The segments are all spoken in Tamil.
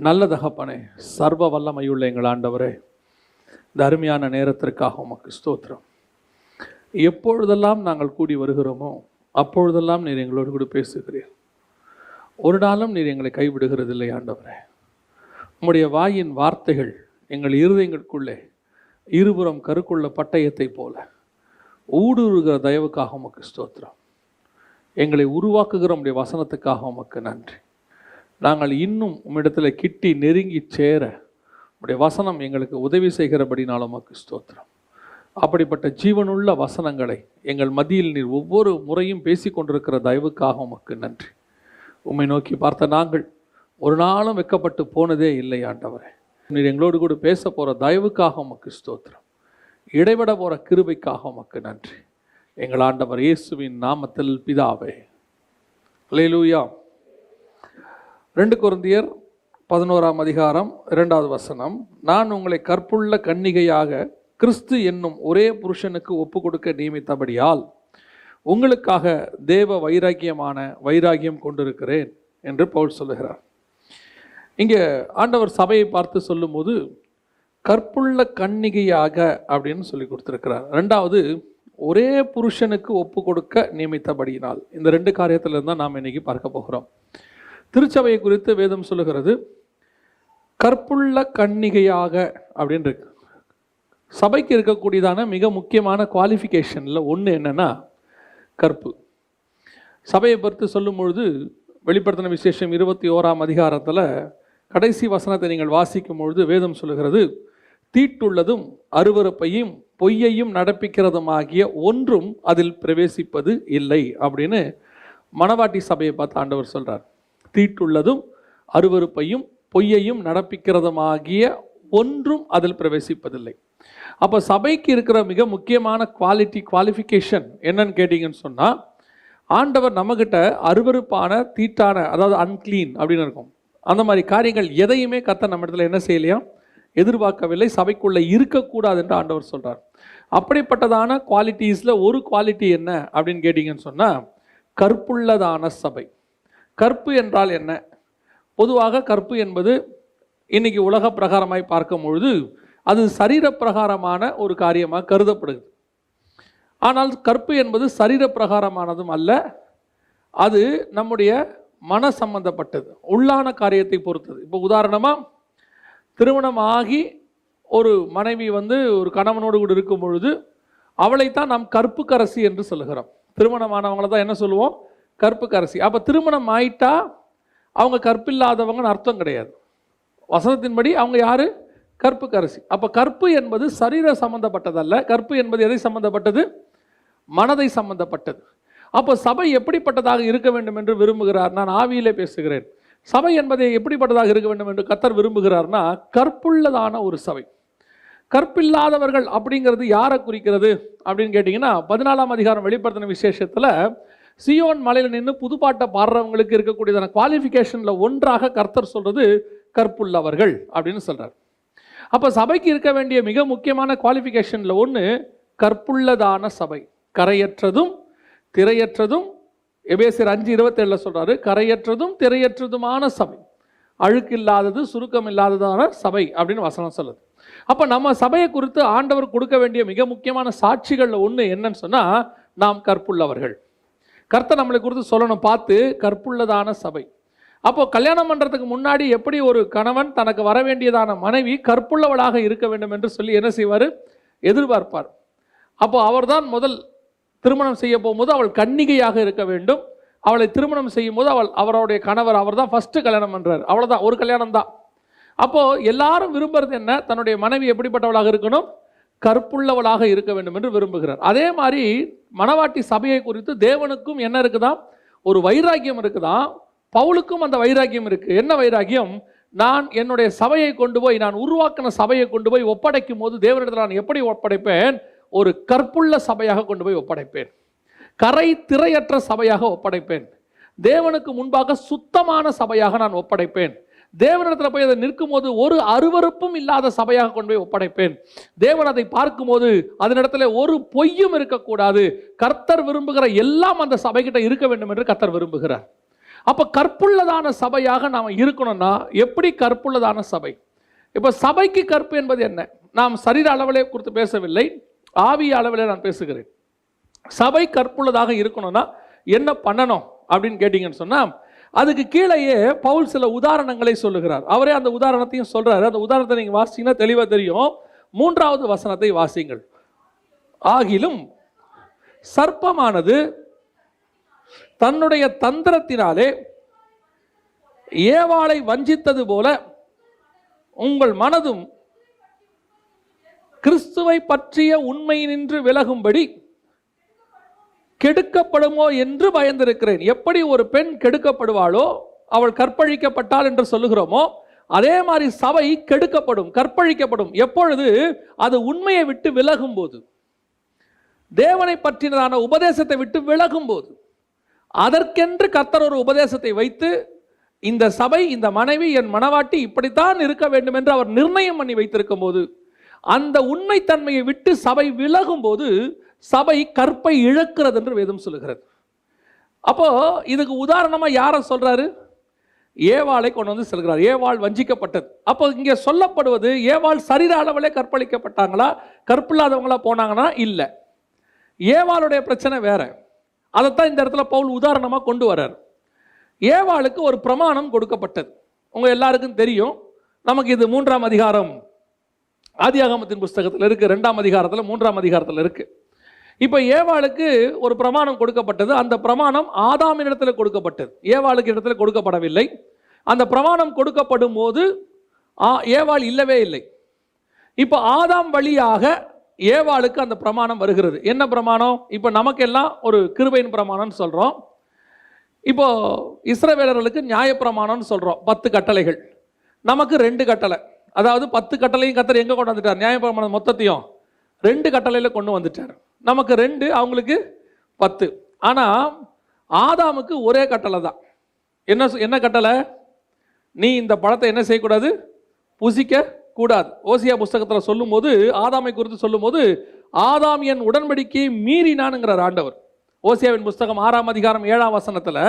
நல்ல தகப்பனே, சர்வ வல்லமையுள்ள எங்கள் ஆண்டவரே, இந்த அருமையான நேரத்திற்காக உமக்கு ஸ்தோத்திரம். எப்பொழுதெல்லாம் நாங்கள் கூடி வருகிறோமோ அப்பொழுதெல்லாம் நீர் எங்களோடு கூட பேசுகிறீர். ஒரு நாளும் நீர் எங்களை கைவிடுகிறதில்லை ஆண்டவரே. உம்முடைய வாயின் வார்த்தைகள் எங்கள் இருதயங்களுக்குள்ளே இருபுறம் கருக்குள்ள பட்டயத்தை போல ஊடுருகிற தயவுக்காக உமக்கு ஸ்தோத்திரம். எங்களை உருவாக்குகிற உம்முடைய வசனத்துக்காக உமக்கு நன்றி. நாங்கள் இன்னும் உம்மிடத்தில் கிட்டி நெருங்கி சேர உம்முடைய வசனம் எங்களுக்கு உதவி செய்கிறபடினாலும் உமக்கு ஸ்தோத்திரம். அப்படிப்பட்ட ஜீவனுள்ள வசனங்களை எங்கள் மத்தியில் நீர் ஒவ்வொரு முறையும் பேசி கொண்டிருக்கிற தயவுக்காக உமக்கு நன்றி. உம்மை நோக்கி பார்த்த நாங்கள் ஒரு நாளும் வெட்கப்பட்டு போனதே இல்லை ஆண்டவரே. நீர் எங்களோடு கூட பேச போகிற தயவுக்காக உமக்கு ஸ்தோத்திரம். இடைவிட போகிற கிருபைக்காக உமக்கு நன்றி. எங்கள் ஆண்டவர் இயேசுவின் நாமத்தில் பிதாவே. அல்லேலூயா. 2 கொரிந்தியர் 11ஆம் அதிகாரம் 2வது வசனம். நான் உங்களை கற்புள்ள கன்னிகையாக கிறிஸ்து என்னும் ஒரே புருஷனுக்கு ஒப்பு கொடுக்க நியமித்தபடியால் உங்களுக்காக தேவ வைராகியம் கொண்டிருக்கிறேன் என்று பவுல் சொல்லுகிறார். இங்கே ஆண்டவர் சபையை பார்த்து சொல்லும்போது கற்புள்ள கன்னிகையாக அப்படின்னு சொல்லி கொடுத்துருக்கிறார். 2வது ஒரே புருஷனுக்கு ஒப்பு கொடுக்க நியமித்தபடியினால். இந்த 2 காரியத்தில் தான் நாம் இன்னைக்கு பார்க்க போகிறோம். திருச்சபையை குறித்து வேதம் சொல்லுகிறது கற்புள்ள கன்னிகையாக அப்படின்னு இருக்கு. சபைக்கு இருக்கக்கூடியதான மிக முக்கியமான குவாலிஃபிகேஷனில் ஒன்று என்னன்னா கற்பு. சபையை பொறுத்து சொல்லும் பொழுது வெளிப்படுத்தின விசேஷம் 21ஆம் அதிகாரத்தில் கடைசி வசனத்தை நீங்கள் வாசிக்கும் பொழுது வேதம் சொல்லுகிறது தீட்டுள்ளதும் அருவருப்பையும் பொய்யையும் நடப்பிக்கிறதுமாகிய ஒன்றும் அதில் பிரவேசிப்பது இல்லை அப்படின்னு மணவாட்டி சபையை பார்த்து ஆண்டவர் சொல்கிறார். தீட்டுள்ளதும் அருவருப்பையும் பொய்யையும் நடப்பிக்கிறதுமாகிய ஒன்றும் அதில் பிரவேசிப்பதில்லை. அப்போ சபைக்கு இருக்கிற மிக முக்கியமான குவாலிஃபிகேஷன் என்னன்னு கேட்டிங்கன்னு சொன்னால் ஆண்டவர் நம்மகிட்ட அருவருப்பான தீட்டான அதாவது அன்க்ளீன் அப்படின்னு இருக்கும். அந்த மாதிரி காரியங்கள் எதையுமே கர்த்தர் நம்ம இடத்துல என்ன செய்யலையா எதிர்பார்க்கவில்லை. சபைக்குள்ளே இருக்கக்கூடாது என்று ஆண்டவர் சொல்கிறார். அப்படிப்பட்டதான குவாலிட்டிஸில் ஒரு குவாலிட்டி என்ன அப்படின்னு கேட்டிங்கன்னு சொன்னால் கற்புள்ளதான சபை. கற்பு என்றால் என்ன? பொதுவாக கற்பு என்பது இன்னைக்கு உலக பிரகாரமாய் பார்க்கும் பொழுது அது சரீர பிரகாரமான ஒரு காரியமாக கருதப்படுது. ஆனால் கற்பு என்பது சரீர பிரகாரமானதும் அல்ல, அது நம்முடைய மன சம்பந்தப்பட்டது, உள்ளான காரியத்தை பொறுத்தது. இப்போ உதாரணமாக திருமணம் ஆகி ஒரு மனைவி ஒரு கணவனோடு கூட இருக்கும் பொழுது அவளைத்தான் நாம் கற்புக்கரசி என்று சொல்லுகிறோம். திருமணமானவங்களை தான் என்ன சொல்லுவோம்? கற்புக்கரசி. அப்போ திருமணம் ஆயிட்டா அவங்க கற்பில்லாதவங்கன்னு அர்த்தம் கிடையாது. வசனத்தின்படி அவங்க யாரு? கற்புக்கரசி. அப்போ கற்பு என்பது சரீர சம்பந்தப்பட்டதல்ல. கற்பு என்பது எதை சம்பந்தப்பட்டது? மனதை சம்பந்தப்பட்டது. அப்போ சபை எப்படிப்பட்டதாக இருக்க வேண்டும் என்று விரும்புகிறார்? நான் ஆவியிலே பேசுகிறேன். சபை என்பதை எப்படிப்பட்டதாக இருக்க வேண்டும் என்று கர்த்தர் விரும்புகிறார்னா கற்புள்ளதான ஒரு சபை. கற்பில்லாதவர்கள் அப்படிங்கிறது யாரை குறிக்கிறது அப்படின்னு கேட்டிங்கன்னா 14ஆம் அதிகாரம் வெளிப்படுத்தின விசேஷத்தில் சியோன் மலையில் நின்று புதுப்பாட்டை பாடுறவங்களுக்கு இருக்கக்கூடியதான குவாலிஃபிகேஷனில் ஒன்றாக கர்த்தர் சொல்கிறது கற்புள்ளவர்கள் அப்படின்னு சொல்கிறார். அப்போ சபைக்கு இருக்க வேண்டிய மிக முக்கியமான குவாலிஃபிகேஷனில் ஒன்று கற்புள்ளதான சபை. கரையற்றதும் திரையற்றதும், எபேசியர் 5:27 சொல்கிறாரு, கரையற்றதும் திரையற்றதுமான சபை, அழுக்கில்லாதது சுருக்கம் இல்லாததான சபை அப்படின்னு வசனம் சொல்லுது. அப்போ நம்ம சபையை குறித்து ஆண்டவர் கொடுக்க வேண்டிய மிக முக்கியமான சாட்சிகளில் ஒன்று என்னன்னு சொன்னால் நாம் கற்புள்ளவர்கள். கர்த்தர் நம்மளை குறித்து சொல்லணும், பார்த்து கற்புள்ளதான சபை. அப்போ கல்யாணம் பண்ணுறதுக்கு முன்னாடி எப்படி ஒரு கணவன் தனக்கு வர வேண்டியதான மனைவி கற்புள்ளவளாக இருக்க வேண்டும் என்று சொல்லி என்ன செய்வார்? எதிர்பார்ப்பார். அப்போ அவர்தான் முதல் திருமணம் செய்ய போகும்போது அவள் கன்னிகையாக இருக்க வேண்டும். அவளை திருமணம் செய்யும் போது அவருடைய கணவர் அவர் தான் ஃபஸ்ட்டு கல்யாணம் பண்ணுறார். அவ்வளோதான், ஒரு கல்யாணம் தான். அப்போது எல்லாரும் விரும்புறது என்ன? தன்னுடைய மனைவி எப்படிப்பட்டவளாக இருக்கணும்? கற்புள்ளவளாக இருக்க வேண்டும் என்று விரும்புகிறார். அதே மாதிரி மணவாட்டி சபையை குறித்து தேவனுக்கும் என்ன இருக்குதான்? ஒரு வைராக்கியம் இருக்குதான். பவுலுக்கும் அந்த வைராக்கியம் இருக்கு. என்ன வைராக்கியம்? நான் என்னுடைய சபையை கொண்டு போய், நான் உருவாக்கின சபையை கொண்டு போய் ஒப்படைக்கும் போது தேவனிடத்தில் நான் எப்படி ஒப்படைப்பேன்? ஒரு கற்புள்ள சபையாக கொண்டு போய் ஒப்படைப்பேன். கரை திரையற்ற சபையாக ஒப்படைப்பேன். தேவனுக்கு முன்பாக சுத்தமான சபையாக நான் ஒப்படைப்பேன். தேவனிடத்தில் போய் அதை நிற்கும் போது ஒரு அருவருப்பும் இல்லாத சபையாக கொண்டு போய் ஒப்படைப்பேன். தேவன் அதை பார்க்கும் போது அதனிடத்துல ஒரு பொய்யும் இருக்கக்கூடாது. கர்த்தர் விரும்புகிற எல்லாம் அந்த சபைகிட்ட இருக்க வேண்டும் என்று கர்த்தர் விரும்புகிறார். அப்போ கற்புள்ளதான சபையாக நாம் இருக்கணும்னா எப்படி கற்புள்ளதான சபை? இப்போ சபைக்கு கற்பு என்பது என்ன? நாம் சரீர அளவிலே குறித்து பேசவில்லை, ஆவிய அளவிலே நான் பேசுகிறேன். சபை கற்புள்ளதாக இருக்கணும்னா என்ன பண்ணணும் அப்படின்னு கேட்டீங்கன்னு சொன்னால், அதுக்கு கீழேயே பவுல் சில உதாரணங்களை சொல்லுகிறார். அவரே அந்த உதாரணத்தையும் சொல்றாரு. அந்த உதாரணத்தை நீங்கள் வாசிங்கன்னா தெளிவாக தெரியும். 3வது வசனத்தை வாசிங்கள். ஆகிலும் சர்ப்பமானது தன்னுடைய தந்திரத்தினாலே ஏவாளை வஞ்சித்தது போல உங்கள் மனதும் கிறிஸ்துவை பற்றிய உண்மையினின்று விலகும்படி கெடுக்கப்படுமோ என்று பயந்திருக்கிறேன். எப்படி ஒரு பெண் கெடுக்கப்படுவாளோ, அவள் கற்பழிக்கப்பட்டாள் என்று சொல்லுகிறோமோ, அதே மாதிரி சபை கெடுக்கப்படும், கற்பழிக்கப்படும். எப்பொழுது? அது உண்மையை விட்டு விலகும் போது, தேவனை பற்றினதான உபதேசத்தை விட்டு விலகும் போது. அதற்கென்று கர்த்தர் ஒரு உபதேசத்தை வைத்து, இந்த சபை, இந்த மனைவி, என் மனவாட்டி இப்படித்தான் இருக்க வேண்டும் என்று அவர் நிர்ணயம் பண்ணி வைத்திருக்கும் போது, அந்த உண்மைத்தன்மையை விட்டு சபை விலகும் போது சபை கற்பை இழக்கிறது என்று வேதம் சொல்லுகிறது. அப்போ இதுக்கு உதாரணமா யாரை சொல்றாரு? ஏவாளை கொண்டு வந்து சொல்கிறார். ஏவாள் வஞ்சிக்கப்பட்டது. அப்போ இங்கே சொல்லப்படுவது, ஏவாள் சரீர அளவிலே கற்பழிக்கப்பட்டாங்களா, கற்பில்லாதவங்களா போனாங்கன்னா இல்லை. ஏவாளுடைய பிரச்சனை வேற. அதைத்தான் இந்த இடத்துல பவுல் உதாரணமாக கொண்டு வர்றார். ஏவாளுக்கு ஒரு பிரமாணம் கொடுக்கப்பட்டது. உங்க எல்லாருக்கும் தெரியும். நமக்கு இது 3ஆம் அதிகாரம் ஆதியாகமத்தின் புஸ்தகத்தில் இருக்கு, 2ஆம் அதிகாரத்தில் 3ஆம் அதிகாரத்தில் இருக்கு. இப்போ ஏவாளுக்கு ஒரு பிரமாணம் கொடுக்கப்பட்டது. அந்த பிரமாணம் ஆதாமின் இடத்துல கொடுக்கப்பட்டது, ஏவாளுக்கு இடத்துல கொடுக்கப்படவில்லை. அந்த பிரமாணம் கொடுக்கப்படும் போது ஏவாள் இல்லவே இல்லை. இப்போ ஆதாம் வழியாக ஏவாளுக்கு அந்த பிரமாணம் வருகிறது. என்ன பிரமாணம்? இப்போ நமக்கெல்லாம் ஒரு கிருபையின் பிரமாணம்னு சொல்கிறோம். இப்போ இஸ்ரவேலர்களுக்கு நியாயப்பிரமாணம்னு சொல்கிறோம், 10 கட்டளைகள். நமக்கு 2 கட்டளை. அதாவது 10 கட்டளையும் கர்த்தர் எங்கே கொண்டு வந்துட்டார்? நியாயப்பிரமாணம் மொத்தத்தையும் 2 கட்டளையில் கொண்டு வந்துட்டார். நமக்கு 2, அவங்களுக்கு 10. ஆனால் ஆதாமுக்கு ஒரே கட்டளை தான். என்ன கட்டளை? நீ இந்த பழத்தை என்ன செய்யக்கூடாது? புசிக்க கூடாது. ஓசியா புஸ்தகத்தில் சொல்லும்போது, ஆதாமை குறித்து சொல்லும்போது, ஆதாம் என் உடன்படிக்கையை மீறினான்ங்கிறார் ஆண்டவர். ஓசியாவின் புஸ்தகம் 6ஆம் அதிகாரம் 7ஆம் வசனத்தில்,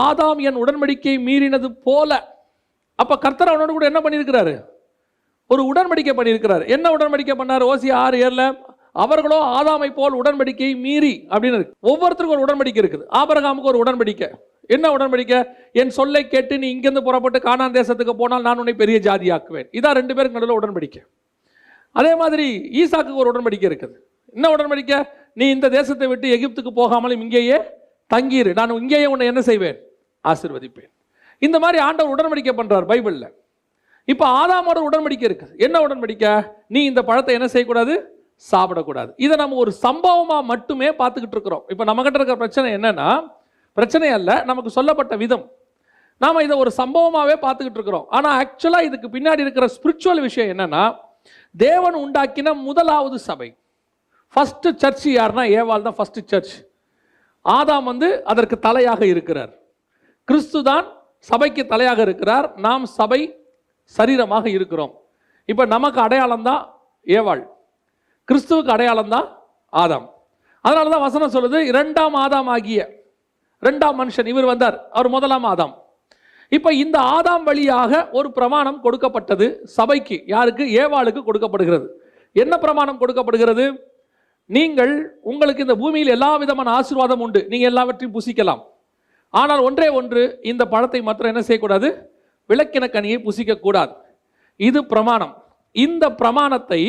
ஆதாம் என் உடன்படிக்கையை மீறினது போல. அப்போ கர்த்தர் அவனோடு கூட என்ன பண்ணியிருக்கிறாரு? ஒரு உடன்படிக்கை பண்ணியிருக்கிறார். என்ன உடன்படிக்கை பண்ணார்? ஓசியா 6:7, அவர்களோ ஆதாமை போல் உடன்படிக்கையை மீறி அப்படின்னு இருக்கு. ஒவ்வொருத்தருக்கும் ஒரு உடன்படிக்கை இருக்குது. ஆபிரகாமுக்கு ஒரு உடன்படிக்கை. என்ன உடன்படிக்கை? என் சொல்லை கேட்டு நீ இங்கிருந்து புறப்பட்டு கானான் தேசத்துக்கு போனால் நான் உன்னை பெரிய ஜாதியாக்குவேன். இதான் 2 பேருக்கு நடுவில் உடன்படிக்கை. அதே மாதிரி ஈசாக்கு ஒரு உடன்படிக்கை இருக்குது. என்ன உடன்படிக்கை? நீ இந்த தேசத்தை விட்டு எகிப்துக்கு போகாமலும் இங்கேயே தங்கியிரு, நான் இங்கேயே உன்னை என்ன செய்வேன்? ஆசீர்வதிப்பேன். இந்த மாதிரி ஆண்டவர் உடன்படிக்கை பண்றார் பைபிளில். இப்போ ஆதாமோட உடன்படிக்கை இருக்குது. என்ன உடன்படிக்கை? நீ இந்த பழத்தை என்ன செய்யக்கூடாது? சாப்பிடக்கூடாது. இதை நம்ம ஒரு சம்பவமாக மட்டுமே பார்த்துக்கிட்டு இருக்கிறோம். இப்போ நம்மகிட்ட இருக்கிற பிரச்சனை என்னன்னா, பிரச்சனை அல்ல, நமக்கு சொல்லப்பட்ட விதம். நாம் இதை ஒரு சம்பவமாகவே பார்த்துக்கிட்டு இருக்கிறோம். ஆனால் ஆக்சுவலாக இதுக்கு பின்னாடி இருக்கிற ஸ்பிரிச்சுவல் விஷயம் என்னன்னா, தேவன் உண்டாக்கின முதலாவது சபை, ஃபர்ஸ்ட் சர்ச் யாருன்னா ஏவாள் தான் ஃபர்ஸ்ட் சர்ச். ஆதாம் அதற்கு தலையாக இருக்கிறார். கிறிஸ்து தான் சபைக்கு தலையாக இருக்கிறார். நாம் சபை சரீரமாக இருக்கிறோம். இப்போ நமக்கு அடையாளம் தான் ஏவாள், கிறிஸ்துவுக்கு அடையாளம் தான் ஆதாம். அதனால தான் வசனம் சொல்லுது, 2ஆம் ஆதாம் ஆகிய 2ஆம் மனுஷன் இவர் வந்தார், அவர் 1ஆம் ஆதாம். இப்போ இந்த ஆதாம் வழியாக ஒரு பிரமாணம் கொடுக்கப்பட்டது சபைக்கு. யாருக்கு? ஏவாளுக்கு கொடுக்கப்படுகிறது. என்ன பிரமாணம் கொடுக்கப்படுகிறது? நீங்கள், உங்களுக்கு இந்த பூமியில் எல்லா விதமான ஆசீர்வாதம் உண்டு, நீங்கள் எல்லாவற்றையும் புசிக்கலாம். ஆனால் ஒன்றே ஒன்று, இந்த பழத்தை மாத்திரம் என்ன செய்யக்கூடாது? விளக்கின கனியை புசிக்கக்கூடாது. இது பிரமாணம். இந்த பிரமாணத்தை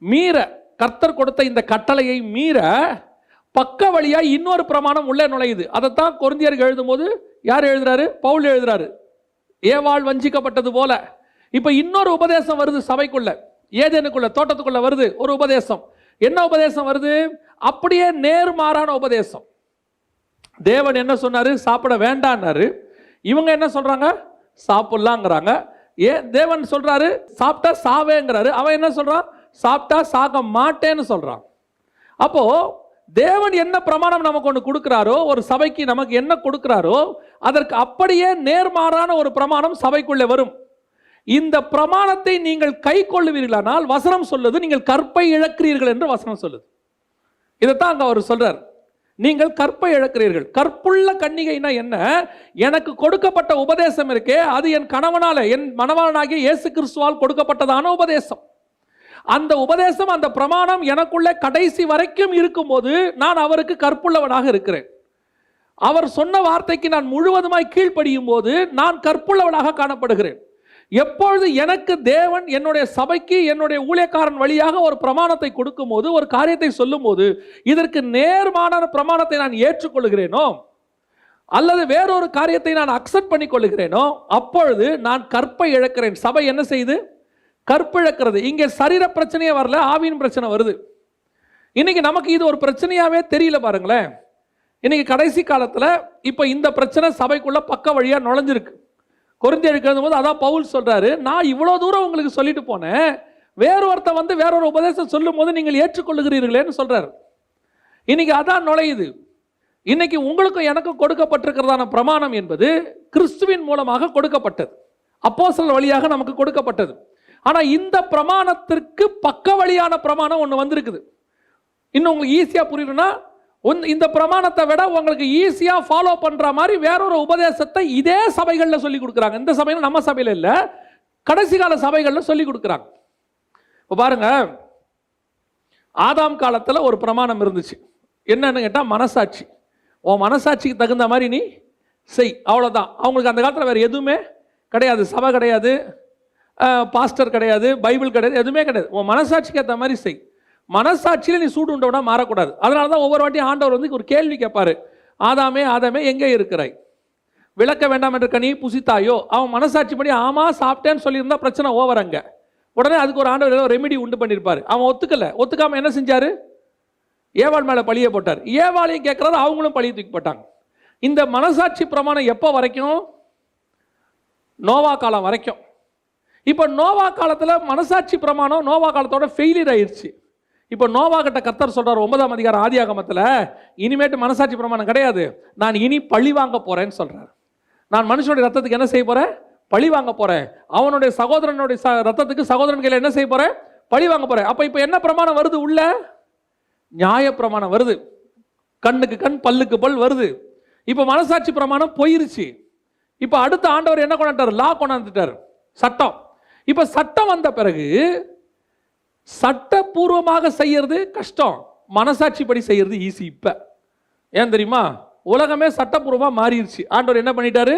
மீற, கர்த்தர் கொடுத்த இந்த கட்டளையை மீற பக்க வழியா இன்னொரு பிரமாணம் உள்ளே நுழையுது. அதைத்தான் கொரிந்தியருக்கு எழுதும் போது யார் எழுதுறாரு? பவுல் எழுதுறாரு. ஏவாள் வஞ்சிக்கப்பட்டது போல இப்ப இன்னொரு உபதேசம் வருது சபைக்குள்ள, ஏதேனுக்குள்ள, தோட்டத்துக்குள்ள வருது ஒரு உபதேசம். என்ன உபதேசம் வருது? அப்படியே நேர்மாறான உபதேசம். தேவன் என்ன சொன்னாரு? சாப்பிட வேண்டான்னாரு. இவங்க என்ன சொல்றாங்க? சாப்பிடலாங்கிறாங்க. தேவன் சொல்றாரு சாப்பிட்டா சாவேங்கிறாரு. அவன் என்ன சொல்றான்? சாப்பிட்டா சாக மாட்டேன்னு சொல்றான். அப்போ தேவன் என்ன பிரமாணம் நமக்கு ஒன்று கொடுக்கிறாரோ, ஒரு சபைக்கு நமக்கு என்ன கொடுக்கிறாரோ, அதற்கு அப்படியே நேர்மாறான ஒரு பிரமாணம் சபைக்குள்ளே வரும். இந்த பிரமாணத்தை நீங்கள் கை கொள்ளுவீர்களானால், வசனம் சொல்லுது, நீங்கள் கற்பை இழக்கிறீர்கள் என்று வசனம் சொல்லுது. இதைத்தான் அங்க அவர் சொல்றார். நீங்கள் கற்பை இழக்கிறீர்கள். கற்புள்ள கன்னிகைனா என்ன? எனக்கு கொடுக்கப்பட்ட உபதேசம் இருக்கே, அது என் கணவனால, என் மணவாளனாகிய இயேசு கிறிஸ்துவால் கொடுக்கப்பட்டதான உபதேசம். அந்த உபதேசம், அந்த பிரமாணம் எனக்குள்ள கடைசி வரைக்கும் இருக்கும்போது நான் அவருக்கு கற்புள்ளவனாக இருக்கிறேன். அவர் சொன்ன வார்த்தைக்கு நான் முழுவதுமாய் கீழ்ப்படியும் போது நான் கற்புள்ளவனாக காணப்படுகிறேன். எப்பொழுது எனக்கு தேவன் என்னுடைய சபைக்கு என்னுடைய ஊழியக்காரன் வழியாக ஒரு பிரமாணத்தை கொடுக்கும் போது, ஒரு காரியத்தை சொல்லும் போது, இதற்கு நேர்மாறான பிரமாணத்தை நான் ஏற்றுக்கொள்கிறேனோ அல்லது வேறொரு காரியத்தை நான் அக்செப்ட் பண்ணி கொள்கிறேனோ, அப்பொழுது நான் கற்பை இழக்கிறேன். சபை என்ன செய்து? கற்பிழக்கிறது. இங்கே சரீர பிரச்சனையே வரல, ஆவியின் பிரச்சனை வருது. இன்னைக்கு நமக்கு இது ஒரு பிரச்சனையாவே தெரியல பாருங்களேன். இன்னைக்கு கடைசி காலத்துல இப்ப இந்த பிரச்சனை சபைக்குள்ள பக்க வழியா நுழைஞ்சிருக்கு. கொரிந்தியருக்கு எழுதும்போது அதான் பவுல் சொல்றாரு, நான் இவ்வளவு தூரம் உங்களுக்கு சொல்லிட்டு போனேன், வேறொருத்த வந்து வேறொரு உபதேசம் சொல்லும் போது நீங்கள் ஏற்றுக்கொள்ளுகிறீர்களேன்னு சொல்றாரு. இன்னைக்கு அதான் நுழையுது. இன்னைக்கு உங்களுக்கும் எனக்கும் கொடுக்கப்பட்டிருக்கிறதான பிரமாணம் என்பது கிறிஸ்துவின் மூலமாக கொடுக்கப்பட்டது, அப்போஸ்தலர் வழியாக நமக்கு கொடுக்கப்பட்டது. ஆனா இந்த பிரமாணத்திற்கு பக்க வழியான பிரமாணம் ஒன்று வந்திருக்குது. இன்னும் உங்களுக்கு ஈஸியா புரியணும்னா, இந்த பிரமாணத்தை விட உங்களுக்கு ஈஸியா ஃபாலோ பண்ற மாதிரி வேறொரு உபதேசத்தை இதே சபைகளில் சொல்லி கொடுக்குறாங்க. இந்த சபையில், நம்ம சபையில் இல்லை, கடைசி கால சபைகளில் சொல்லி கொடுக்குறாங்க. இப்போ பாருங்க, ஆதாம் காலத்தில் ஒரு பிரமாணம் இருந்துச்சு. என்னன்னு கேட்டால் மனசாட்சி. உன் மனசாட்சிக்கு தகுந்த மாதிரி நீ செய், அவ்வளோதான். அவங்களுக்கு அந்த காலத்தில் வேறு எதுவுமே கிடையாது. சபை கிடையாது, பாஸ்டர் கிடையாது, பைபிள் கிடையாது, எதுவுமே கிடையாது. உன் மனசாட்சிக்கு ஏற்ற மாதிரி செய். மனசாட்சியில் நீ சூடு உண்டவனா மாறக்கூடாது. அதனால தான் ஒவ்வொரு வாட்டியும் ஆண்டவர் வந்து ஒரு கேள்வி கேட்பாரு, ஆதாமே ஆதாமே எங்கே இருக்கிறாய்? விளக்க வேண்டாம் என்ற கனியை புசித்தாயோ? அவன் மனசாட்சி படி ஆமா சாப்பிட்டேன்னு சொல்லியிருந்தா பிரச்சனை ஓவர். அங்கே உடனே அதுக்கு ஒரு ஆண்டவர் ரெமெடி உண்டு பண்ணியிருப்பாரு. அவன் ஒத்துக்காம என்ன செஞ்சாரு? ஏவாள் மேலே பழிய போட்டார். ஏவாளையும் கேட்கறாரு, அவங்களும் பழிய தூக்கி போட்டாங்க. இந்த மனசாட்சி பிரமாணம் எப்போ வரைக்கும்? நோவா காலம் வரைக்கும். இப்போ நோவா காலத்தில் மனசாட்சி பிரமாணம் நோவா காலத்தோட ஃபெயிலியர் ஆயிடுச்சு. இப்போ நோவா கிட்ட கர்த்தர் சொல்றார் 9ஆம் அதிகாரம் ஆதியாகமத்தில், இனிமேட்டு மனசாட்சி பிரமாணம் கிடையாது, நான் இனி பழி வாங்க போறேன்னு சொல்றார். நான் மனுஷனுடைய ரத்தத்துக்கு என்ன செய்ய போறேன்? பழி வாங்க போறேன். அவனுடைய சகோதரனுடைய ரத்தத்துக்கு சகோதரன் கையில் என்ன செய்ய போறேன்? பழி வாங்க போறேன். அப்ப இப்போ என்ன பிரமாணம் வருது? உள்ள நியாய பிரமாணம் வருது. கண்ணுக்கு கண் பல்லுக்கு பல் வருது. இப்போ மனசாட்சி பிரமாணம் போயிருச்சு. இப்போ அடுத்த ஆண்டவர் என்ன கொண்டாட்டார்? லா கொண்டாந்துட்டார், சட்டம். இப்போ சட்டம் வந்த பிறகு சட்டப்பூர்வமாக செய்யறது கஷ்டம், மனசாட்சிப்படி செய்யறது ஈஸி. இப்ப ஏன் தெரியுமா? உலகமே சட்டப்பூர்வமாக மாறிடுச்சு. ஆண்டவர் என்ன பண்ணிட்டாரு?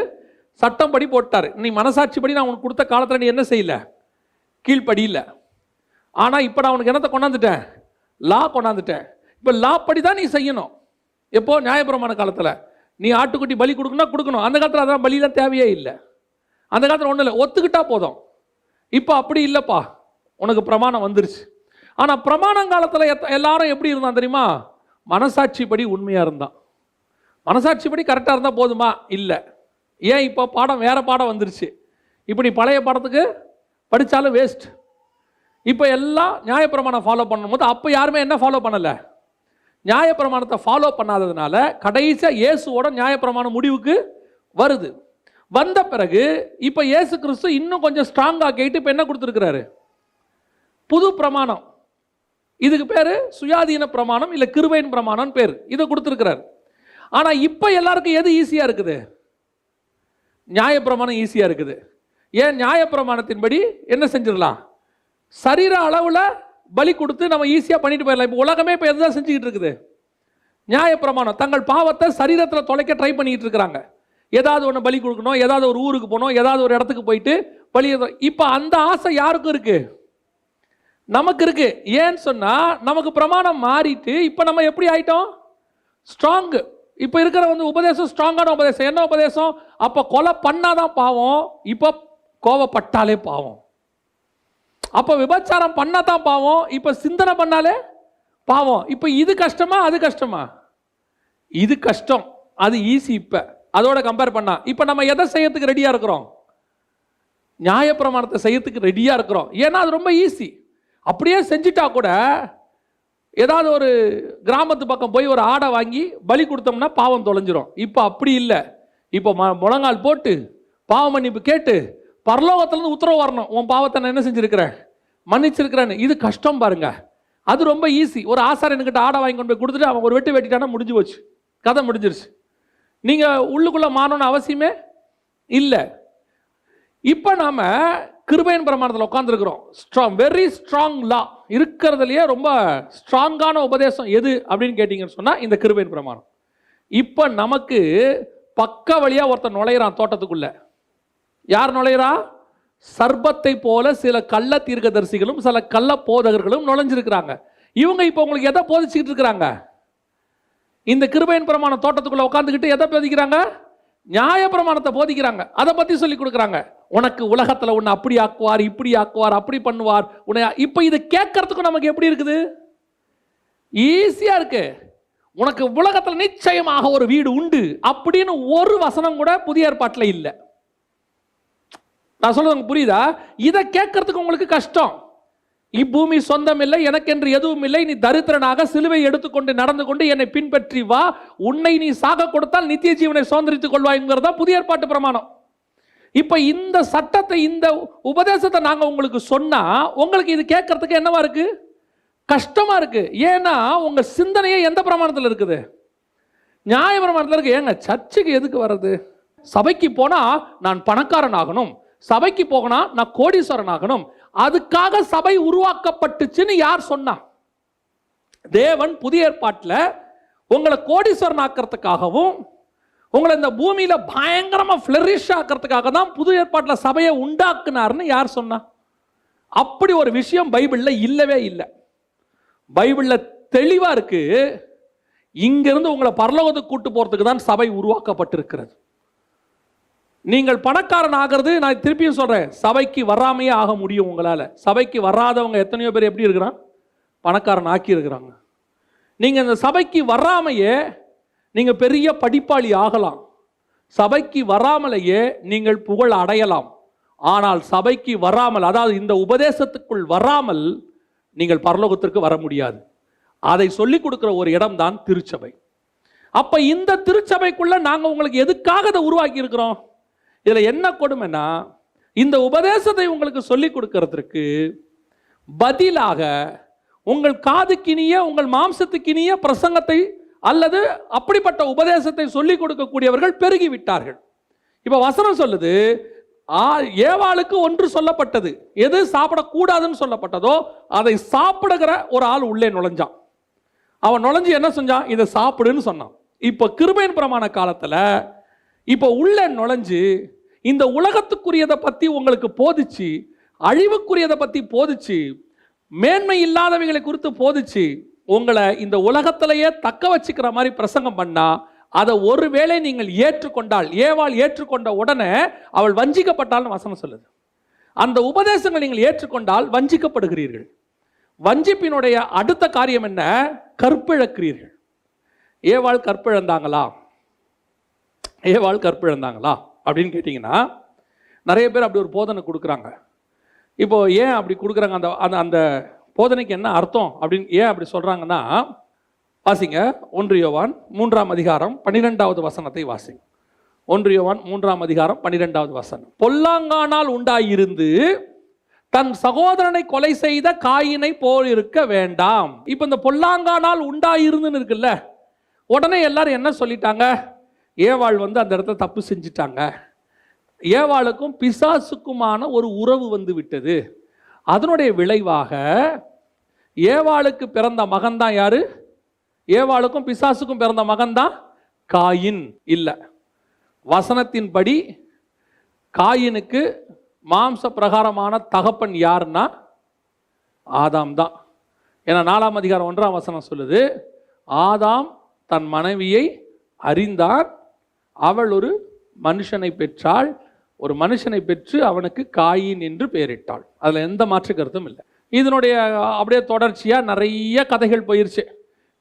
சட்டம் படி போட்டாரு. நீ மனசாட்சிப்படி நான் உனக்கு கொடுத்த காலத்தில் நீ என்ன செய்யல? கீழ்ப்படி இல்லை. ஆனால் இப்போ நான் உனக்கு என்னத்தை கொண்டாந்துட்டேன்? லா கொண்டாந்துட்டேன். இப்போ லா படி தான் நீ செய்யணும். எப்போ? நியாயப்பிரமாண காலத்தில் நீ ஆட்டுக்குட்டி பலி கொடுக்கணும். அந்த காலத்தில் அதான் பலியெல்லாம் தேவையே இல்லை. அந்த காலத்தில் ஒன்றும் இல்லை, ஒத்துக்கிட்டா போதும். இப்போ அப்படி இல்லைப்பா, உனக்கு பிரமாணம் வந்துருச்சு. ஆனால் பிரமாணங்காலத்தில் எல்லாரும் எப்படி இருந்தான் தெரியுமா? மனசாட்சிப்படி உண்மையாக இருந்தான். மனசாட்சிப்படி கரெக்டாக இருந்தால் போதுமா? இல்லை. ஏன்? இப்போ பாடம் வேற பாடம் வந்துருச்சு. இப்போ நீ பழைய பாடத்துக்கு படித்தாலும் வேஸ்ட். இப்போ எல்லாம் நியாயப்பிரமாணம் ஃபாலோ பண்ணும்போது அப்போ யாருமே என்ன ஃபாலோ பண்ணலை? நியாயப்பிரமாணத்தை ஃபாலோ பண்ணாததுனால கடைசியாக இயேசுவோட நியாயப்பிரமாணம் முடிவுக்கு வருது. வந்த பிறகு இப்போ இயேசு கிறிஸ்து இன்னும் கொஞ்சம் ஸ்ட்ராங்காக கேட்டு இப்போ என்ன கொடுத்துருக்கிறாரு? புது பிரமாணம். இதுக்கு பேர் சுயாதீன பிரமாணம், இல்லை கிருபையின் பிரமாணம் பேர். இதை கொடுத்துருக்கிறார். ஆனால் இப்போ எல்லாருக்கும் எது ஈஸியாக இருக்குது? நியாயப்பிரமாணம் ஈஸியாக இருக்குது. ஏன்? நியாயப்பிரமாணத்தின்படி என்ன செஞ்சிடலாம்? சரீர அளவில் பலி கொடுத்து நம்ம ஈஸியாக பண்ணிட்டு போயிடலாம். இப்போ உலகமே இப்போ எதுதான் செஞ்சுக்கிட்டு இருக்குது? நியாயப்பிரமாணம். தங்கள் பாவத்தை சரீரத்தில் தொலைக்க ட்ரை பண்ணிக்கிட்டு இருக்கிறாங்க. ஏதாவது ஒன்று பலி கொடுக்கணும், ஏதாவது ஒரு ஊருக்கு போகணும், ஏதாவது ஒரு இடத்துக்கு போயிட்டு பலி. இப்போ அந்த ஆசை யாருக்கும் இருக்கு? நமக்கு இருக்கு. ஏன்னு சொன்னா நமக்கு பிரமாணம் மாறிட்டு இப்போ நம்ம எப்படி ஆயிட்டோம்? ஸ்ட்ராங். இப்போ இருக்கிற வந்து உபதேசம் ஸ்ட்ராங்கான உபதேசம். என்ன உபதேசம்? அப்போ கொலை பண்ணாதான் பாவம், இப்போ கோவப்பட்டாலே பாவம். அப்போ விபச்சாரம் பண்ணாதான் பாவம், இப்போ சிந்தனை பண்ணாலே பாவம். இப்போ இது கஷ்டமா அது கஷ்டமா? இது கஷ்டம், அது ஈஸி. இப்போ அதோட கம்பேர் பண்ணா இப்போ நம்ம எதை செய்யறதுக்கு ரெடியா இருக்கிறோம்? நியாயப்பிரமாணத்தை செய்யறதுக்கு ரெடியா இருக்கிறோம். ஏன்னா அது ரொம்ப ஈஸி. அப்படியே செஞ்சுட்டா கூட ஏதாவது ஒரு கிராமத்து பக்கம் போய் ஒரு ஆடை வாங்கி பலி கொடுத்தோம்னா பாவம் தொலைஞ்சிரும். இப்போ அப்படி இல்லை. இப்போ முழங்கால் போட்டு பாவ மன்னிப்பு கேட்டு பரலோகத்திலிருந்து உத்தரவு வரணும், உன் பாவத்தை நான் என்ன செஞ்சிருக்கிறேன்? மன்னிச்சிருக்கிறேன்னு. இது கஷ்டம் பாருங்க. அது ரொம்ப ஈஸி. ஒரு ஆசாரியன்கிட்ட ஆடை வாங்கி கொண்டு போய் கொடுத்துட்டு அவன் ஒரு வெட்டு வெட்டிட்டானா முடிஞ்சு போச்சு. கதை முடிஞ்சிருச்சு. நீங்க உள்ளுக்குள்ள மாறணும்னு அவசியமே இல்லை. இப்ப நாம கிருபையின் பிரமாணத்தில் உட்கார்ந்துருக்கிறோம். ஸ்ட்ராங், வெரி ஸ்ட்ராங் லா, இருக்கிறதுலையே ரொம்ப ஸ்ட்ராங்கான உபதேசம் எது அப்படின்னு கேட்டீங்கன்னு சொன்னா இந்த கிருபையின் பிரமாணம். இப்ப நமக்கு பக்க வழியா ஒருத்தர் நுழையிறான் தோட்டத்துக்குள்ள. யார் நுழையிறா? சர்பத்தை போல சில கள்ள தீர்க்கதரிசிகளும் சில கள்ள போதகர்களும் நுழைஞ்சிருக்கிறாங்க. இவங்க இப்ப உங்களுக்கு எதை போதிச்சுக்கிட்டு இருக்கிறாங்க? இந்த கிருபையின் பிரமாண தோட்டத்துக்குள்ள உட்காந்துக்கிட்டு எதை போதிக்கிறாங்க? நியாய பிரமாணத்தை போதிக்கிறாங்க. அதை பத்தி சொல்லி கொடுக்குறாங்க. உனக்கு உலகத்துல உன்னை அப்படி ஆக்குவார், இப்படி ஆக்குவார், அப்படி பண்ணுவார் உன்னை. இப்ப இது கேட்கறதுக்கும் நமக்கு எப்படி இருக்குது? ஈஸியா இருக்கு. உனக்கு உலகத்துல நிச்சயமாக ஒரு வீடு உண்டு அப்படின்னு ஒரு வசனம் கூட புதிய ஏற்பாட்டுல இல்லை. நான் சொல்றது புரியுதா? இதை கேட்கறதுக்கு உங்களுக்கு கஷ்டம். இப்பூமி சொந்தம் இல்லை, எனக்கென்று எதுவும் இல்லை, நீ தரித்திரனாக சிலுவை எடுத்துக்கொண்டு நடந்து கொண்டு என்னை பின்பற்றி வா, உன்னை நீ சாக கொடுத்தால் நித்திய ஜீவனை சுதந்திரித்துக் கொள்வாய்ங்கிறதா புதிய ஏற்பாட்டு பிரமாணம். இப்ப இந்த சட்டத்தை, இந்த உபதேசத்தை நாங்க உங்களுக்கு சொன்னா உங்களுக்கு இது கேட்கறதுக்கு என்னவா இருக்கு? கஷ்டமா இருக்கு. ஏன்னா உங்க சிந்தனையே எந்த பிரமாணத்தில் இருக்குது? நியாய பிரமாணத்தில் இருக்கு. ஏங்க சர்ச்சுக்கு எதுக்கு வர்றது? சபைக்கு போனா நான் பணக்காரன் ஆகணும், சபைக்கு போகனா நான் கோடீஸ்வரன் ஆகணும், அதுக்காக சபை உருவாக்கப்பட்டுச்சுன்னு யார் சொன்னா? தேவன் புதிய ஏற்பாட்டில் உங்களை கோடீஸ்வரன் ஆக்கிறதுக்காகவும் உங்களை இந்த பூமியில பயங்கரமா ஃபிளரிஷ் ஆக்கிறதுக்காக தான் புதிய ஏற்பாட்டில் சபையை உண்டாக்குனார்னு யார் சொன்னா? அப்படி ஒரு விஷயம் பைபிள்ல இல்லவே இல்லை. பைபிள்ல தெளிவா இருக்கு. இங்கிருந்து உங்களை பரலோகத்துக்கு கூட்டு போறதுக்கு தான் சபை உருவாக்கப்பட்டிருக்கிறது. நீங்கள் பணக்காரன் ஆகிறது, நான் திருப்பியும் சொல்றேன், சபைக்கு வராமையே ஆக முடியும் உங்களால. சபைக்கு வராதவங்க எத்தனையோ பேர் எப்படி இருக்கிறான்? பணக்காரன் ஆக்கி இருக்கிறாங்க. நீங்க இந்த சபைக்கு வராமையே நீங்க பெரிய படிப்பாளி ஆகலாம். சபைக்கு வராமலேயே நீங்கள் புகழ் அடையலாம். ஆனால் சபைக்கு வராமல், அதாவது இந்த உபதேசத்துக்குள் வராமல் நீங்கள் பரலோகத்திற்கு வர முடியாது. அதை சொல்லிக் கொடுக்கிற ஒரு இடம் தான் திருச்சபை. அப்ப இந்த திருச்சபைக்குள்ள நாங்க உங்களுக்கு எதுக்காக அதை உருவாக்கி இருக்கிறோம்? இதுல என்ன கொடுமைன்னா, இந்த உபதேசத்தை உங்களுக்கு சொல்லிக் கொடுக்கிறதுக்கு பதிலாக உங்கள் காதுக்கினிய, உங்கள் மாம்சத்துக்கினிய பிரசங்கத்தை அல்லது அப்படிப்பட்ட உபதேசத்தை சொல்லிக் கொடுக்கக்கூடியவர்கள் பெருகி விட்டார்கள். இப்ப வசனம் சொல்லுது, ஏவாளுக்கு ஒன்று சொல்லப்பட்டது. எது சாப்பிடக்கூடாதுன்னு சொல்லப்பட்டதோ அதை சாப்பிடுகிற ஒரு ஆள் உள்ளே நுழைஞ்சான். அவன் நுழைஞ்சு என்ன செஞ்சான்? இதை சாப்பிடுன்னு சொன்னான். இப்ப கிருபையின் பிரமாண காலத்துல இப்ப உள்ள நுழைஞ்சு இந்த உலகத்துக்குரியதை பத்தி உங்களுக்கு போதிச்சு, அழிவுக்குரியதை பத்தி போதிச்சு, மேன்மை இல்லாதவைகளை குறித்து போதிச்சு, உங்களை இந்த உலகத்திலேயே தக்க வச்சுக்கிற மாதிரி பிரசங்கம் பண்ணா, அதை ஒருவேளை நீங்கள் ஏற்றுக்கொண்டால், ஏவாள் ஏற்றுக்கொண்ட உடனே அவள் வஞ்சிக்கப்பட்டால்னு வசனம் சொல்லுது. அந்த உபதேசங்கள் நீங்கள் ஏற்றுக்கொண்டால் வஞ்சிக்கப்படுகிறீர்கள். வஞ்சிப்பினுடைய அடுத்த காரியம் என்ன? கற்பிழக்கிறீர்கள். ஏவாள் கற்பிழந்தாங்களா? ஏவாள் கற்பிழந்தாங்களா அப்படின்னு கேட்டிங்கன்னா, நிறைய பேர் அப்படி ஒரு போதனை கொடுக்குறாங்க. இப்போ ஏன் அப்படி கொடுக்குறாங்க? அந்த அந்த போதனைக்கு என்ன அர்த்தம் அப்படின்னு ஏன் அப்படி சொல்கிறாங்கன்னா, வாசிங்க 1 யோவான் 3ஆம் அதிகாரம் 12வது வசனத்தை வாசிங்க. 1 யோவான் 3ஆம் அதிகாரம் 12வது வசனம். பொல்லாங்கானால் உண்டாயிருந்து தன் சகோதரனை கொலை செய்த காயினை போல் இருக்க வேண்டாம். இப்போ இந்த பொல்லாங்கானால் உண்டாயிருந்துன்னு இருக்குல்ல, உடனே எல்லாரும் என்ன சொல்லிட்டாங்க? ஏவாள் அந்த இடத்துல தப்பு செஞ்சிட்டாங்க. ஏவாளுக்கும் பிசாசுக்குமான ஒரு உறவு வந்து விட்டது. அதனுடைய விளைவாக ஏவாளுக்கு பிறந்த மகன் தான் யாரு? ஏவாளுக்கும் பிசாசுக்கும் பிறந்த மகன் தான் காயின். இல்லை, வசனத்தின்படி காயினுக்கு மாம்ச பிரகாரமான தகப்பன் யாருன்னா ஆதாம் தான். ஏன்னா 4ஆம் அதிகாரம் 1ஆம் வசனம் சொல்லுது, ஆதாம் தன் மனைவியை அறிந்தார், அவள் ஒரு மனுஷனை பெற்றாள், ஒரு மனுஷனை பெற்று அவனுக்கு காயின் என்று பெயரிட்டாள். அதில் எந்த மாற்று கருத்தும் இல்லை. இதனுடைய அப்படியே தொடர்ச்சியாக நிறைய கதைகள் போயிருச்சு.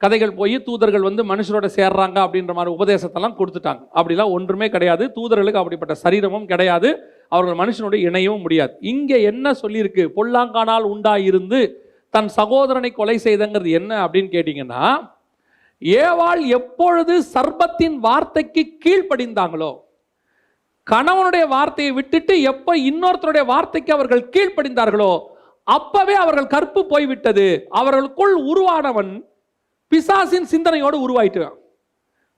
கதைகள் போய் தூதர்கள் மனுஷரோட சேர்றாங்க அப்படின்ற மாதிரி உபதேசத்தெல்லாம் கொடுத்துட்டாங்க. அப்படிலாம் ஒன்றுமே கிடையாது. தூதர்களுக்கு அப்படிப்பட்ட சரீரமும் கிடையாது. அவர்கள் மனுஷனுடைய இணையவும் முடியாது. இங்கே என்ன சொல்லியிருக்கு? பொல்லாங்கானால் உண்டாயிருந்து தன் சகோதரனை கொலை செய்தங்கிறது என்ன அப்படின்னு கேட்டிங்கன்னா, ஏவாள் எப்பொழுது சர்பத்தின் வார்த்தைக்கு கீழ்ப்படிந்தாங்களோ, கணவனுடைய வார்த்தையை விட்டுட்டு எப்ப இன்னொருத்தருடைய வார்த்தைக்கு அவர்கள் கீழ்ப்படிந்தார்களோ, அப்பவே அவர்கள் கற்பு போய்விட்டது. அவர்களுக்குள் உருவானவன் பிசாசின் சிந்தனையோடு உருவாயிட்டான்.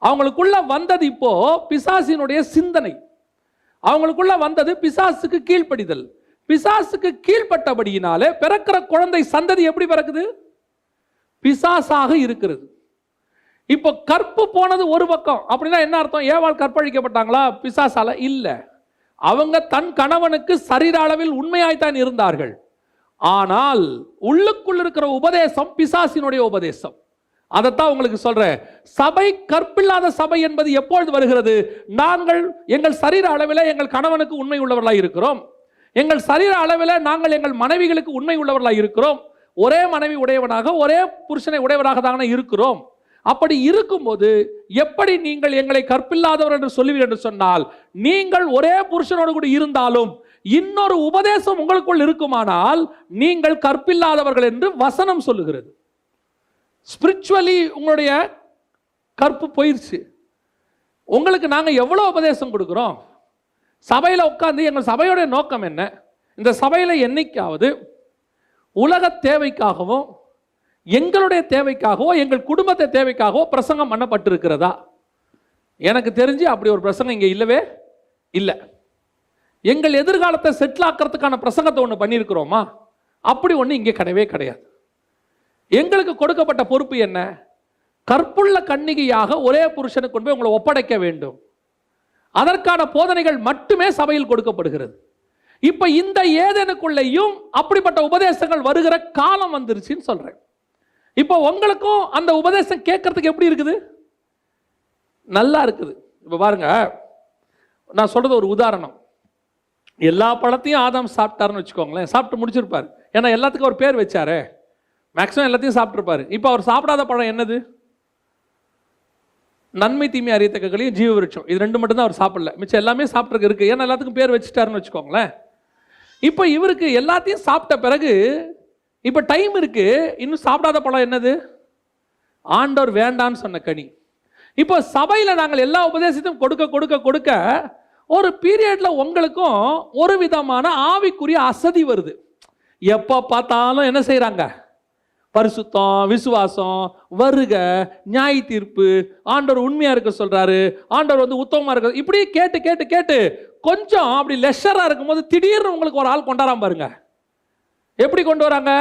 அவங்களுக்குள்ள வந்தது இப்போ பிசாசினுடைய சிந்தனை, அவங்களுக்குள்ள வந்தது பிசாசுக்கு கீழ்ப்படிதல். பிசாசுக்கு கீழ்ப்பட்டபடியினாலே பிறக்கிற குழந்தை சந்ததி எப்படி பிறக்குது? பிசாசாக இருக்கிறது. இப்போ கற்பு போனது ஒரு பக்கம். அப்படின்னா என்ன அர்த்தம்? ஏவாள் கற்பழிக்கப்பட்டாங்களா பிசாசால? இல்ல, அவங்க தன் கணவனுக்கு சரீர அளவில் உண்மையாய்த்தான் இருந்தார்கள். ஆனால் உள்ளுக்குள் இருக்கிற உபதேசம் பிசாசினுடைய உபதேசம். அதைத்தான் உங்களுக்கு சொல்றேன். சபை கற்பில்லாத சபை என்பது எப்பொழுது வருகிறது? நாங்கள் எங்கள் சரீர அளவில் எங்கள் கணவனுக்கு உண்மை உள்ளவர்களாக இருக்கிறோம், எங்கள் சரீர அளவில் நாங்கள் எங்கள் மனைவிகளுக்கு உண்மை உள்ளவர்களாக இருக்கிறோம், ஒரே மனைவி உடையவனாக ஒரே புருஷனை உடையவராக தானே இருக்கிறோம். அப்படி இருக்கும்போது எப்படி நீங்கள் எங்களை கற்பில்லாதவர் என்று சொல்லுவீர்கள் என்று சொன்னால், நீங்கள் ஒரே புருஷனோடு கூட இருந்தாலும் இன்னொரு உபதேசம் உங்களுக்குள் இருக்குமானால் நீங்கள் கற்பில்லாதவர்கள் என்று வசனம் சொல்லுகிறது. ஸ்பிரிச்சுவலி உங்களுடைய கற்பு போயிடுச்சு. உங்களுக்கு நாங்கள் எவ்வளோ உபதேசம் கொடுக்குறோம்? சபையில் உட்காந்து எங்கள் சபையோடைய நோக்கம் என்ன? இந்த சபையில் என்னைக்காவது உலக தேவைக்காகவோ எங்களுடைய தேவைக்காகவோ எங்கள் குடும்பத்தை தேவைக்காகவோ பிரசங்கம் பண்ணப்பட்டிருக்கிறதா? எனக்கு தெரிஞ்சு அப்படி ஒரு பிரசங்கம் இங்கே இல்லவே இல்லை. எங்கள் எதிர்காலத்தை செட்டில் ஆக்கிறதுக்கான பிரசங்கத்தை ஒன்று பண்ணியிருக்கிறோமா? அப்படி ஒன்று இங்கே கிடையவே கிடையாது. எங்களுக்கு கொடுக்கப்பட்ட பொறுப்பு என்ன? கற்புள்ள கன்னிகையாக ஒரே புருஷனுக்கு கொண்டு போய் உங்களை ஒப்படைக்க வேண்டும். அதற்கான போதனைகள் மட்டுமே சபையில் கொடுக்கப்படுகிறது. இப்ப இந்த ஏதேனுக்குள்ளேயும் அப்படிப்பட்ட உபதேசங்கள் வருகிற காலம் வந்துருச்சுன்னு சொல்றேன். இப்போ உங்களுக்கும் அந்த உபதேசம் கேட்கறதுக்கு எப்படி இருக்குது? நல்லா இருக்குது. இப்ப பாருங்க, நான் சொல்றது ஒரு உதாரணம். எல்லா பழத்தையும் ஆதாம் சாப்பிட்டாருன்னு வச்சுக்கோங்களேன், சாப்பிட்டு முடிச்சிருப்பார். ஏன்னா எல்லாத்துக்கும் ஒரு பேர் வச்சாரு, மேக்ஸிமம் எல்லாத்தையும் சாப்பிட்டுருப்பாரு. இப்போ அவர் சாப்பிடாத பழம் என்னது? நன்மை தீமை அறியத்தக்க கனியும் ஜீவ விருட்சம். இது ரெண்டு மட்டும் தான் அவர் சாப்பிடல, மிச்சம் எல்லாமே சாப்பிட்றதுக்கு இருக்கு. ஏன்னா எல்லாத்துக்கும் பேர் வச்சுட்டாருன்னு வச்சுக்கோங்களேன். இப்போ இவருக்கு எல்லாத்தையும் சாப்பிட்ட பிறகு இப்போ டைம் இருக்கு, இன்னும் சாப்பிடாத பழம் என்னது? ஆண்டவர் வேண்டான்னு சொன்ன கனி. இப்போ சபையில் நாங்கள் எல்லா உபதேசத்தையும் கொடுக்க கொடுக்க கொடுக்க ஒரு பீரியட்ல உங்களுக்கும் ஒரு விதமான ஆவிக்குரிய அசதி வருது. எப்போ பார்த்தாலும் என்ன செய்யறாங்க? பரிசுத்தம், விசுவாசம், வருக, நியாய தீர்ப்பு, ஆண்டவர் உண்மையா இருக்க சொல்றாரு, ஆண்டவர் வந்து உத்தமமா இருக்க, இப்படி கேட்டு கேட்டு கேட்டு கொஞ்சம் அப்படி லெஷரா இருக்கும்போது திடீர்னு உங்களுக்கு ஒரு ஆள் கொண்டாராம பாருங்க. எப்படி கொண்டு வராங்க?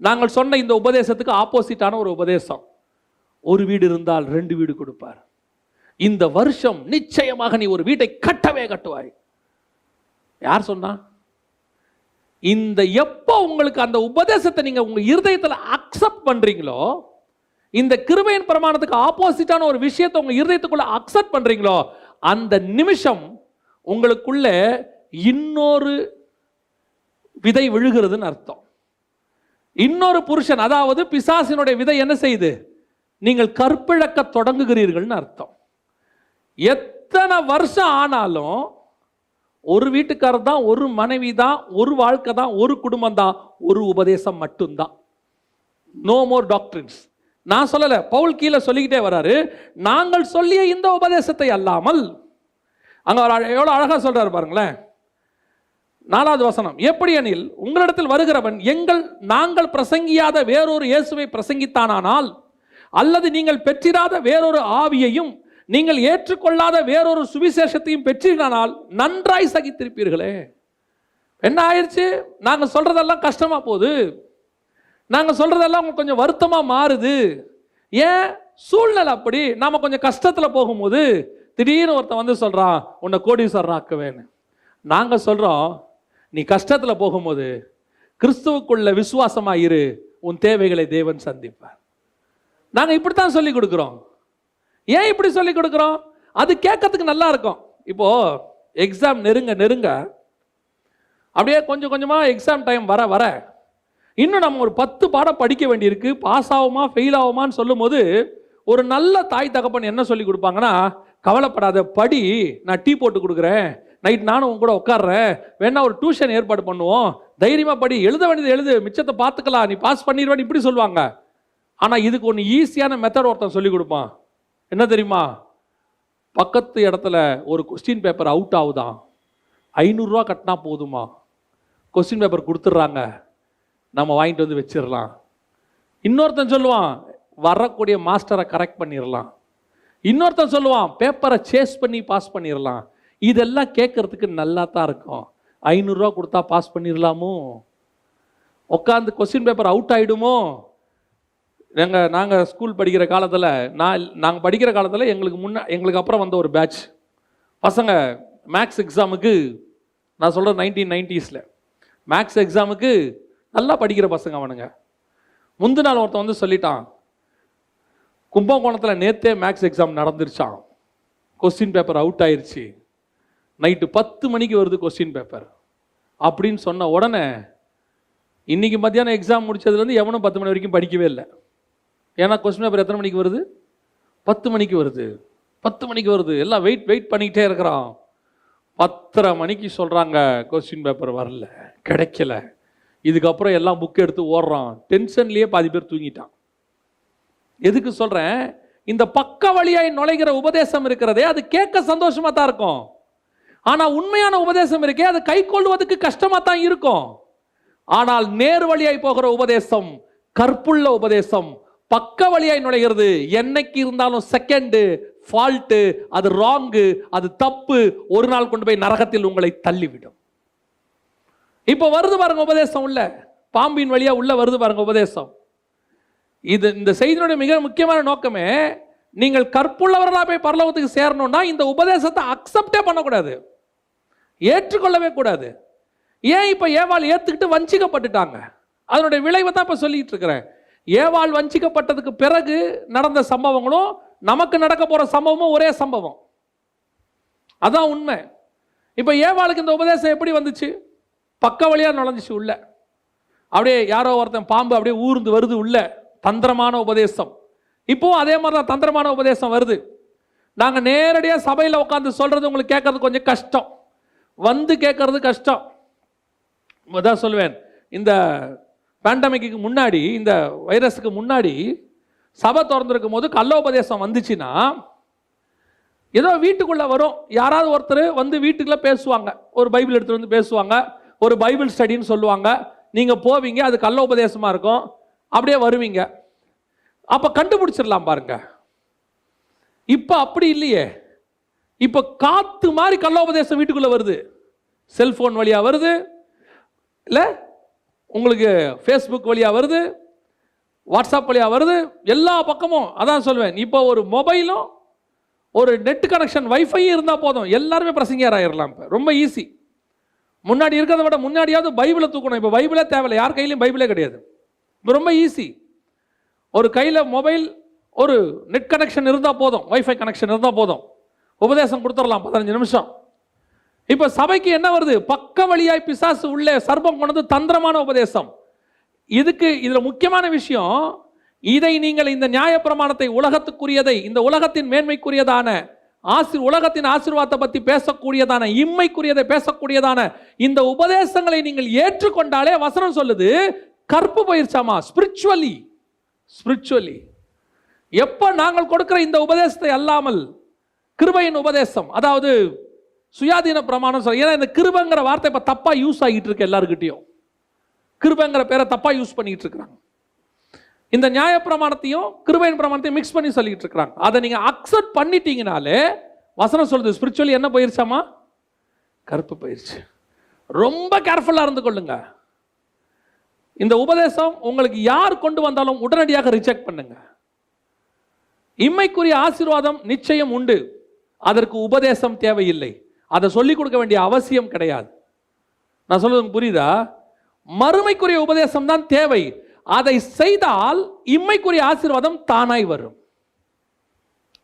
நாங்கள் சொன்ன இந்த உபதேசத்துக்கு ஆப்போசிட்டான ஒரு உபதேசம். ஒரு வீடு இருந்தால் 2 வீடு கொடுப்பார், இந்த வருஷம் நிச்சயமாக நீ ஒரு வீட்டை கட்டவே கட்டுவாய். யார் சொன்னா? இந்த எப்போ உங்களுக்கு அந்த உபதேசத்தை நீங்க உங்க இருதயத்தில் அக்செப்ட் பண்றீங்களோ, இந்த கிருபையின் பிரமாணத்துக்கு ஆப்போசிட்டான ஒரு விஷயத்தை உங்க இருதயத்துக்குள்ள அக்செப்ட் பண்றீங்களோ, அந்த நிமிஷம் உங்களுக்குள்ள இன்னொரு விதை விழுகிறதுன்னு அர்த்தம். இன்னொரு புருஷன், அதாவது பிசாசினுடைய விதை என்ன செய்யுது? நீங்கள் கற்பிழக்க தொடங்குகிறீர்கள்னு அர்த்தம். எத்தனை வருஷம் ஆனாலும் ஒரு வீட்டுக்காரர் தான், ஒரு மனைவி தான், ஒரு வாழ்க்கை தான், ஒரு குடும்பம் தான், ஒரு உபதேசம் மட்டும்தான். No more doctrines. நான் சொல்லல, பவுல் கீழே சொல்லிக்கிட்டே வராரு, நாங்கள் சொல்லிய இந்த உபதேசத்தை அல்லாமல். அங்க எவ்வளவு அழகா சொல்றாரு பாருங்களேன். 4வது வசனம், எப்படி எனில் உங்களிடத்தில் வருகிறவன் நாங்கள் பிரசங்கியாத வேறொரு இயேசுவை பிரசங்கித்தானால், அல்லது நீங்கள் பெற்றிராத வேறொரு ஆவியையும் நீங்கள் ஏற்றுக்கொள்ளாத வேறொரு சுவிசேஷத்தையும் பெற்றிருந்தால் நன்றாய் சகித்திருப்பீர்களே. என்ன ஆயிடுச்சு? நாங்க சொல்றதெல்லாம் கஷ்டமா போகுது, நாங்க சொல்றதெல்லாம் உங்களுக்கு கொஞ்சம் வருத்தமா மாறுது. ஏன்? சூழ்நிலை அப்படி. நாம கொஞ்சம் கஷ்டத்துல போகும்போது திடீர்னு ஒருத்தன் வந்து சொல்றான், உன்னை கோடீஸ்வரன் ஆக்குவேன்னு. நாங்க சொல்றோம், நீ கஷ்டத்துல போகும்போது கிறிஸ்துவுக்குள்ள விசுவாசமா இரு, உன் தேவைகளை தேவன் சந்திப்பார். நாங்க இப்படித்தான் சொல்லி கொடுக்கிறோம். ஏன் இப்படி சொல்லி கொடுக்கிறோம்? அது கேட்கறதுக்கு நல்லா இருக்கும். இப்போ எக்ஸாம் நெருங்க நெருங்க அப்படியே கொஞ்சம் கொஞ்சமா எக்ஸாம் டைம் வர வர இன்னும் நம்ம ஒரு 10 பாடம் படிக்க வேண்டியிருக்கு, பாஸ் ஆகுமா ஃபெயில் ஆகுமான்னு சொல்லும் போது ஒரு நல்ல தாய் தகப்பன் என்ன சொல்லி கொடுப்பாங்கன்னா, கவலைப்படாத, படி, நான் டீ போட்டு கொடுக்குறேன், நைட் நானும் உங்க கூட உட்காடுறேன், வேணா ஒரு டியூஷன் ஏற்பாடு பண்ணுவோம், தைரியமா படி, எழுத வேண்டியது எழுது, மிச்சத்தை பார்த்துக்கலாம், நீ பாஸ் பண்ணிடுவேன்னு இப்படி சொல்லுவாங்க. ஆனா இதுக்கு ஒன்று ஈஸியான மெத்தட் ஒருத்தன் சொல்லி கொடுப்பான். என்ன தெரியுமா? பக்கத்து இடத்துல ஒரு கொஸ்டின் பேப்பர் அவுட் ஆகுதான், 500 ரூபா கட்டினா போதுமா, கொஸ்டின் பேப்பர் கொடுத்துட்றாங்க, நம்ம வாங்கிட்டு வந்து வச்சிடலாம். இன்னொருத்தன் சொல்லுவான், வரக்கூடிய மாஸ்டரை கரெக்ட் பண்ணிடலாம். இன்னொருத்தன் சொல்லுவான் பேப்பரை சேஸ் பண்ணி பாஸ் பண்ணிடலாம். இதெல்லாம் கேட்கறதுக்கு நல்லா தான் இருக்கும். 500 ரூபா கொடுத்தா பாஸ் பண்ணிடலாமோ, உட்காந்து கொஸ்டின் பேப்பர் அவுட் ஆகிடுமோ. நாங்கள் ஸ்கூல் படிக்கிற காலத்தில், நாங்கள் படிக்கிற காலத்தில் எங்களுக்கு அப்புறம் வந்த ஒரு பேட்ச் பசங்க மேக்ஸ் எக்ஸாமுக்கு, நான் சொல்கிறேன் 1990s மேக்ஸ் எக்ஸாமுக்கு நல்லா படிக்கிற பசங்க அவனுங்க. முந்தின நாள் ஒருத்தன் வந்து சொல்லிட்டான், கும்பகோணத்தில் நேற்றே மேக்ஸ் எக்ஸாம் நடந்துருச்சான், கொஸ்டின் பேப்பர் அவுட் ஆயிடுச்சு, நைட்டு 10 மணிக்கு வருது கொஸ்டின் பேப்பர் அப்படின்னு சொன்ன உடனே இன்னைக்கு மத்தியானம் எக்ஸாம் முடிச்சதுலேருந்து எவனும் 10 மணி வரைக்கும் படிக்கவே இல்லை. ஏன்னா கொஸ்டின் பேப்பர் எத்தனை மணிக்கு வருது? 10 மணிக்கு வருது. 10 மணிக்கு வருது. எல்லாம் வெயிட் பண்ணிக்கிட்டே இருக்கிறான். 10:30 மணிக்கு சொல்கிறாங்க கொஸ்டின் பேப்பர் வரல, கிடைக்கல. இதுக்கப்புறம் எல்லாம் புக் எடுத்து ஓடுறான். டென்ஷன்லேயே பாதி பேர் தூங்கிட்டான். எதுக்கு சொல்கிறேன்? இந்த பக்க வழியாய் நுழைகிற உபதேசம் இருக்கிறதே, அது கேட்க சந்தோஷமாக தான் இருக்கும். ஆனால் உண்மையான உபதேசம் இருக்கே, அது கை கொள்வதற்கு கஷ்டமாக தான் இருக்கும். ஆனால் நேர் வழியாய் போகிற உபதேசம், கற்புள்ள உபதேசம், பக்க வழியாய் நுழைகிறது. என்னைக்கு இருந்தாலும் செகண்டு ஃபால்ட்டு, அது ராங்கு, அது தப்பு, ஒரு நாள் கொண்டு போய் நரகத்தில் உங்களை தள்ளிவிடும். இப்போ வருது பாருங்க உபதேசம், உள்ள பாம்பின் வழியா உள்ள வருது பாருங்க உபதேசம். இந்த செய்தியினுடைய மிக முக்கியமான நோக்கமே, நீங்கள் கற்புள்ளவர்களாக போய் பரலோகத்துக்கு சேரணும்னா இந்த உபதேசத்தை அக்செப்டே பண்ணக்கூடாது, ஏற்றுக்கொள்ளவே கூடாது. ஏன்? இப்போ ஏவாள் ஏற்றுக்கிட்டு வஞ்சிக்கப்பட்டுட்டாங்க. அதனுடைய விளைவை தான் இப்போ சொல்லிட்டு இருக்கிறேன். ஏவாள் வஞ்சிக்கப்பட்டதுக்கு பிறகு நடந்த சம்பவங்களும் நமக்கு நடக்க போற சம்பவமும் ஒரே சம்பவம். அதான் உண்மை. இப்போ ஏவாளுக்கு இந்த உபதேசம் எப்படி வந்துச்சு? பக்க வழியா நுழைஞ்சிச்சு உள்ள. அப்படியே யாரோ ஒருத்தன் பாம்பு அப்படியே ஊர்ந்து வருது உள்ள, தந்திரமான உபதேசம். இப்போவும் அதே மாதிரி தான் தந்திரமான உபதேசம் வருது. நாங்கள் நேரடியாக சபையில் உட்காந்து சொல்றது உங்களுக்கு கேட்கறது கொஞ்சம் கஷ்டம், வந்து கேட்கறது கஷ்டம். தான் சொல்லுவேன், இந்த பேண்டமிக்கு முன்னாடி, இந்த வைரஸுக்கு முன்னாடி சபை திறந்துருக்கும் போது கள்ளோபதேசம் வந்துச்சுன்னா ஏதோ வீட்டுக்குள்ளே வரும், யாராவது ஒருத்தர் வந்து வீட்டுக்குள்ளே பேசுவாங்க, ஒரு பைபிள் எடுத்துகிட்டு வந்து பேசுவாங்க, ஒரு பைபிள் ஸ்டடின்னு சொல்லுவாங்க. நீங்கள் போவீங்க, அது கள்ளோபதேசமாக இருக்கும், அப்படியே வருவீங்க. அப்போ கண்டுபிடிச்சிடலாம் பாருங்க. இப்போ அப்படி இல்லையே. இப்போ காத்து மாதிரி கள்ளோபதேசம் வீட்டுக்குள்ளே வருது. செல்ஃபோன் வழியாக வருது, இல்லை உங்களுக்கு ஃபேஸ்புக் வழியாக வருது, வாட்ஸ்அப் வழியாக வருது, எல்லா பக்கமும். அதான் சொல்வேன், இப்போ ஒரு மொபைலும் ஒரு நெட் கனெக்ஷன் வைஃபை இருந்தால் போதும், எல்லாருமே பிரசங்கியார் ஆயிடலாம். இப்போ ரொம்ப ஈஸி. முன்னாடி இருக்கிறத விட முன்னாடியாவது பைபிளை தூக்கணும். இப்போ பைபிளே தேவையில்லை, யார் கையிலையும் பைபிளே கிடையாது. இப்போ ரொம்ப ஈஸி. ஒரு கையில் மொபைல், ஒரு நெட் கனெக்ஷன் இருந்தால் போதும், வைஃபை கனெக்ஷன் இருந்தால் போதும், உபதேசம் கொடுத்துடலாம் 15 நிமிஷம். இப்போ சபைக்கு என்ன வருது? பக்க வழியாய் பிசாசு உள்ளே சர்ப்பம் கொண்டது தந்திரமான உபதேசம். இதில் முக்கியமான விஷயம், இதை நீங்கள் இந்த நியாயப்பிரமாணத்தை, உலகத்துக்குரியதை, இந்த உலகத்தின் மேன்மைக்குரியதான உலகத்தின் ஆசீர்வாதத்தை பற்றி பேசக்கூடியதான, இம்மைக்குரியதை பேசக்கூடியதான இந்த உபதேசங்களை நீங்கள் ஏற்றுக்கொண்டாலே வசனம் சொல்லுது கற்பு போயிருச்சாமா. ஸ்பிரிச்சுவலி எப்போ நாங்கள் கொடுக்கிற இந்த உபதேசத்தை அல்லாமல் கிருபையின் உபதேசம், அதாவது சுயாதீன பிரமாணம் சொல்ல. ஏன்னா இந்த கிருபைங்கிற வார்த்தை இப்போ தப்பாக யூஸ் ஆகிட்டு இருக்கு எல்லாருக்கிட்டையும். கிருபைங்கிற பேரை தப்பாக யூஸ் பண்ணிட்டு இருக்கிறாங்க. இந்த நியாய பிரமாணத்தையும் கிருபையின் பிரமாணத்தையும் மிக்ஸ் பண்ணி சொல்லிட்டு இருக்கிறாங்க. அதை நீங்கள் அக்செப்ட் பண்ணிட்டீங்கனாலே வசனம் சொல்லுது ஸ்பிரிச்சுவலி என்ன போயிருச்சாமா? கருப்பு போயிருச்சு. ரொம்ப கேர்ஃபுல்லாக இருந்து கொள்ளுங்க. இந்த உபதேசம் உங்களுக்கு யார் கொண்டு வந்தாலும் உடனடியாக ரிஜெக்ட் பண்ணுங்க. இம்மைக்குரிய ஆசீர்வாதம் நிச்சயம் உண்டு, அதற்கு உபதேசம் தேவையில்லை, அதை சொல்லிக் கொடுக்க வேண்டிய அவசியம் கிடையாது. நான் சொல்றது புரியுதா? மறுமைக்குரிய உபதேசம் தான் தேவை. அதை செய்தால் இம்மைக்குரிய ஆசீர்வாதம் தானாய் வரும்.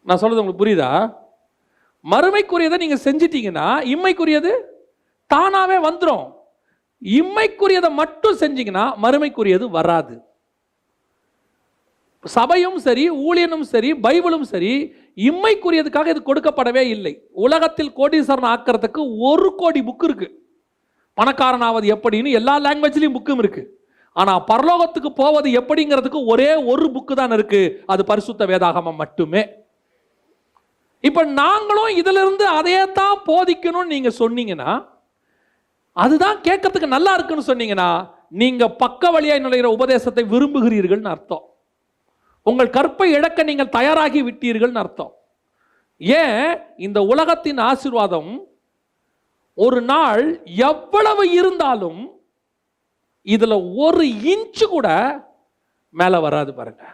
நான் சொல்றது உங்களுக்கு புரியுதா? மறுமைக்குரியதை நீங்க செஞ்சிட்டீங்கன்னா இம்மைக்குரியது தானாவே வந்துடும். இம்மைக்குரியதை மட்டும் செஞ்சீங்கன்னா மறுமைக்குரியது வராது. சபையும் சரி, ஊழியனும் சரி, பைபிளும் சரி, இம்மைக்குரியதுக்காக இது கொடுக்கப்படவே இல்லை. உலகத்தில் கோடீஸ்வரன் ஆக்கிறதுக்கு 1 கோடி புக் இருக்கு. பணக்காரனாவது எப்படின்னு எல்லா லாங்குவேஜ்லையும் புக்கும் இருக்கு. ஆனா பரலோகத்துக்கு போவது எப்படிங்கிறதுக்கு ஒரே ஒரு புக்கு தான் இருக்கு, அது பரிசுத்த வேதாகமம் மட்டுமே. இப்ப நாங்களும் இதுல இருந்து அதையே தான் போதிக்கணும்னு நீங்க சொன்னீங்கன்னா, அதுதான் கேட்கறதுக்கு நல்லா இருக்குன்னு சொன்னீங்கன்னா, நீங்க பக்க வழியாய் நுழைகிற உபதேசத்தை விரும்புகிறீர்கள்னு அர்த்தம். உங்கள் கற்பை இழக்க நீங்கள் தயாராகி விட்டீர்கள்னு அர்த்தம். ஏன் இந்த உலகத்தின் ஆசீர்வாதம் ஒரு நாள் எவ்வளவு இருந்தாலும் இதுல ஒரு இன்ச்சு கூட மேல வராது பாருங்க.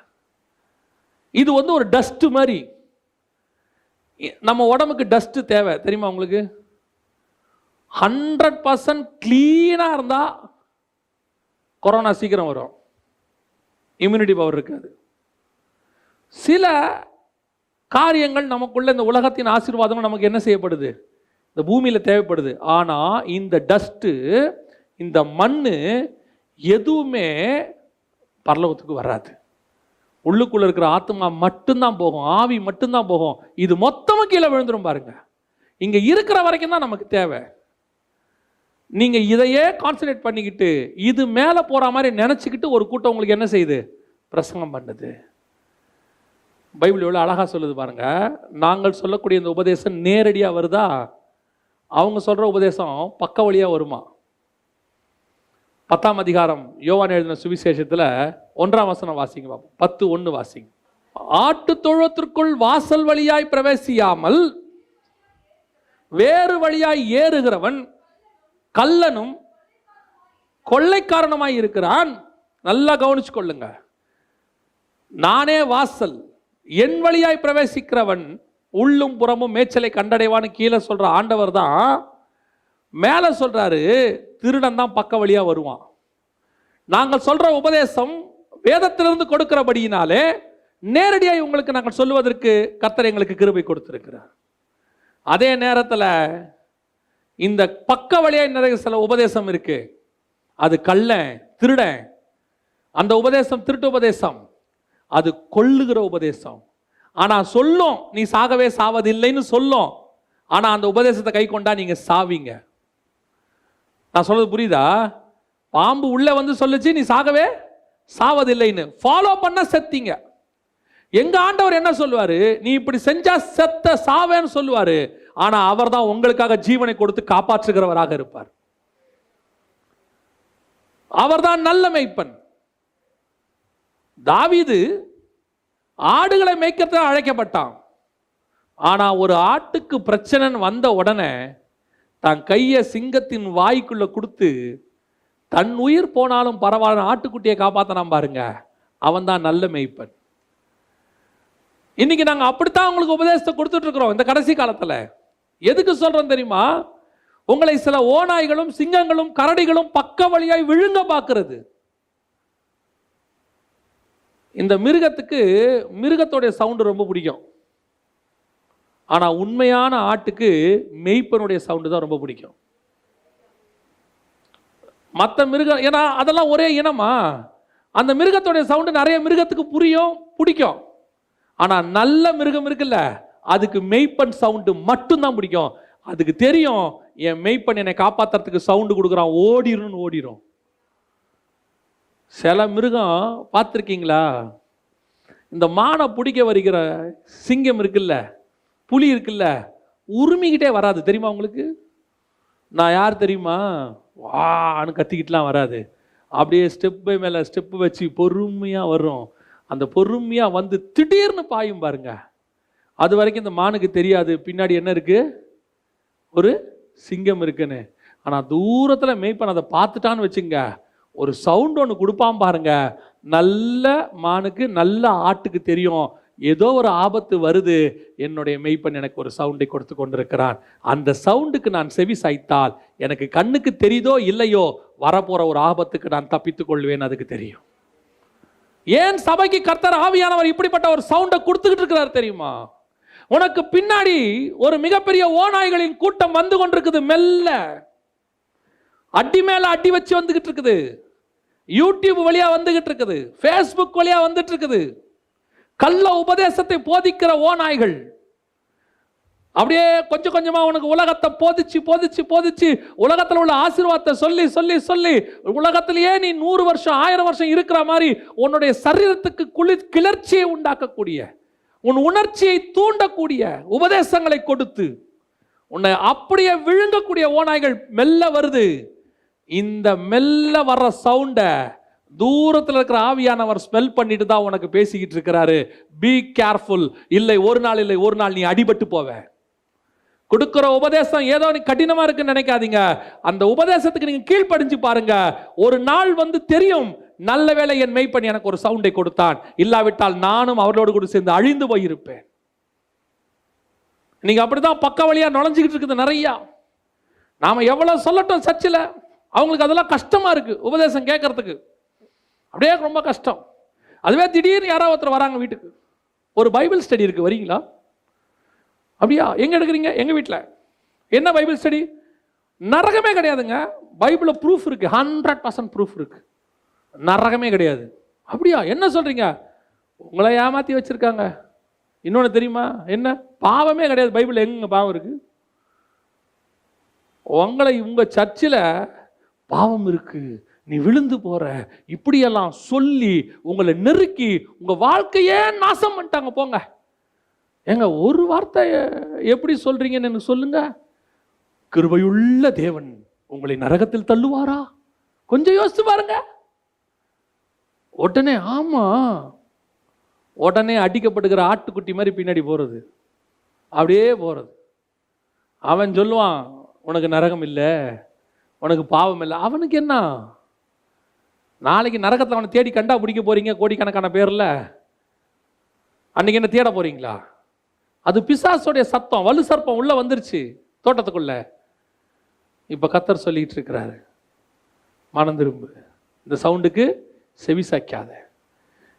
இது ஒரு டஸ்ட் மாதிரி. நம்ம உடம்புக்கு டஸ்ட் தேவை தெரியுமா உங்களுக்கு? 100% கிளீனா இருந்தா கொரோனா சீக்கிரம் வரும், இம்யூனிட்டி பவர் இருக்காது. சில காரியங்கள் நமக்குள்ள இந்த உலகத்தின் ஆசீர்வாதம் நமக்கு என்ன செய்யப்படுது, இந்த பூமியில தேவைப்படுது. ஆனா இந்த டஸ்ட், இந்த மண்ணு எதுவுமே பரலோகத்துக்கு வராது. உள்ளுக்குள்ள இருக்கிற ஆத்மா மட்டும்தான் போகும், ஆவி மட்டும்தான் போகும். இது மொத்தமும் கீழே விழுந்துரும் பாருங்க. இங்க இருக்கிற வரைக்கும் தான் நமக்கு தேவை. நீங்க இதையே கான்சன்ட்ரேட் பண்ணிக்கிட்டு இது மேல போற மாதிரி நினைச்சுக்கிட்டு ஒரு கூட்டம் உங்களுக்கு என்ன செய்யுது, பிரசங்கம் பண்ணுது. பைபிள் எவ்வளவு அழகா சொல்லுது பாருங்க. நாங்கள் சொல்லக்கூடிய இந்த உபதேசம் நேரடியா வருதா, அவங்க சொல்ற உபதேசம் பக்க வழியா வருமா? 10ஆம் அதிகாரம் யோவான் எழுதின சுவிசேஷத்துல 1ஆம் வசனம் வாசிங்க பாப்போம். 10:1 வாசிங்க. ஆட்டு தொழுவத்திற்குள் வாசல் வழியாய் பிரவேசியாமல் வேறு வழியாய் ஏறுகிறவன் கள்ளனும் கொள்ளைக்காரனுமாய் இருக்கிறான். நல்லா கவனிச்சு கொள்ளுங்க. நானே வாசல், என் வழியாய் பிரவேசிக்கிறவன் உள்ளும் புறமும் மேய்ச்சலை கண்டடைவான்னு கீழே சொல்ற ஆண்டவர் தான் மேல சொல்றாரு திருடன் தான் பக்க வழியா வருவான். நாங்கள் சொல்ற உபதேசம் வேதத்திலிருந்து கொடுக்கிறபடியினாலே நேரடியாக உங்களுக்கு நாங்கள் சொல்லுவதற்கு கர்த்தர் எங்களுக்கு கிருபை கொடுத்திருக்கிறார். அதே நேரத்தில் இந்த பக்க வழியா நிறைய சில உபதேசம் இருக்கு, அது கள்ளன், திருடன். அந்த உபதேசம் திருட்டு உபதேசம், அது கொல்லுகிற உபதேசம். ஆனா சொல்லும் நீ சாகவே சாவதில்லைன்னு சொல்லும். ஆனா அந்த உபதேசத்தை கை கொண்டா நீங்க சாவீங்க. நான் சொல்றது புரியுதா? பாம்பு உள்ள வந்து சொல்லுச்சு நீ சாகவே சாவதில்லைன்னு, ஃபாலோ பண்ண செத்தீங்க. எங்க ஆண்டவர் என்ன சொல்லுவாரு, நீ இப்படி செஞ்சா செத்த சாவேன்னு சொல்லுவாரு. ஆனா அவர் தான் உங்களுக்காக ஜீவனை கொடுத்து காப்பாற்றுகிறவராக இருப்பார். அவர்தான் நல்ல மேய்ப்பன். தாவீது ஆடுகளை மேய்க்கிறது அழைக்கப்பட்டான். ஆனா ஒரு ஆட்டுக்கு பிரச்சனை வந்த உடனே தன் கையை சிங்கத்தின் வாய்க்குள்ள கொடுத்து தன் உயிர் போனாலும் பரவாயில்ல ஆட்டுக்குட்டியை காப்பாத்தனாம் பாருங்க. அவன் தான் நல்ல மேய்ப்பன். இன்னைக்கு நாங்க அப்படித்தான் உங்களுக்கு உபதேசத்தை கொடுத்துட்டு இருக்கிறோம். இந்த கடைசி காலத்துல எதுக்கு சொல்றோம் தெரியுமா? உங்களை சில ஓநாய்களும் சிங்கங்களும் கரடிகளும் பக்க வழியாய் விழுங்க பார்க்கிறது. இந்த மிருகத்துக்கு மிருகத்தோடைய சவுண்டு ரொம்ப பிடிக்கும். ஆனா உண்மையான ஆட்டுக்கு மெய்ப்பனுடைய சவுண்டு தான் ரொம்ப பிடிக்கும். மற்ற மிருகம், ஏன்னா அதெல்லாம் ஒரே இனமா, அந்த மிருகத்தோடைய சவுண்டு நிறைய மிருகத்துக்கு புரியும், பிடிக்கும். ஆனா நல்ல மிருகம் இருக்குல்ல, அதுக்கு மெய்ப்பன் சவுண்டு மட்டும்தான் பிடிக்கும். அதுக்கு தெரியும் என் மெய்ப்பன் என்னை காப்பாத்துறதுக்கு சவுண்டு கொடுக்குறான், ஓடிரும் ஓடிரும். சில மிருகம் பார்த்துருக்கீங்களா, இந்த மானை பிடிக்க வருகிற சிங்கம் இருக்குல்ல, புலி இருக்குல்ல, உரிமிக்கிட்டே வராது தெரியுமா உங்களுக்கு? நான் யார் தெரியுமா, வான்னு கத்திக்கிட்டுலாம் வராது. அப்படியே ஸ்டெப் பை மேலே ஸ்டெப்பு வச்சு பொறுமையாக வரும். அந்த பொறுமையாக வந்து திடீர்னு பாயும் பாருங்க. அது வரைக்கும் இந்த மானுக்கு தெரியாது பின்னாடி என்ன இருக்கு, ஒரு சிங்கம் இருக்குன்னு. ஆனால் தூரத்தில் மேய்ப்பன் அதை பார்த்துட்டான்னு வச்சுங்க, ஒரு சவுண்ட் ஒன்று கொடுப்பான் பாருங்க. நல்ல மானுக்கு நல்ல ஆட்டுக்கு தெரியும் ஏதோ ஒரு ஆபத்து வருது, என்னுடைய மெய்ப்பன் எனக்கு ஒரு சவுண்டை கொடுத்து கொண்டிருக்கிறான். அந்த சவுண்டுக்கு நான் செவி சாய்த்தால் எனக்கு கண்ணுக்கு தெரியுதோ இல்லையோ வரப்போற ஒரு ஆபத்துக்கு நான் தப்பித்துக் கொள்வேன், அதுக்கு தெரியும். ஏன் சபைக்கு கர்த்தர் ஆவியானவர் இப்படிப்பட்ட ஒரு சவுண்டை கொடுத்துக்கிட்டு இருக்கிறார் தெரியுமா? உனக்கு பின்னாடி ஒரு மிகப்பெரிய ஓநாய்களின் கூட்டம் வந்து கொண்டிருக்குது. மெல்ல அடி மேல அடி வச்சு வந்துகிட்டு இருக்குது. யூடியூப் வழியா வந்துகிட்டு இருக்குது, ஃபேஸ்புக் வழியா வந்துட்டு இருக்குது. கள்ள உபதேசத்தை போதிக்கிற ஓநாய்கள் அப்படியே கொஞ்சம் கொஞ்சமா உனக்கு உலகத்தை போதிச்சு போதிச்சு போதிச்சு உலகத்தில் உள்ள ஆசீர்வாதத்தை சொல்லி சொல்லி சொல்லி உலகத்திலேயே நீ 100 வருஷம் 1000 வருஷம் இருக்கிற மாதிரி உன்னுடைய சரீரத்துக்கு கிளர்ச்சியை உண்டாக்கக்கூடிய, உன் உணர்ச்சியை தூண்டக்கூடிய உபதேசங்களை கொடுத்து உன்னை அப்படியே விழுங்கக்கூடிய ஓநாய்கள் மெல்ல வருது. இந்த மெல்ல வர்ற சவுண்டை தூரத்தில் இருக்கிற ஆவியானவர் ஸ்மெல் பண்ணிட்டு தான் உனக்கு பேசிக்கிட்டு இருக்கிறாரு. Be careful. இல்லை ஒரு நாள் நீ அடிபட்டு போவ. கொடுக்கிற உபதேசம் ஏதோ நீ கடினமா இருக்குன்னு நினைக்காதீங்க. அந்த உபதேசத்துக்கு நீங்க கீழ்ப்படிஞ்சு பாருங்க. ஒரு நாள் தெரியும், நல்ல வேளை என் மெய்ப்பன் எனக்கு ஒரு சவுண்டை கொடுத்தான், இல்லாவிட்டால் நானும் அவர்களோடு கூட சேர்ந்து அழிந்து போயிருப்பேன். நீங்க அப்படிதான் பக்க வழியா நுழைஞ்சுக்கிட்டு இருக்குது நிறைய. நாம எவ்வளவு சொல்லட்டும் சர்ச்சில், அவங்களுக்கு அதெல்லாம் கஷ்டமா இருக்கு உபதேசம் கேட்கறதுக்கு. அப்படியே ரொம்ப கஷ்டம். அதுவே திடீர்னு யாராவது ஒருத்தர் வராங்க வீட்டுக்கு, ஒரு பைபிள் ஸ்டடி இருக்கு, வரீங்களா? அப்படியா, எங்க எடுக்கிறீங்க? எங்க வீட்டில். என்ன பைபிள் ஸ்டடி? நரகமே கிடையாதுங்க. பைபிளில் ப்ரூஃப் இருக்கு, 100% ப்ரூஃப் இருக்கு, நரகமே கிடையாது. அப்படியா, என்ன சொல்றீங்க? உங்களை ஏமாத்தி வச்சிருக்காங்க. இன்னொன்று தெரியுமா? என்ன? பாவமே கிடையாது பைபிள். எங்க பாவம் இருக்கு? உங்களை உங்க சர்ச்சில் பாவம் இருக்கு, நீ விழுந்து போற, இப்படியெல்லாம் சொல்லி உங்களை நெருக்கி உங்க வாழ்க்கையே நாசம் பண்ணிட்டாங்க. போங்க. ஏங்க, ஒரு வார்த்தை எப்படி சொல்றீங்கன்னு எனக்கு சொல்லுங்க. கிருபையுள்ள தேவன் உங்களை நரகத்தில் தள்ளுவாரா? கொஞ்சம் யோசிச்சு பாருங்க. உடனே ஆமா, உடனே அடிக்கப்படுகிற ஆட்டுக்குட்டி மாதிரி பின்னாடி போறது, அப்படியே போறது. அவன் சொல்லுவான், உனக்கு நரகம் இல்லை, உனக்கு பாவம் இல்லை. அவனுக்கு என்ன? நாளைக்கு நரகத்தில் அவனை தேடி கண்டா பிடிக்க போறீங்க கோடிக்கணக்கான பேர்ல. அன்னைக்கு என்ன தேட போறீங்களா? அது பிசாசுடைய சத்தம். வலு சர்ப்பம் உள்ள வந்துருச்சு தோட்டத்துக்குள்ள. இப்ப கர்த்தர் சொல்லிட்டு இருக்கிறாரு, மனம் திரும்பு, இந்த சவுண்டுக்கு செவி சாய்க்காத.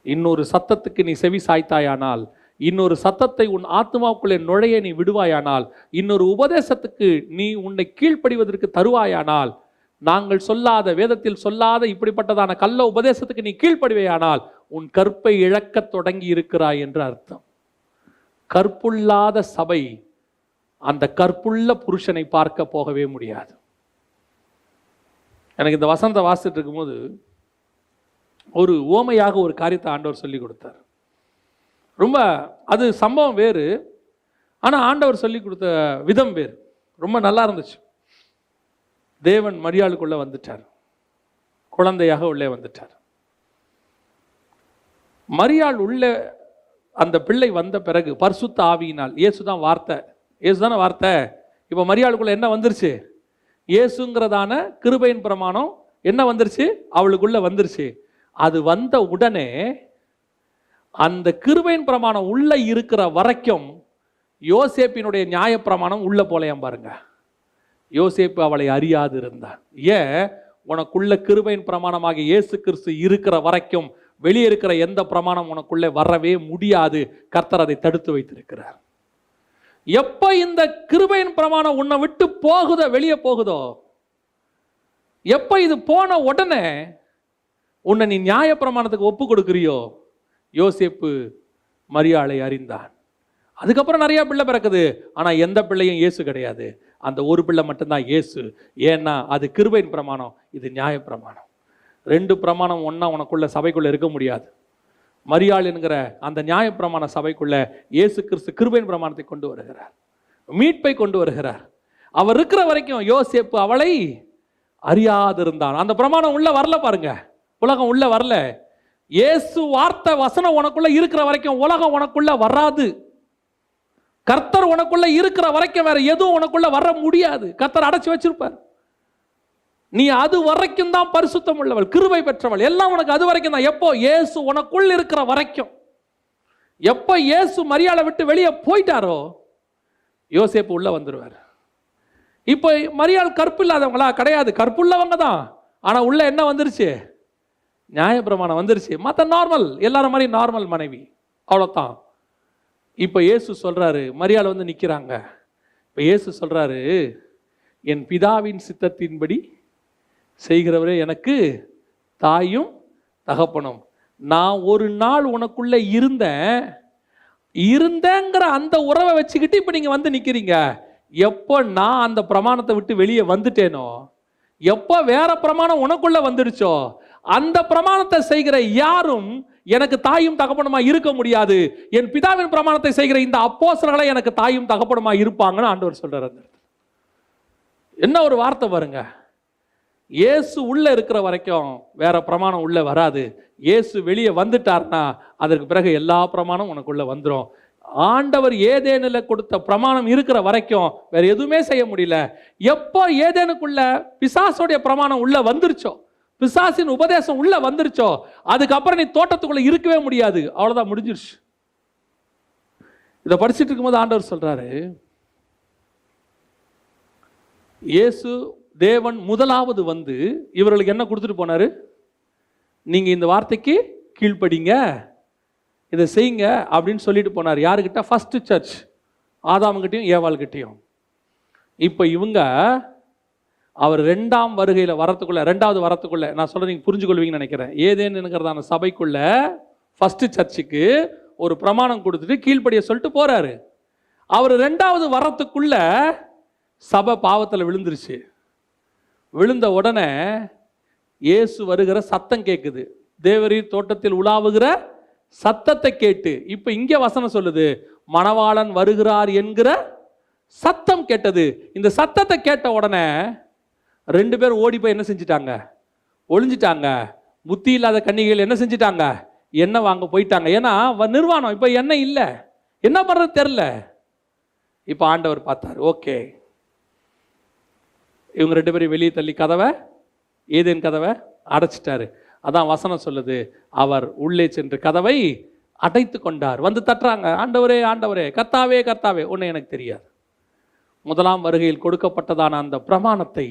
இன்னொரு சத்தத்துக்கு நீ செவி சாய்த்தாயானால், இன்னொரு சத்தத்தை உன் ஆத்மாவுக்குள்ளே நுழைய நீ விடுவாயானால், இன்னொரு உபதேசத்துக்கு நீ உன்னை கீழ்ப்படிவதற்கு தருவாயானால், நாங்கள் சொல்லாத, வேதத்தில் சொல்லாத இப்படிப்பட்டதான கள்ள உபதேசத்துக்கு நீ கீழ்ப்படிவையானால் உன் கற்பை இழக்க தொடங்கி இருக்கிறாய் என்று அர்த்தம். கற்புள்ளாத சபை அந்த கற்புள்ள புருஷனை பார்க்க போகவே முடியாது. எனக்கு இந்த வசனத்தை வாசிட்டு இருக்கும்போது ஒரு ஓமையாக ஒரு காரியத்தை ஆண்டவர் சொல்லி கொடுத்தார். ரொம்ப அது சம்பவம் வேறு, ஆனால் ஆண்டவர் சொல்லி கொடுத்த விதம் வேறு. ரொம்ப நல்லா இருந்துச்சு. தேவன் மரியாளுக்குள்ள வந்துட்டார், குழந்தையாக உள்ளே வந்துட்டார். மரியாள் உள்ளே அந்த பிள்ளை வந்த பிறகு பரிசுத்த ஆவியினால், இயேசுதான் வார்த்தை, இயேசுதான வார்த்தை. இப்போ மரியாளுக்குள்ள என்ன வந்துருச்சு? இயேசுங்கிறதான கிருபையின் பிரமாணம் என்ன வந்துருச்சு? அவளுக்குள்ள வந்துருச்சு. அது வந்த உடனே அந்த கிருபையின் பிரமாணம் உள்ள இருக்கிற வரைக்கும் யோசேப்பினுடைய நியாய பிரமாணம் உள்ள போலையாம் பாருங்க. யோசேப்பு அவளை அறியாது இருந்தான். ஏன்? உனக்குள்ள கிருபையின் பிரமாணமாக இயேசு கிறிஸ்து இருக்கிற வரைக்கும் வெளியே இருக்கிற எந்த பிரமாணம் உனக்குள்ளே வரவே முடியாது. கர்த்தர் அதை தடுத்து வைத்திருக்கிறார். எப்ப இந்த கிருபையின் பிரமாணம் உன்னை விட்டு போகுதோ, வெளியே போகுதோ, எப்ப இது போன உடனே உன்னை நீ நியாய பிரமாணத்துக்கு ஒப்பு கொடுக்கிறியோ, யோசேப்பு மரியாளை அறிந்தான். அதுக்கப்புறம் நிறைய பிள்ளை பிறக்குது, ஆனா எந்த பிள்ளையும் இயேசு கிடையாது. அந்த ஒரு பிள்ளை மட்டும்தான் இயேசு. ஏன்னா அது கிருபையின் பிரமாணம், இது நியாய பிரமாணம். ரெண்டு பிரமாணம் ஒன்னா உனக்குள்ள சபைக்குள்ள இருக்க முடியாது. மரியாள் என்கிற அந்த நியாய பிரமாண சபைக்குள்ள இயேசு கிறிஸ்து கிருபையின் பிரமாணத்தை கொண்டு வருகிறார், மீட்பை கொண்டு வருகிறார். அவர் இருக்கிற வரைக்கும் யோசேப்பு அவளை அறியாதிருந்தான். அந்த பிரமாணம் உள்ள வரல பாருங்க, உலகம் உள்ள வரல. இயேசு வார்த்தை வசனம் உனக்குள்ள இருக்கிற வரைக்கும் உலகம் உனக்குள்ள வராது. கர்த்தர் உனக்குள்ள இருக்கிற வரைக்கும் வேற எதுவும் உனக்குள்ள வர முடியாது. கர்த்தர் அடைச்சு வச்சிருப்பார். நீ அது வரைக்கும் தான் பரிசுத்தம் உள்ளவள், கிருபை பெற்றவள், எல்லாம் உனக்கு அது வரைக்கும் தான். எப்போ? இயேசு உனக்குள் இருக்கிற வரைக்கும். எப்போ இயேசு மரியாளை விட்டு வெளியே போயிட்டாரோ யோசேப்பு உள்ள வந்துருவார். இப்போ மரியாள் கற்பு இல்லாதவங்களா? கிடையாது, கற்புள்ளவங்க தான். ஆனா உள்ள என்ன வந்துருச்சு? நியாயப்பிரமாணம் வந்துருச்சு. மற்ற நார்மல், எல்லாரும் மாதிரி நார்மல் மனைவி, அவ்வளோதான். இப்போ இயேசு சொல்றாரு, மரியாள் வந்து நிற்கிறாங்க. இப்போ இயேசு சொல்றாரு, என் பிதாவின் சித்தத்தின்படி செய்கிறவரே எனக்கு தாயும் தகப்பனும். நான் ஒரு நாள் உனக்குள்ள இருந்தேங்கிற அந்த உறவை வச்சுக்கிட்டு இப்போ நீங்க வந்து நிற்கிறீங்க. எப்போ நான் அந்த பிரமாணத்தை விட்டு வெளியே வந்துட்டேனோ, எப்போ வேற பிரமாணம் உனக்குள்ள வந்துடுச்சோ, அந்த பிரமாணத்தை செய்கிற யாரும் எனக்கு தாயும் தகப்பனுமா இருக்க முடியாது. என் பிதாவின் பிரமாணத்தை செய்கிற இந்த அப்போஸ்தலர்களே எனக்கு தாயும் தகப்பனுமா இருப்பாங்கன்னு ஆண்டவர் சொல்றாரு. என்ன ஒரு வார்த்தை பாருங்க. இயேசு உள்ள இருக்கிற வரைக்கும் வேற பிரமாணம் உள்ள வராது. இயேசு வெளியே வந்துட்டார்னா அதற்கு பிறகு எல்லா பிரமாணம் உனக்குள்ள வந்துடும். ஆண்டவர் ஏதேனில் கொடுத்த பிரமாணம் இருக்கிற வரைக்கும் வேற எதுவுமே செய்ய முடியல. எப்போ ஏதேனுக்குள்ள பிசாசுடைய பிரமாணம் உள்ள வந்துருச்சோ, பிசாசின் உபதேசம் உள்ள வந்துருச்சோ, அதுக்கப்புறம் நீ தோட்டத்துக்குள்ள இருக்கவே முடியாது. அவ்வளவுதான், முடிஞ்சிருச்சு. இதை படிச்சுட்டு இருக்கும்போது ஆண்டவர் சொல்றாரு, இயேசு தேவன் முதலாவது வந்து இவர்களுக்கு என்ன கொடுத்துட்டு போனாரு? நீங்க இந்த வார்த்தைக்கு கீழ்ப்படிங்க, இதை செய்யுங்க அப்படின்னு சொல்லிட்டு போனார். யாருக்கிட்ட? ஃபர்ஸ்ட் சர்ச், ஆதாம்கிட்டையும் ஏவாள்கிட்டையும். இப்போ இவங்க அவர் ரெண்டாவது வரத்துக்குள்ள நான் சொல்ல நீங்க புரிஞ்சு கொள்வீங்கன்னு நினைக்கிறேன். ஏதேனுங்கிறதான சபைக்குள்ள ஃபர்ஸ்ட் சர்ச்சுக்கு ஒரு பிரமாணம் கொடுத்துட்டு கீழ்ப்படிய சொல்லிட்டு போறாரு. அவர் ரெண்டாவது வரத்துக்குள்ள சபை பாவத்தில் விழுந்துருச்சு. விழுந்த உடனே இயேசு வருகிற சத்தம் கேட்குது. தேவரீர் தோட்டத்தில் உலாவுகிற சத்தத்தை கேட்டு, இப்ப இங்க வசனம் சொல்லுது, மணவாளன் வருகிறார் என்கிற சத்தம் கேட்டது. இந்த சத்தத்தை கேட்ட உடனே 2 பேர் ஓடி போய் என்ன செஞ்சிட்டாங்க? ஒளிஞ்சிட்டாங்க. புத்தி இல்லாத கன்னிகைகள் என்ன செஞ்சிட்டாங்க? எண்ணெய் வாங்க போயிட்டாங்க. ஏன்னா நிர்வாணம், இப்ப எண்ணெய் இல்லை, என்ன பண்றது தெரியல. இப்ப ஆண்டவர் பார்த்தார், ஓகே இவங்க 2 பேரும் வெளியே தள்ளி கதவை, ஏதேன் கதவை அடைச்சிட்டாரு. அதான் வசனம் சொல்லுது, அவர் உள்ளே சென்று கதவை அடைத்து கொண்டார். வந்து தட்டுறாங்க, ஆண்டவரே ஆண்டவரே, கர்த்தாவே கர்த்தாவே, ஒன்று எனக்கு தெரியாது. முதலாம் வருகையில் கொடுக்கப்பட்டதான அந்த பிரமாணத்தை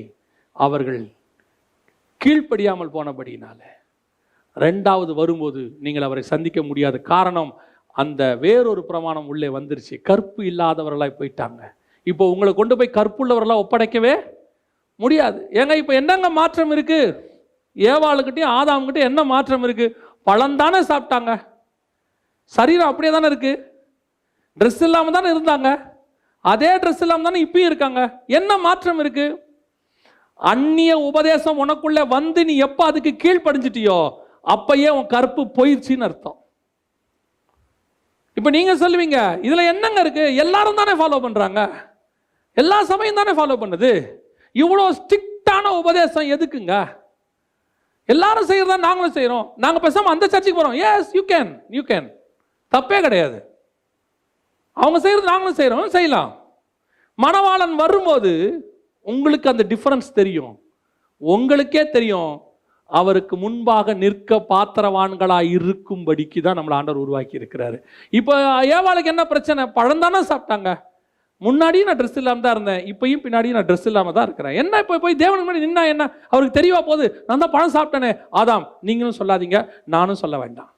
அவர்கள் கீழ்ப்படியாமல் போனபடினால ரெண்டாவது வரும்போது நீங்கள் அவரை சந்திக்க முடியாது. காரணம், அந்த வேறொரு பிரமாணம் உள்ளே வந்துருச்சு. கற்பு இல்லாதவர்களாய் போயிட்டாங்க. இப்போ உங்களை கொண்டு போய் கற்புள்ளவர்களாக ஒப்படைக்கவே முடியாது. ஏங்க இப்போ என்னங்க மாற்றம் இருக்கு? ஏவாளுக்கிட்டையும் ஆதாம்கிட்டையும் என்ன மாற்றம் இருக்கு? பழம் தானே சாப்பிட்டாங்க, சரீரம் அப்படியே தானே இருக்கு. ட்ரெஸ் இல்லாமல் தானே இருந்தாங்க, அதே ட்ரெஸ் இல்லாமல் தானே இப்பயும் இருக்காங்க. என்ன மாற்றம் இருக்கு? அந்நிய உபதேசம் உனக்குள்ள வந்து நீ எப்ப அதுக்கு கீழ்ப்படிஞ்சிட்டியோ அப்பயே உன் கற்பு போயிடுச்சின்னு அர்த்தம். இப்ப நீங்க சொல்லுவீங்க, இதுல என்னங்க இருக்கு? எல்லாரும் தானே ஃபாலோ பண்றாங்க, எல்லா சமயம் தானே ஃபாலோ பண்ணுது, இவ்வளோ ஸ்ட்ரிக்டான உபதேசம் எதுக்குங்க? எல்லாரும் செய்யறதா நாங்களும் செய்யறோம், நாங்க பேசாம அந்த சர்ச்சுக்கு போறோம். எஸ், யூ கேன், தப்பே கிடையாது. அவங்க செய்யறது நாங்களும் செய்யறோம், செய்யலாம். மணவாளன் வரும்போது உங்களுக்கு அந்த டிஃபரன்ஸ் தெரியும், உங்களுக்கே தெரியும். அவருக்கு முன்பாக நிற்க பாத்திரவான்களாய் இருக்கும்படிக்கு தான் நம்மளை ஆண்டவர் உருவாக்கி இருக்கிறாரு. இப்போ ஏவாளுக்கு என்ன பிரச்சனை? பழந்தானே சாப்பிட்டாங்க. முன்னாடியும் நான் ட்ரெஸ் இல்லாமல் தான் இருந்தேன், இப்பயும் பின்னாடியும் நான் ட்ரெஸ் இல்லாமல் தான் இருக்கிறேன். என்ன இப்போ போய் தேவனுக்கு முன்னாடி நின்னா என்ன? அவருக்கு தெரியவா போகுது? நான் தான் பழம் சாப்பிட்டேனே. ஆதாம், நீங்களும் சொல்லாதீங்க, நானும் சொல்ல வேண்டாம்.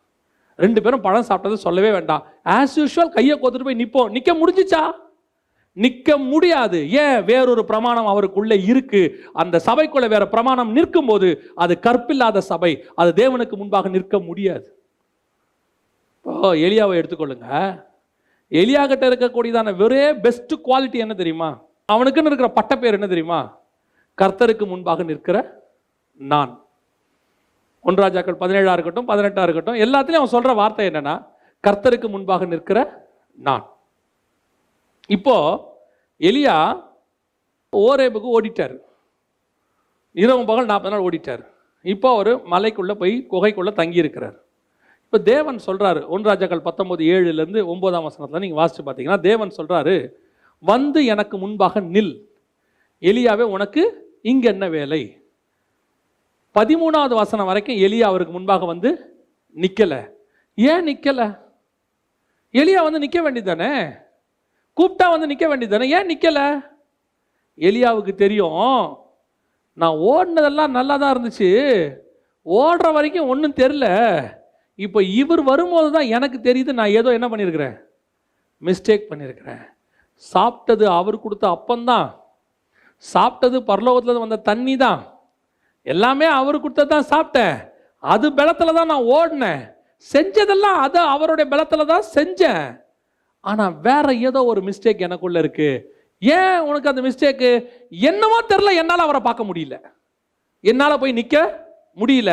2 பேரும் பழம் சாப்பிட்டது சொல்லவே வேண்டாம். ஆஸ் யூஷுவல் கையை கோத்துட்டு போய் நிற்போம். நிற்க முடிஞ்சிச்சா? நிற்க முடியாது. ஏன்? வேறொரு பிரமாணம் அவருக்குள்ள இருக்கு. அந்த சபைக்குள்ள வேற பிரமாணம் நிற்கும் போது அது கற்பில்லாத சபை, அது தேவனுக்கு முன்பாக நிற்க முடியாது. இப்போ எலியாவை எடுத்துக்கொள்ளுங்க. எலியா கிட்ட இருக்கக்கூடியதான ஒரே பெஸ்ட் குவாலிட்டி என்ன தெரியுமா? அவனுக்குன்னு இருக்கிற பட்ட பேர் என்ன தெரியுமா? கர்த்தருக்கு முன்பாக நிற்கிற நான். 1 ராஜாக்கள் 17 இருக்கட்டும் 18 இருக்கட்டும், எல்லாத்திலையும் அவன் சொல்ற வார்த்தை என்னன்னா, கர்த்தருக்கு முன்பாக நிற்கிற நான். இப்போ எலியா ஓரேபுக்கு ஓடிட்டார், இரவு பகல் 40 நாள் ஓடிட்டார். இப்போ அவர் மலைக்குள்ள போய் குகைக்குள்ள தங்கி இருக்கிறார். இப்போ தேவன் சொல்றாரு, 1 ராஜாக்கள் 19:7 9 வசனத்துல நீங்க வாசிச்சு பார்த்தீங்கன்னா தேவன் சொல்றாரு, வந்து எனக்கு முன்பாக நில். எலியாவே, உனக்கு இங்க என்ன வேலை? 13வது வசனம் வரைக்கும் எலியா அவருக்கு முன்பாக வந்து நிக்கல. ஏன் நிக்கல? எலியா வந்து நிக்க வேண்டியதானே, கூப்பிட்டா வந்து நிக்க வேண்டியதானே, ஏன் நிக்கல? எலியாவுக்கு தெரியும், நான் ஓடினதெல்லாம் நல்லா தான் இருந்துச்சு, ஓடுற வரைக்கும் ஒன்றும் தெரியல, இப்போ இவர் வரும்போது தான் எனக்கு தெரியுது நான் ஏதோ என்ன பண்ணியிருக்கிறேன், மிஸ்டேக் பண்ணியிருக்கிறேன். சாப்பிட்டது அவர் கொடுத்த அப்பந்தான், சாப்பிட்டது பரலோகத்தில் வந்த தண்ணி தான், எல்லாமே அவர் கொடுத்தது தான் சாப்பிட்டேன். அது பலத்தில் தான் நான் ஓடினேன், செஞ்சதெல்லாம் அது அவருடைய பலத்தில் தான் செஞ்சேன். ஆனால் வேற ஏதோ ஒரு மிஸ்டேக் எனக்குள்ள இருக்கு. ஏன் உனக்கு அந்த மிஸ்டேக்கு? என்னமோ தெரியல, என்னால் அவரை பார்க்க முடியல, என்னால் போய் நிற்க முடியல.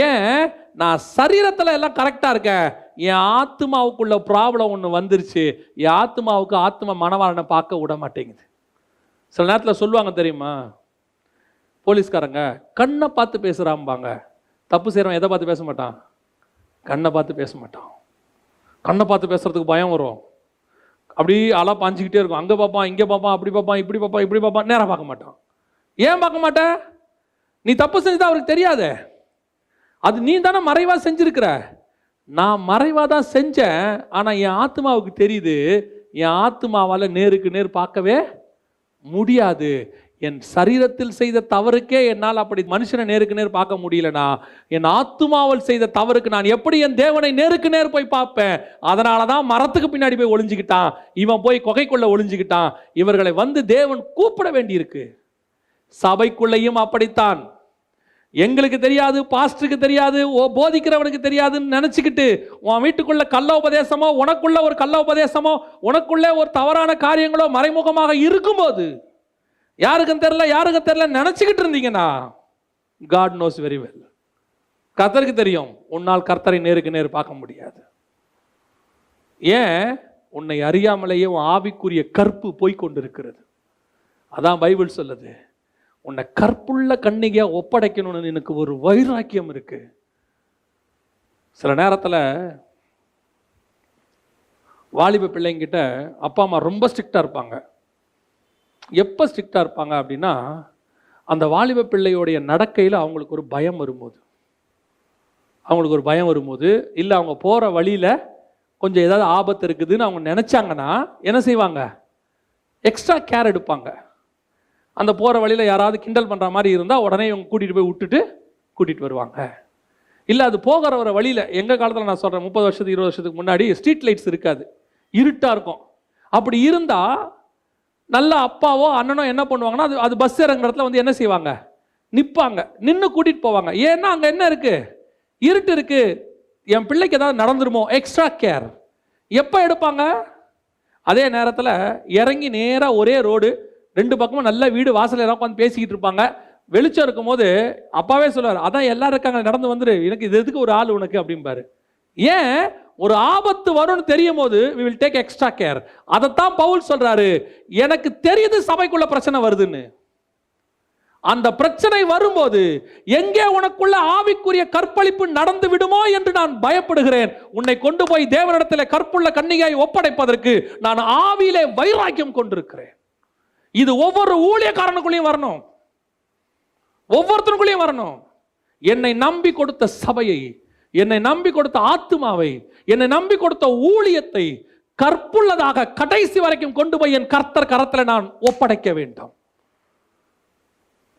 ஏன்? நான் சரீரத்தில் எல்லாம் கரெக்டாக இருக்கேன், என் ஆத்மாவுக்குள்ள ப்ராப்ளம் ஒன்று வந்துருச்சு. என் ஆத்மாவுக்கு ஆத்மா மணவாளனை பார்க்க விட மாட்டேங்குது. சில நேரத்தில் சொல்லுவாங்க தெரியுமா, போலீஸ்காரங்க கண்ணை பார்த்து பேசுகிறாம்பாங்க. தப்பு செய்கிறவன் எதை பார்த்து பேச மாட்டான்? கண்ணை பார்த்து பேச மாட்டான். கண்ணை பார்த்து பேசுறதுக்கு பயம் வரும். அப்படி அலா பாஞ்சிக்கிட்டே இருக்கும். அங்கே பார்ப்பான், இங்கே பார்ப்பான், அப்படி பார்ப்பான், இப்படி பார்ப்பான், இப்படி பார்ப்பான். நேராக பார்க்க மாட்டான். ஏன் பார்க்க மாட்டேன்? நீ தப்பு செஞ்சதா அவருக்கு தெரியாதே. அது நீ தானே மறைவாக செஞ்சிருக்கிற. நான் மறைவாக தான் செஞ்சேன், ஆனால் என் ஆத்மாவுக்கு தெரியுது. என் ஆத்மாவால் நேருக்கு நேர் பார்க்கவே முடியாது. என் சரீரத்தில் செய்த தவறுக்கே என்னால் அப்படி மனுஷனை நேருக்கு நேர் பார்க்க முடியலனா, என் ஆத்துமாவில் செய்த தவறுக்கு நான் எப்படி என் தேவனை நேருக்கு நேர் போய் பார்ப்பேன்? அதனால தான் மரத்துக்கு பின்னாடி போய் ஒளிஞ்சுக்கிட்டான், இவன் போய் குகைக்குள்ள ஒளிஞ்சுக்கிட்டான். இவர்களை வந்து தேவன் கூப்பிட வேண்டியிருக்கு. சபைக்குள்ளையும் அப்படித்தான். எங்களுக்கு தெரியாது, பாஸ்டருக்கு தெரியாது, போதிக்கிறவனுக்கு தெரியாதுன்னு நினச்சிக்கிட்டு உன் வீட்டுக்குள்ள கள்ள உபதேசமோ, உனக்குள்ள ஒரு கள்ள உபதேசமோ, உனக்குள்ள ஒரு தவறான காரியங்களோ மறைமுகமாக இருக்கும்போது யாருக்கும் தெரியல நினைச்சுக்கிட்டு இருந்தீங்கன்னா, God knows very well. கர்த்தருக்கு தெரியும் உன்னால் கர்த்தரை நேருக்கு நேர் பார்க்க முடியாது. ஏன்? உன்னை அறியாமலேயே உன் ஆவிக்குரிய கற்பு போய் கொண்டிருக்கிறது. அதான் பைபிள் சொல்லுது, உன்னை கற்புள்ள கன்னிகையா ஒப்படைக்கணும்னு எனக்கு ஒரு வைராக்கியம் இருக்கு. சில நேரத்தில் வாலிப பிள்ளைங்கிட்ட அப்பா அம்மா ரொம்ப ஸ்ட்ரிக்டாக இருப்பாங்க. எப்போ ஸ்ட்ரிக்டாக இருப்பாங்க அப்படின்னா, அந்த வாலிப பிள்ளையோடைய நடக்கையில் அவங்களுக்கு ஒரு பயம் வரும்போது, இல்லை அவங்க போகிற வழியில் கொஞ்சம் ஏதாவது ஆபத்து இருக்குதுன்னு அவங்க நினச்சாங்கன்னா என்ன செய்வாங்க? எக்ஸ்ட்ரா கேர் எடுப்பாங்க. அந்த போகிற வழியில் யாராவது கிண்டல் பண்ணுற மாதிரி இருந்தால் உடனே இவங்க கூட்டிகிட்டு போய் விட்டுட்டு கூட்டிகிட்டு வருவாங்க. இல்லை அது போகிற வர வழியில், எங்கள் காலத்தில் நான் சொல்கிறேன், 30 வருஷத்துக்கு 20 வருஷத்துக்கு முன்னாடி ஸ்ட்ரீட் லைட்ஸ் இருக்காது, இருட்டாக இருக்கும். அப்படி இருந்தால் நல்ல அப்பாவோ அண்ணனோ என்ன பண்ணுவாங்கன்னா, அது பஸ் இறங்குற இடத்துல வந்து என்ன செய்வாங்க? நிற்பாங்க, நின்று கூட்டிகிட்டு போவாங்க. ஏன்னா அங்கே என்ன இருக்குது? இருட்டு இருக்குது, என் பிள்ளைக்கு ஏதாவது நடந்துருமோ, எக்ஸ்ட்ரா கேர். எப்போ எடுப்பாங்க? அதே நேரத்தில் இறங்கி நேராக ஒரே ரோடு, 2 பக்கமும் நல்ல வீடு வாசல் எல்லாம் உட்காந்து பேசிக்கிட்டு இருப்பாங்க. வெளிச்சம் இருக்கும் போது அப்பாவே சொல்லுவார், அதான் எல்லாரும் இருக்காங்க, நடந்து வந்துரு, எனக்கு இது எதுக்கு ஒரு ஆள் உனக்கு அப்படிம்பாரு. ஏன்? ஒரு ஆபத்து வரும்னு தெரியும் போது we will take extra care. அதைத்தான் பவுல் சொல்றாரு, எனக்கு தெரியுது சபைக்குள்ள பிரச்சனை வருதுன்னு. அந்த பிரச்சனை வரும்போது எங்கே உனக்குள்ள ஆவிக்குரிய கற்பழிப்பு நடந்து விடுமோ என்று நான் பயப்படுகிறேன். உன்னை கொண்டு போய் தேவனிடத்தில் கற்புள்ள கன்னிகையை ஒப்படைப்பதற்கு நான் ஆவியிலே வைராக்கியம் கொண்டிருக்கிறேன். இது ஒவ்வொரு ஊழியக்காரனுக்குள்ளேயும் வரணும், ஒவ்வொருத்தனுக்குள்ளேயும் வரணும். என்னை நம்பி கொடுத்த சபையை, என்னை நம்பி கொடுத்த ஆத்துமாவை, என்னை நம்பி கொடுத்த ஊழியத்தை கற்புள்ளதாக கடைசி வரைக்கும் கொண்டு போய் என் கர்த்தர் கரத்தில் நான் ஒப்படைக்க வேண்டும்.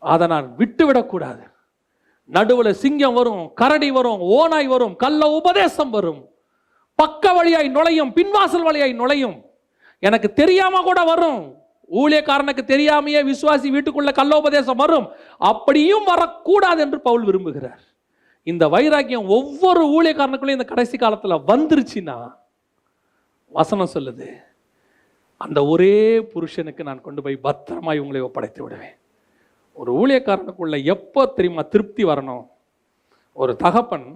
அதை நான் விட்டுவிடக்கூடாது. நடுவில் சிங்கம் வரும், கரடி வரும், ஓநாய் வரும், கள்ள உபதேசம் வரும், பக்க வழியாய் நுழையும், பின்வாசல் வழியாய் நுழையும். எனக்கு தெரியாம கூட வரும். ஊழியக்காரனுக்கு தெரியாமையே விசுவாசி வீட்டுக்குள்ள கள்ள உபதேசம் வரும். அப்படியும் வரக்கூடாது என்று பவுல் விரும்புகிறார். இந்த வைராக்கியம் ஒவ்வொரு ஊழியக்காரனுக்குள்ளே இந்த கடைசி காலத்தில் வந்துருச்சுன்னா, வசனம் சொல்லுது, அந்த ஒரே புருஷனுக்கு நான் கொண்டு போய் பத்திரமாய் உங்களை ஒப்படைத்து விடுவேன். ஒரு ஊழியக்காரனுக்குள்ள எப்போ தெரியுமா திருப்தி வரணும்? ஒரு தகப்பன்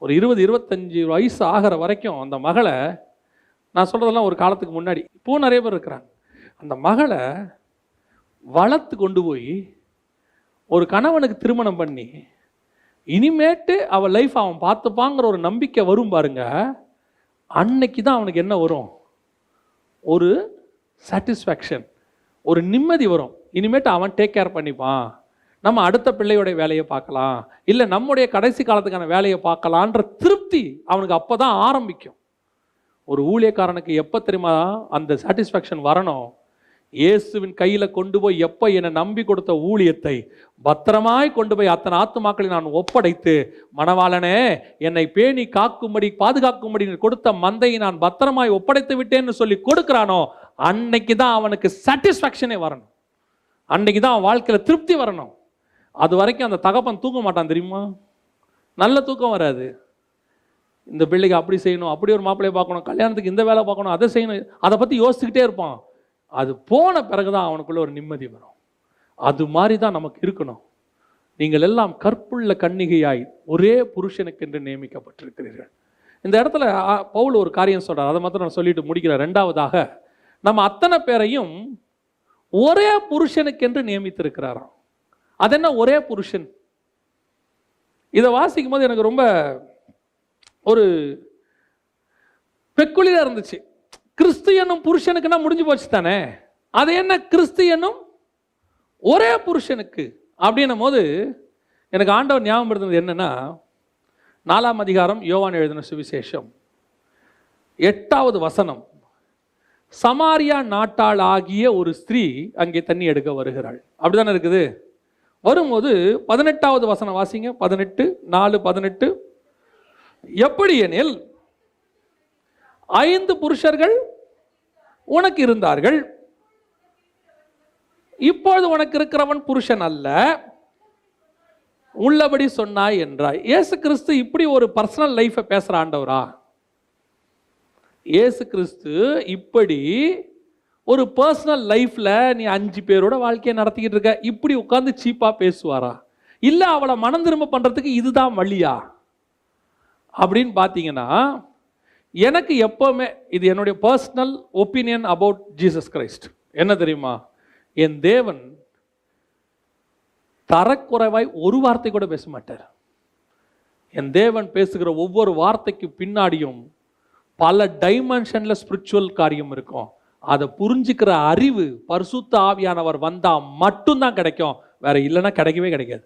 ஒரு 20-25 வயசு ஆகிற வரைக்கும் அந்த மகளை, நான் சொல்கிறதெல்லாம் ஒரு காலத்துக்கு முன்னாடி, இப்போ நிறைய பேர் இருக்கிறாங்க, அந்த மகளை வளர்த்து கொண்டு போய் ஒரு கணவனுக்கு திருமணம் பண்ணி இனிமேட்டு அவள் லைஃப் அவன் பார்த்துப்பாங்கிற ஒரு நம்பிக்கை வரும் பாருங்க. அன்னைக்கு தான் அவனுக்கு என்ன வரும்? ஒரு சாட்டிஸ்ஃபேக்ஷன், ஒரு நிம்மதி வரும். இனிமேட்டு அவன் டேக் கேர் பண்ணிப்பான், நம்ம அடுத்த பிள்ளையோடைய வேலையை பார்க்கலாம், இல்லை நம்முடைய கடைசி காலத்துக்கான வேலையை பார்க்கலான்ற திருப்தி அவனுக்கு அப்போ தான் ஆரம்பிக்கும். ஒரு ஊழியக்காரனுக்கு எப்போ தெரியுமா அந்த சாட்டிஸ்ஃபேக்ஷன் வரணும்? இயேசுவின் கையில் கொண்டு போய் எப்போ என்னை நம்பி கொடுத்த ஊழியத்தை பத்திரமாய் கொண்டு போய் அத்தனை ஆத்துமாக்களை நான் ஒப்படைத்து, மணவாளனே என்னை பேணி காக்கும்படி பாதுகாக்கும்படி கொடுத்த மந்தையை நான் பத்திரமாய் ஒப்படைத்து விட்டேன்னு சொல்லி கொடுக்குறானோ, அன்னைக்கு தான் அவனுக்கு சாட்டிஸ்ஃபேக்ஷனே வரணும். அன்னைக்கு தான் அவன் வாழ்க்கையில் திருப்தி வரணும். அது வரைக்கும் அந்த தகப்பன் தூங்க மாட்டான் தெரியுமா? நல்ல தூக்கம் வராது. இந்த பிள்ளைக்கு அப்படி செய்யணும், அப்படி ஒரு மாப்பிள்ளையை பார்க்கணும், கல்யாணத்துக்கு இந்த வேலை பார்க்கணும், அதை செய்யணும், அதை பற்றி யோசிச்சுக்கிட்டே இருப்பான். அது போன பிறகு தான் அவனுக்குள்ள ஒரு நிம்மதி வரும். அது மாதிரி தான் நமக்கு இருக்கணும். நீங்கள் எல்லாம் கற்புள்ள கன்னிகையாய் ஒரே புருஷனுக்கென்று நியமிக்கப்பட்டிருக்கிறீர்கள். இந்த இடத்துல பவுல் ஒரு காரியம் சொல்கிறார், அதை மாத்திரம் நான் சொல்லிட்டு முடிக்கிறேன். 2வதாக, நம்ம அத்தனை பேரையும் ஒரே புருஷனுக்கென்று நியமித்திருக்கிறாராம். அது என்ன ஒரே புருஷன்? இதை வாசிக்கும் போது எனக்கு ரொம்ப ஒரு பெக்குலியரா இருந்துச்சு. கிறிஸ்து என்னும் புருஷனுக்குன்னா முடிஞ்சு போச்சு தானே, அது என்ன கிறிஸ்து என்னும் ஒரே புருஷனுக்கு அப்படின்னும் போது எனக்கு ஆண்டவர் ஞாபகப்படுத்துனது என்னன்னா, 4ஆம் அதிகாரம் யோவான் எழுதின சுவிசேஷம் 8வது வசனம். சமாரியா நாட்டாள் ஆகிய ஒரு ஸ்திரீ அங்கே தண்ணி எடுக்க வருகிறாள். அப்படிதானே இருக்குது. வரும்போது 18வது வசனம் வாசிங்க. 4:18. எப்படி எனில் 5 புருஷர்கள் உனக்கு இருந்தார்கள், இப்பொழுது உனக்கு இருக்கிறவன் புருஷன் அல்ல, உள்ளபடி சொன்னாய் என்றாய். இயேசு கிறிஸ்து இப்படி ஒரு பர்சனல் லைஃபை பேசுற ஆண்டவரா? இயேசு கிறிஸ்து இப்படி ஒரு பர்சனல் லைஃப்ல நீ 5 பேரோட வாழ்க்கையை நடத்திக்கிட்டு இருக்க, இப்படி உட்கார்ந்து சீப்பா பேசுவாரா? இல்ல அவளை மனம் திரும்ப பண்றதுக்கு இதுதான் வழியா அப்படின்னு பார்த்தீங்கன்னா, எனக்கு எப்பவுமே இது என்னுடைய personal opinion about Jesus Christ என்ன தெரியுமா? என் தேவன் தரக்குறைவாய் ஒரு வார்த்தை கூட பேச மாட்டார். என் தேவன் பேசுகிற ஒவ்வொரு வார்த்தைக்கு பின்னாடியும் பல டைமென்ஷன்ல ஸ்பிரிச்சுவல் காரியம் இருக்கும். அதை புரிஞ்சுக்கிற அறிவு பரிசுத்த ஆவியானவர் வந்தா மட்டும்தான் கிடைக்கும், வேற இல்லைன்னா கிடைக்கவே கிடைக்காது.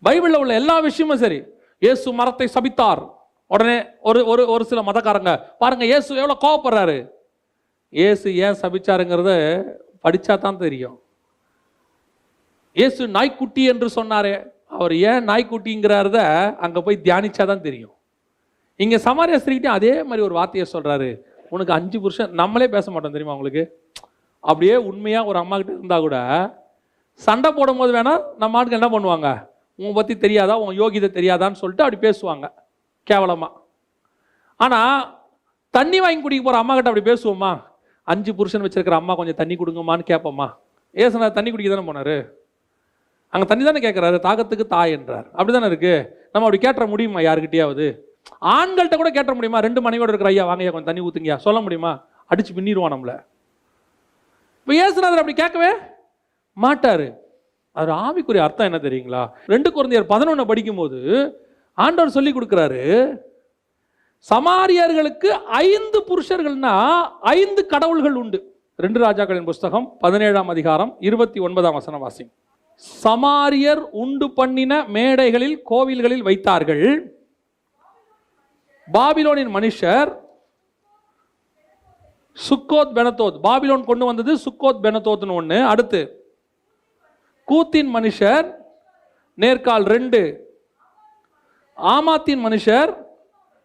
பைபிள்ல உள்ள எல்லா விஷயமும் சரி. இயேசு மரத்தை சபித்தார், உடனே ஒரு சில மதக்காரங்க பாருங்க இயேசு எவ்வளவு கோவப்படுறாரு. இயேசு ஏன் சபிச்சாருங்கிறத படிச்சா தான் தெரியும். இயேசு நாய்க்குட்டி என்று சொன்னாரே, அவர் ஏன் நாய்க்குட்டிங்கிறத அங்க போய் தியானிச்சாதான் தெரியும். இங்க சமாரியா ஸ்திரீகிட்ட அதே மாதிரி ஒரு வார்த்தையை சொல்றாரு, உனக்கு 5 புருஷன். நம்மளே பேச மாட்டோம் தெரியுமா உங்களுக்கு? அப்படியே உண்மையா ஒரு அம்மா கிட்ட இருந்தா கூட சண்டை போடும் போது வேணா நம்ம ஆட்கள் என்ன பண்ணுவாங்க, உன் பத்தி தெரியாதா, உன் யோகிதை தெரியாதான்னு சொல்லிட்டு அப்படி பேசுவாங்க கேவலமா. ஆனா தண்ணி வாங்கி குடிக்க போற அம்மா கிட்ட அப்படி பேசுவோமா? 5 புருஷன் வச்சிருக்கிற அம்மா கொஞ்சம் தண்ணி கொடுங்கம்மான்னு கேட்போமா? ஏசுனா தண்ணி குடிக்க தானே போனாரு, அங்க தண்ணி தானே கேட்கிறாரு, தாகத்துக்கு தாய் என்றார். அப்படிதானே இருக்கு. நம்ம அப்படி கேட்ட முடியுமா யாருக்கிட்டையாவது? ஆண்கள்கிட்ட கூட கேட்ட முடியுமா? 2 மனைவியோட இருக்கிற ஐயா வாங்கய்யா கொஞ்சம் தண்ணி ஊத்துங்கயா சொல்ல முடியுமா? அடிச்சு பின்னிடுவான் நம்மள. இப்போ இயேசுநாதர் அப்படி கேட்கவே மாட்டாரு. அது ஆவிக்குரிய அர்த்தம் என்ன தெரியுங்களா? 2 கொரிந்தியர் 11 படிக்கும்போது ஆண்டவர் சொல்லி கொடுக்கிறாரு, சமாரியர்களுக்கு 5 புருஷர்கள்னா 5 கடவுள்கள் உண்டு. 2 ராஜாக்களின் புஸ்தகம் 17ஆம் அதிகாரம் 29ஆம் வசனம் வாசி. சமாரியர் உண்டு பண்ணின மேடைகளில் கோவில்களில் வைத்தார்கள். பாபிலோனின் மனுஷர் சுக்கோத் பெனத்தோத், பாபிலோன் கொண்டு வந்தது சுக்கோத் பெனத்தோத்னு ஒன்று. அடுத்து கூத்தின் மனுஷர் நேர்கால் 2, ஆமாத்தின் மனுஷர்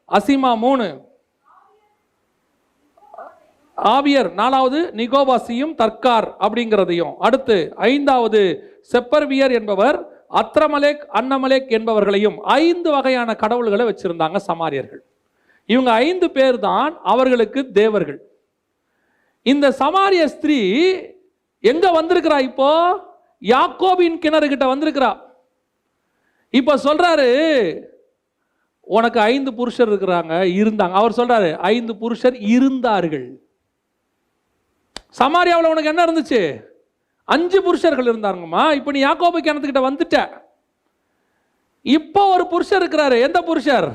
அசிமா 3, ஆவியர் 4வது நிகோபாசியும் தர்கார் அப்படிங்கிறதையும். அடுத்து 5வது செப்பர்வியர் என்பவர் அத்ரமலேக் அன்னமலேக் என்பவர்களையும் 5 வகையான கடவுள்களை வச்சிருந்தாங்க சமாரியர்கள். இவங்க 5 பேர் தான் அவர்களுக்கு தேவர்கள். இந்த சமாரிய ஸ்திரீ எங்க வந்திருக்கிறா? இப்போ யாக்கோபின் கிணறு கிட்ட வந்திருக்கிறா. இப்ப சொல்றாரு, உனக்கு 5 புருஷர் இருக்கிறாங்க, இருந்தாங்க. அவர் சொல்றாரு 5 புருஷர் இருந்தார்கள். சமாரியாவில் உனக்கு என்ன இருந்துச்சு? 5 புருஷர்கள் இருந்தாங்கம்மா. இப்ப நீ யாக்கோபு கிணத்துக்கிட்ட வந்துட்ட. இப்போ ஒரு புருஷர் இருக்கிறாரு. எந்த புருஷர்?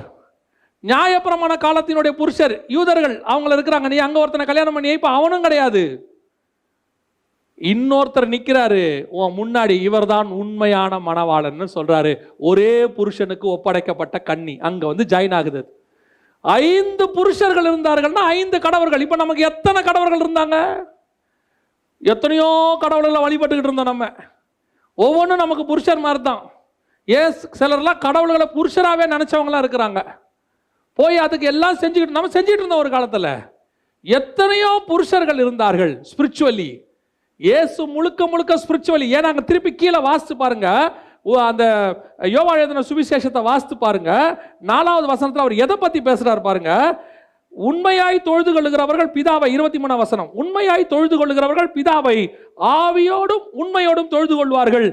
நியாயப்பிரமாண காலத்தினுடைய புருஷர், யூதர்கள் அவங்கள இருக்கிறாங்க. நீ அங்க ஒருத்தனை கல்யாணம் பண்ணி, இப்ப அவனும் கிடையாது, இன்னொருத்தர் நிக்கிறாரு உன் முன்னாடி, இவர்தான் உண்மையான மணவாளன்னு சொல்றாரு. ஒரே புருஷனுக்கு ஒப்படைக்கப்பட்ட கன்னி அங்க வந்து ஜாயின் ஆகுது. 5 புருஷர்கள் இருந்தார்கள்னா 5 கடவுள்கள். இப்ப நமக்கு எத்தனை கடவுள்கள் இருந்தாங்க? எத்தனையோ கடவுள்களை வழிபட்டுக்கிட்டு இருந்தோம் நம்ம. ஒவ்வொன்றும் நமக்கு புருஷர் மாதிரி தான். சிலர்லாம் கடவுள்களை புருஷராகவே நினைச்சவங்களா இருக்கிறாங்க. போய் அதுக்கு எல்லாம் செஞ்சுக்கிட்டு நம்ம செஞ்சுட்டு இருந்தோம் ஒரு காலத்தில். எத்தனையோ புருஷர்கள் இருந்தார்கள் ஸ்பிரிச்சுவலி. இயேசு முழுக்க முழுக்க ஸ்பிரிச்சுவலி. ஏன்னா அங்கே திருப்பி கீழே வாசித்து பாருங்க, அந்த யோவான் எழுதின சுவிசேஷத்தை வாசித்து பாருங்க. 4வது வசனத்தில் அவர் எதை பற்றி பேசுறாரு பாருங்க. உண்மையாய் தொழுது கொள்ளுகிறவர்கள் பிதாவை, 23ஆம் வசனம், உண்மையாய் தொழுது கொள்ளுகிறவர்கள் பிதாவை ஆவியோடும் உண்மையோடும் தொழுது கொள்வார்கள்.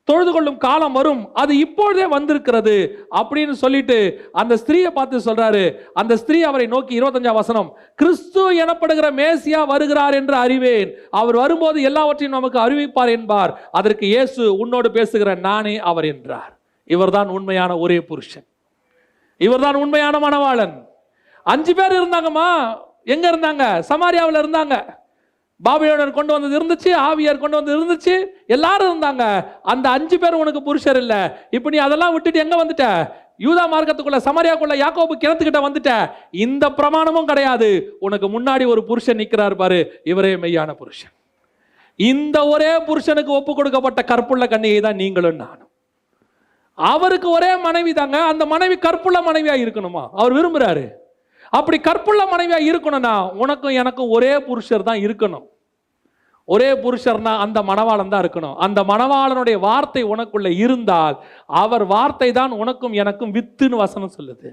தொழுது கொள்ளும் காலம் வரும், அது இப்பொழுதே வந்திருக்கிறது அப்படின்னு சொல்லிட்டு அந்த ஸ்திரீயை பார்த்து சொல்றாரு. அந்த ஸ்திரீ அவரை நோக்கி 25ஆம் வசனம், கிறிஸ்து எனப்படுகிற மேசியா வருகிறார் என்று அறிவேன், அவர் வரும்போது எல்லாவற்றையும் நமக்கு அறிவிப்பார் என்பார். அதற்கு இயேசு, உன்னோடு பேசுகிற நானே அவர் என்றார். இவர்தான் உண்மையான ஒரே புருஷன், இவர்தான் உண்மையான மணவாளன். 5 பேர் இருந்தாங்கம்மா. எங்க இருந்தாங்க? சமாரியாவில் இருந்தாங்க. பாபிலோனர் கொண்டு வந்தது இருந்துச்சு, ஆவியார் கொண்டு வந்தது இருந்துச்சு, எல்லாரும் இருந்தாங்க. அந்த 5 பேர் உனக்கு புருஷர் இல்ல. இப்ப நீ அதெல்லாம் விட்டுட்டு எங்க வந்துட்ட? யூதா மார்க்கத்துக்குள்ள, சமாரியாக்குள்ள, யாக்கோபு கிணத்துக்கிட்ட வந்துட்ட. இந்த பிரமாணமும் கிடையாது. உனக்கு முன்னாடி ஒரு புருஷன் நிக்கிறார் பாரு, இவரே மெய்யான புருஷன். இந்த ஒரே புருஷனுக்கு ஒப்பு கொடுக்கப்பட்ட கற்புள்ள கன்னிகை தான் நீங்களும் நானும். அவருக்கு ஒரே மனைவி தாங்க. அந்த மனைவி கற்புள்ள மனைவியா இருக்கணுமா? அவர் விரும்புறாரு. அப்படி கற்புள்ள மனைவியா இருக்கணும்னா உனக்கும் எனக்கும் ஒரே புருஷர் தான் இருக்கணும். ஒரே புருஷர்னா அந்த மணவாளன் தான் இருக்கணும். அந்த மணவாளனுடைய வார்த்தை உனக்குள்ள இருந்தால் அவர் வார்த்தை தான் உனக்கும் எனக்கும் வித்துன்னு வசனம் சொல்லுது.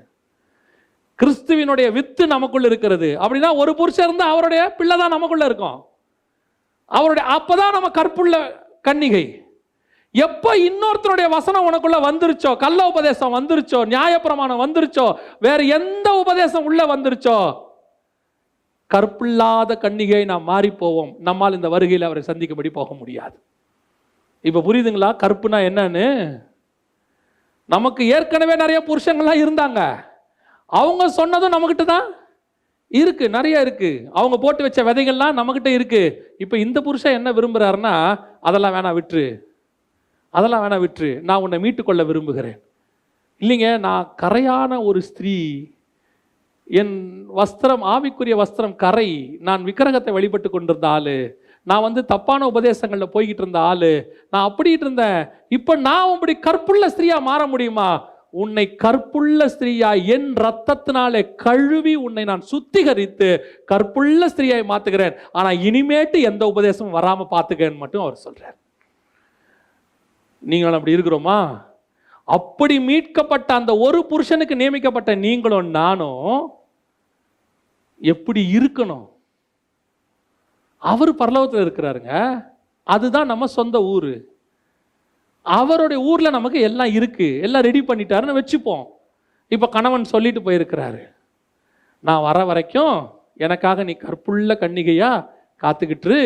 கிறிஸ்துவினுடைய வித்து நமக்குள்ள இருக்கிறது. அப்படின்னா ஒரு புருஷர் இருந்தா அவருடைய பிள்ளை தான் நமக்குள்ள இருக்கும். அவருடைய அப்பதான் நம்ம கற்புள்ள கன்னிகை. எப்ப இன்னொருத்தருடைய வசனம் உனக்குள்ள வந்துருச்சோ, கள்ள உபதேசம் வந்துருச்சோ, நியாயப்பிரமாணம் வந்துருச்சோ, வேற எந்த உபதேசம் உள்ள வந்துருச்சோ, கற்பில்லாத கன்னிகை நாம் மாறி போவோம். நம்மால் இந்த வருகையில் அவரை சந்திக்கும்படி போக முடியாது. இப்ப புரியுதுங்களா கற்புனா என்னன்னு? நமக்கு ஏற்கனவே நிறைய புருஷங்கள்லாம் இருந்தாங்க. அவங்க சொன்னதும் நம்மகிட்ட தான் இருக்கு, நிறைய இருக்கு. அவங்க போட்டு வச்ச விதைகள்லாம் நம்மகிட்ட இருக்கு. இப்ப இந்த புருஷன் என்ன விரும்புறாருன்னா, அதெல்லாம் வேணாம் விட்டுரு, அதெல்லாம் வேணா விட்டுரு, நான் உன்னை மீட்டுக்கொள்ள விரும்புகிறேன். இல்லைங்க, நான் கரையான ஒரு ஸ்திரீ, என் வஸ்திரம் ஆவிக்குரிய வஸ்திரம் கரை, நான் விக்கிரகத்தை வழிபட்டு கொண்டிருந்த ஆளு, நான் தப்பான உபதேசங்களில் போய்கிட்டு இருந்த ஆளு, நான் அப்படிட்டு இருந்தேன். இப்போ நான் அப்படி கற்புள்ள ஸ்திரீயா மாற முடியுமா? உன்னை கற்புள்ள ஸ்திரீயா என் ரத்தத்தினாலே கழுவி உன்னை நான் சுத்திகரித்து கற்புள்ள ஸ்திரீயாய் மாத்துகிறேன். ஆனா இனிமேட்டு எந்த உபதேசமும் வராம பார்த்துக்கன்னு மட்டும் அவர் சொல்றார். நீங்களும் அப்படி இருக்கிறோமா? அப்படி மீட்கப்பட்ட அந்த ஒரு புருஷனுக்கு நியமிக்கப்பட்ட நீங்களும் நானும் எப்படி இருக்கணும்? அவர் பரலோகத்தில் இருக்கிறாருங்க. அதுதான் நம்ம சொந்த ஊரு. அவருடைய ஊர்ல நமக்கு எல்லாம் இருக்கு, எல்லாம் ரெடி பண்ணிட்டாருன்னு வச்சுப்போம். இப்ப கணவன் சொல்லிட்டு போயிருக்கிறாரு, நான் வர வரைக்கும் எனக்காக நீ கற்புள்ள கன்னிகையா காத்துக்கிட்டு,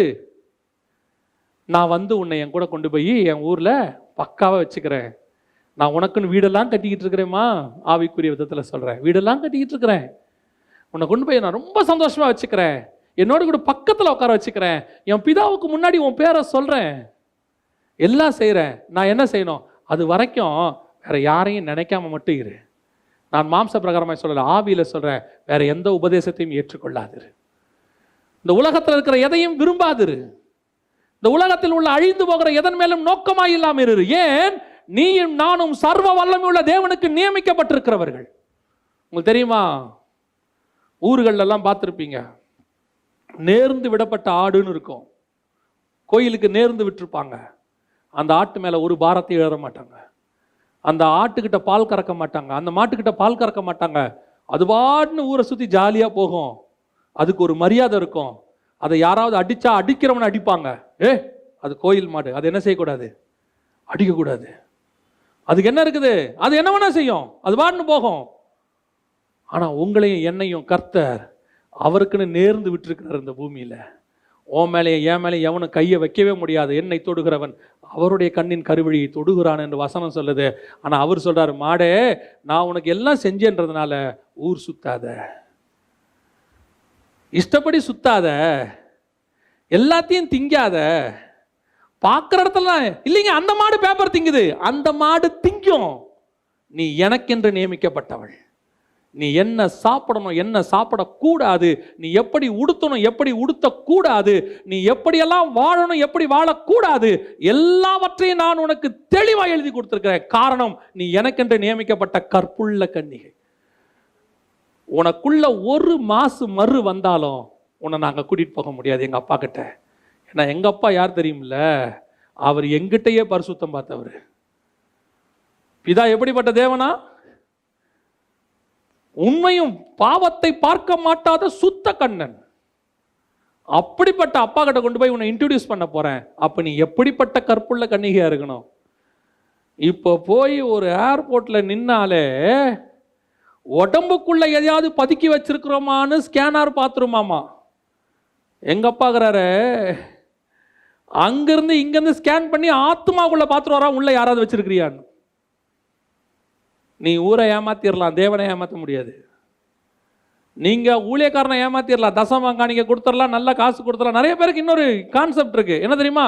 நான் உன்னை என் கூட கொண்டு போய் என் ஊர்ல பக்காவா வச்சுக்கிறேன். நான் உனக்குன்னு வீடெல்லாம் கட்டிக்கிட்டு இருக்கிறேம்மா, ஆவிக்குரிய விதத்துல சொல்றேன், வீடெல்லாம் கட்டிக்கிட்டு இருக்கிறேன். உன்னை கொண்டு போய் நான் ரொம்ப சந்தோஷமா வச்சுக்கிறேன், என்னோட கூட பக்கத்துல உட்கார வச்சுக்கிறேன், என் பிதாவுக்கு முன்னாடி உன் பேரை சொல்றேன், எல்லாம் செய்கிறேன். நான் என்ன செய்யணும்? அது வரைக்கும் வேற யாரையும் நினைக்காம மட்டும் இரு. நான் மாம்ச பிரகாரமாக சொல்லல, ஆவியில சொல்றேன், வேற எந்த உபதேசத்தையும் ஏற்றுக்கொள்ளாதிரு. இந்த உலகத்தில் இருக்கிற எதையும் விரும்பாதிரு. இந்த உலகத்தில் உள்ள அழிந்து போகிற எதன் மேலும் நோக்கமாய் இல்லாம இரு. ஏன்? நீயும் நானும் சர்வ வல்லமை உள்ள தேவனுக்கு நியமிக்கப்பட்டிருக்கிறவர்கள். உங்களுக்கு தெரியுமா, ஊர்கள் எல்லாம் பார்த்துருப்பீங்க, நேர்ந்து விடப்பட்ட ஆடுன்னு இருக்கும். கோயிலுக்கு நேர்ந்து விட்டுருப்பாங்க. அந்த ஆட்டு மேல ஒரு பாரத்தையும் ஏற மாட்டாங்க. அந்த ஆட்டுக்கிட்ட பால் கறக்க மாட்டாங்க, அந்த மாட்டுக்கிட்ட பால் கறக்க மாட்டாங்க. அது பாட்டுன்னு ஊரை சுத்தி ஜாலியா போகும். அதுக்கு ஒரு மரியாதை இருக்கும். அதை யாராவது அடிச்சா அடிக்கிறவனை அடிப்பாங்க. அது கோயில் மாடு, அது என்ன செய்யக்கூடாது? அடிக்கக்கூடாது. அதுக்கு என்ன இருக்குது? அது என்ன வேணா செய்யும், அது பாட்டுன்னு போகும். ஆனா உங்களையும் என்னையும் கர்த்தர் அவருக்குன்னு நேர்ந்து விட்டுருக்கிறார். இந்த பூமியில ஓ மேலேயும் என் மேலேயும் எவனும் கையை வைக்கவே முடியாது. என்னை தொடுகிறவன் அவருடைய கண்ணின் கருவழியை தொடுகிறான் என்று வசனம் சொல்லுது. ஆனா அவர் சொல்றாரு, மாடே, நான் உனக்கு எல்லாம் செஞ்சேன்றதுனால ஊர் சுத்தாத, இஷ்டப்படி சுத்தாத, எல்லாத்தையும் திங்காத. பார்க்குற இடத்துல இல்லைங்க, அந்த மாடு பேப்பர் திங்குது, அந்த மாடு திங்கும். நீ எனக்கென்று நியமிக்கப்பட்டவள். நீ என்ன சாப்பிடணும், என்ன சாப்பிடக்கூடாது, நீ எப்படி உடுத்தணும், எப்படி உடுத்தக்கூடாது, நீ எப்படியெல்லாம் வாழணும், எப்படி வாழக்கூடாது, எல்லாவற்றையும் நான் உனக்கு தெளிவாக எழுதி கொடுத்துருக்கிறேன். காரணம், நீ எனக்கென்று நியமிக்கப்பட்ட கற்புள்ள கன்னிகை. உனக்குள்ள ஒரு மாசு மறு வந்தாலும் உன்னை நாங்கள் கூட்டிட்டு போக முடியாது எங்க அப்பா கிட்ட. ஏன்னா எங்க அப்பா யார் தெரியுமில்ல, அவர் எங்கிட்டயே பரிசுத்தம் பார்த்தவர். பிதா எப்படிப்பட்ட தேவனா? உண்மையும் பாவத்தை பார்க்க மாட்டாத சுத்த கண்ணன். அப்படிப்பட்ட அப்பா கிட்ட கொண்டு போய் உன்னை இன்ட்ரோடியூஸ் பண்ண போறேன். அப்ப நீ எப்படிப்பட்ட கற்புள்ள கன்னிகையா இருக்கணும்? இப்போ போய் ஒரு ஏர்போர்ட்ல நின்னாலே உடம்புக்குள்ள எதையாவது பதுக்கி வச்சிருக்கிறோமான்னு ஸ்கேனர் பார்த்துருமாமா. எங்க அப்பாக்குறாரு, அங்கிருந்து இங்கிருந்து ஸ்கேன் பண்ணி ஆத்மாக்குள்ள பார்த்துட்டு வரா, உள்ள யாராவது வச்சிருக்கிறியான்னு. நீ ஊரை ஏமாத்திரலாம், தேவனை ஏமாற்ற முடியாது. நீங்க ஊழியக்காரனை ஏமாத்திரலாம், தசமங்க நீங்க கொடுத்துடலாம், நல்ல காசு கொடுத்துடலாம். நிறைய பேருக்கு இன்னொரு கான்செப்ட் இருக்கு, என்ன தெரியுமா?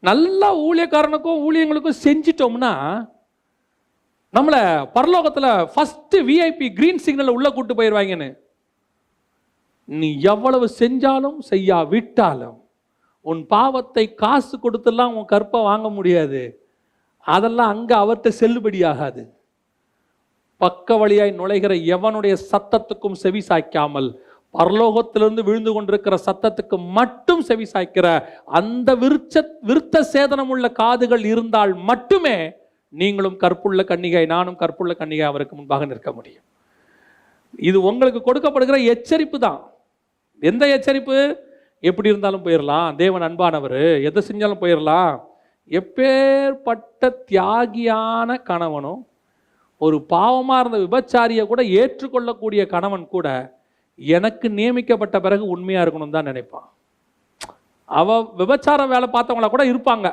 நல்ல ஊழியக்காரனுக்கும் ஊழியங்களுக்கும் செஞ்சிட்டோம்னா நம்மளை பரலோகத்தில் ஃபர்ஸ்ட் விஐபி கிரீன் சிக்னல் உள்ள கூட்டு போயிடுவாங்கன்னு. நீ எவ்வளவு செஞ்சாலும் செய்யா விட்டாலும் உன் பாவத்தை காசு கொடுத்துலாம் உன் கற்பை வாங்க முடியாது. அதெல்லாம் அங்கே அவர்கிட்ட செல்லுபடியாகாது. பக்க வழியாய் நுழைகிற எவனுடைய சத்தத்துக்கும் செவி சாய்க்காமல் பரலோகத்திலிருந்து விழுந்து கொண்டிருக்கிற சத்தத்துக்கு மட்டும் செவி சாய்க்கிற அந்த விருத்த சேதனம் உள்ள காதுகள் இருந்தால் மட்டுமே நீங்களும் கற்புள்ள கன்னிகை, நானும் கற்புள்ள கன்னிகை அவருக்கு முன்பாக நிற்க முடியும். இது உங்களுக்கு கொடுக்கப்படுகிற எச்சரிப்பு தான். எந்த எச்சரிப்பு? எப்படி இருந்தாலும் போயிடலாம், தேவன் அன்பானவர், எதை செஞ்சாலும் போயிடலாம். எப்பேற்பட்ட தியாகியான கணவனும் ஒரு பாவமாக இருந்த விபச்சாரியை கூட ஏற்றுக்கொள்ளக்கூடிய கணவன் கூட எனக்கு நியமிக்கப்பட்ட பிறகு உண்மையாக இருக்கணும் தான் நினைப்பான். விபச்சார வேலை பார்த்தவங்கள கூட இருப்பாங்க,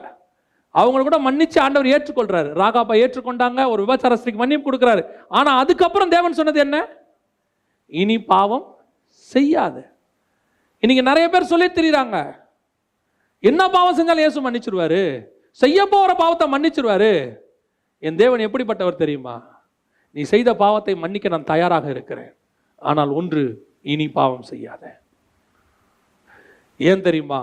அவங்கள கூட மன்னிச்சு ஆண்டவர் ஏற்றுக்கொள்றாரு. ராகாபா ஏற்றுக்கொண்டாங்க, ஒரு விபச்சார ஸ்திரீக்கு மன்னிப்பு கொடுக்குறாரு. ஆனால் அதுக்கப்புறம் தேவன் சொன்னது என்ன? இனி பாவம் செய்யாத. இன்னைக்கு நிறைய பேர் சொல்லி தெரியுறாங்க, என்ன பாவம் செஞ்சாலும் இயேசு மன்னிச்சிருவாரு, செய்ய போகிற பாவத்தை மன்னிச்சிருவாரு. என் தேவன் எப்படிப்பட்டவர் தெரியுமா? நீ செய்த பாவத்தை மன்னிக்க நான் தயாராக இருக்கிறேன், ஆனால் ஒன்று, இனி பாவம் செய்யாத. ஏன் தெரியுமா?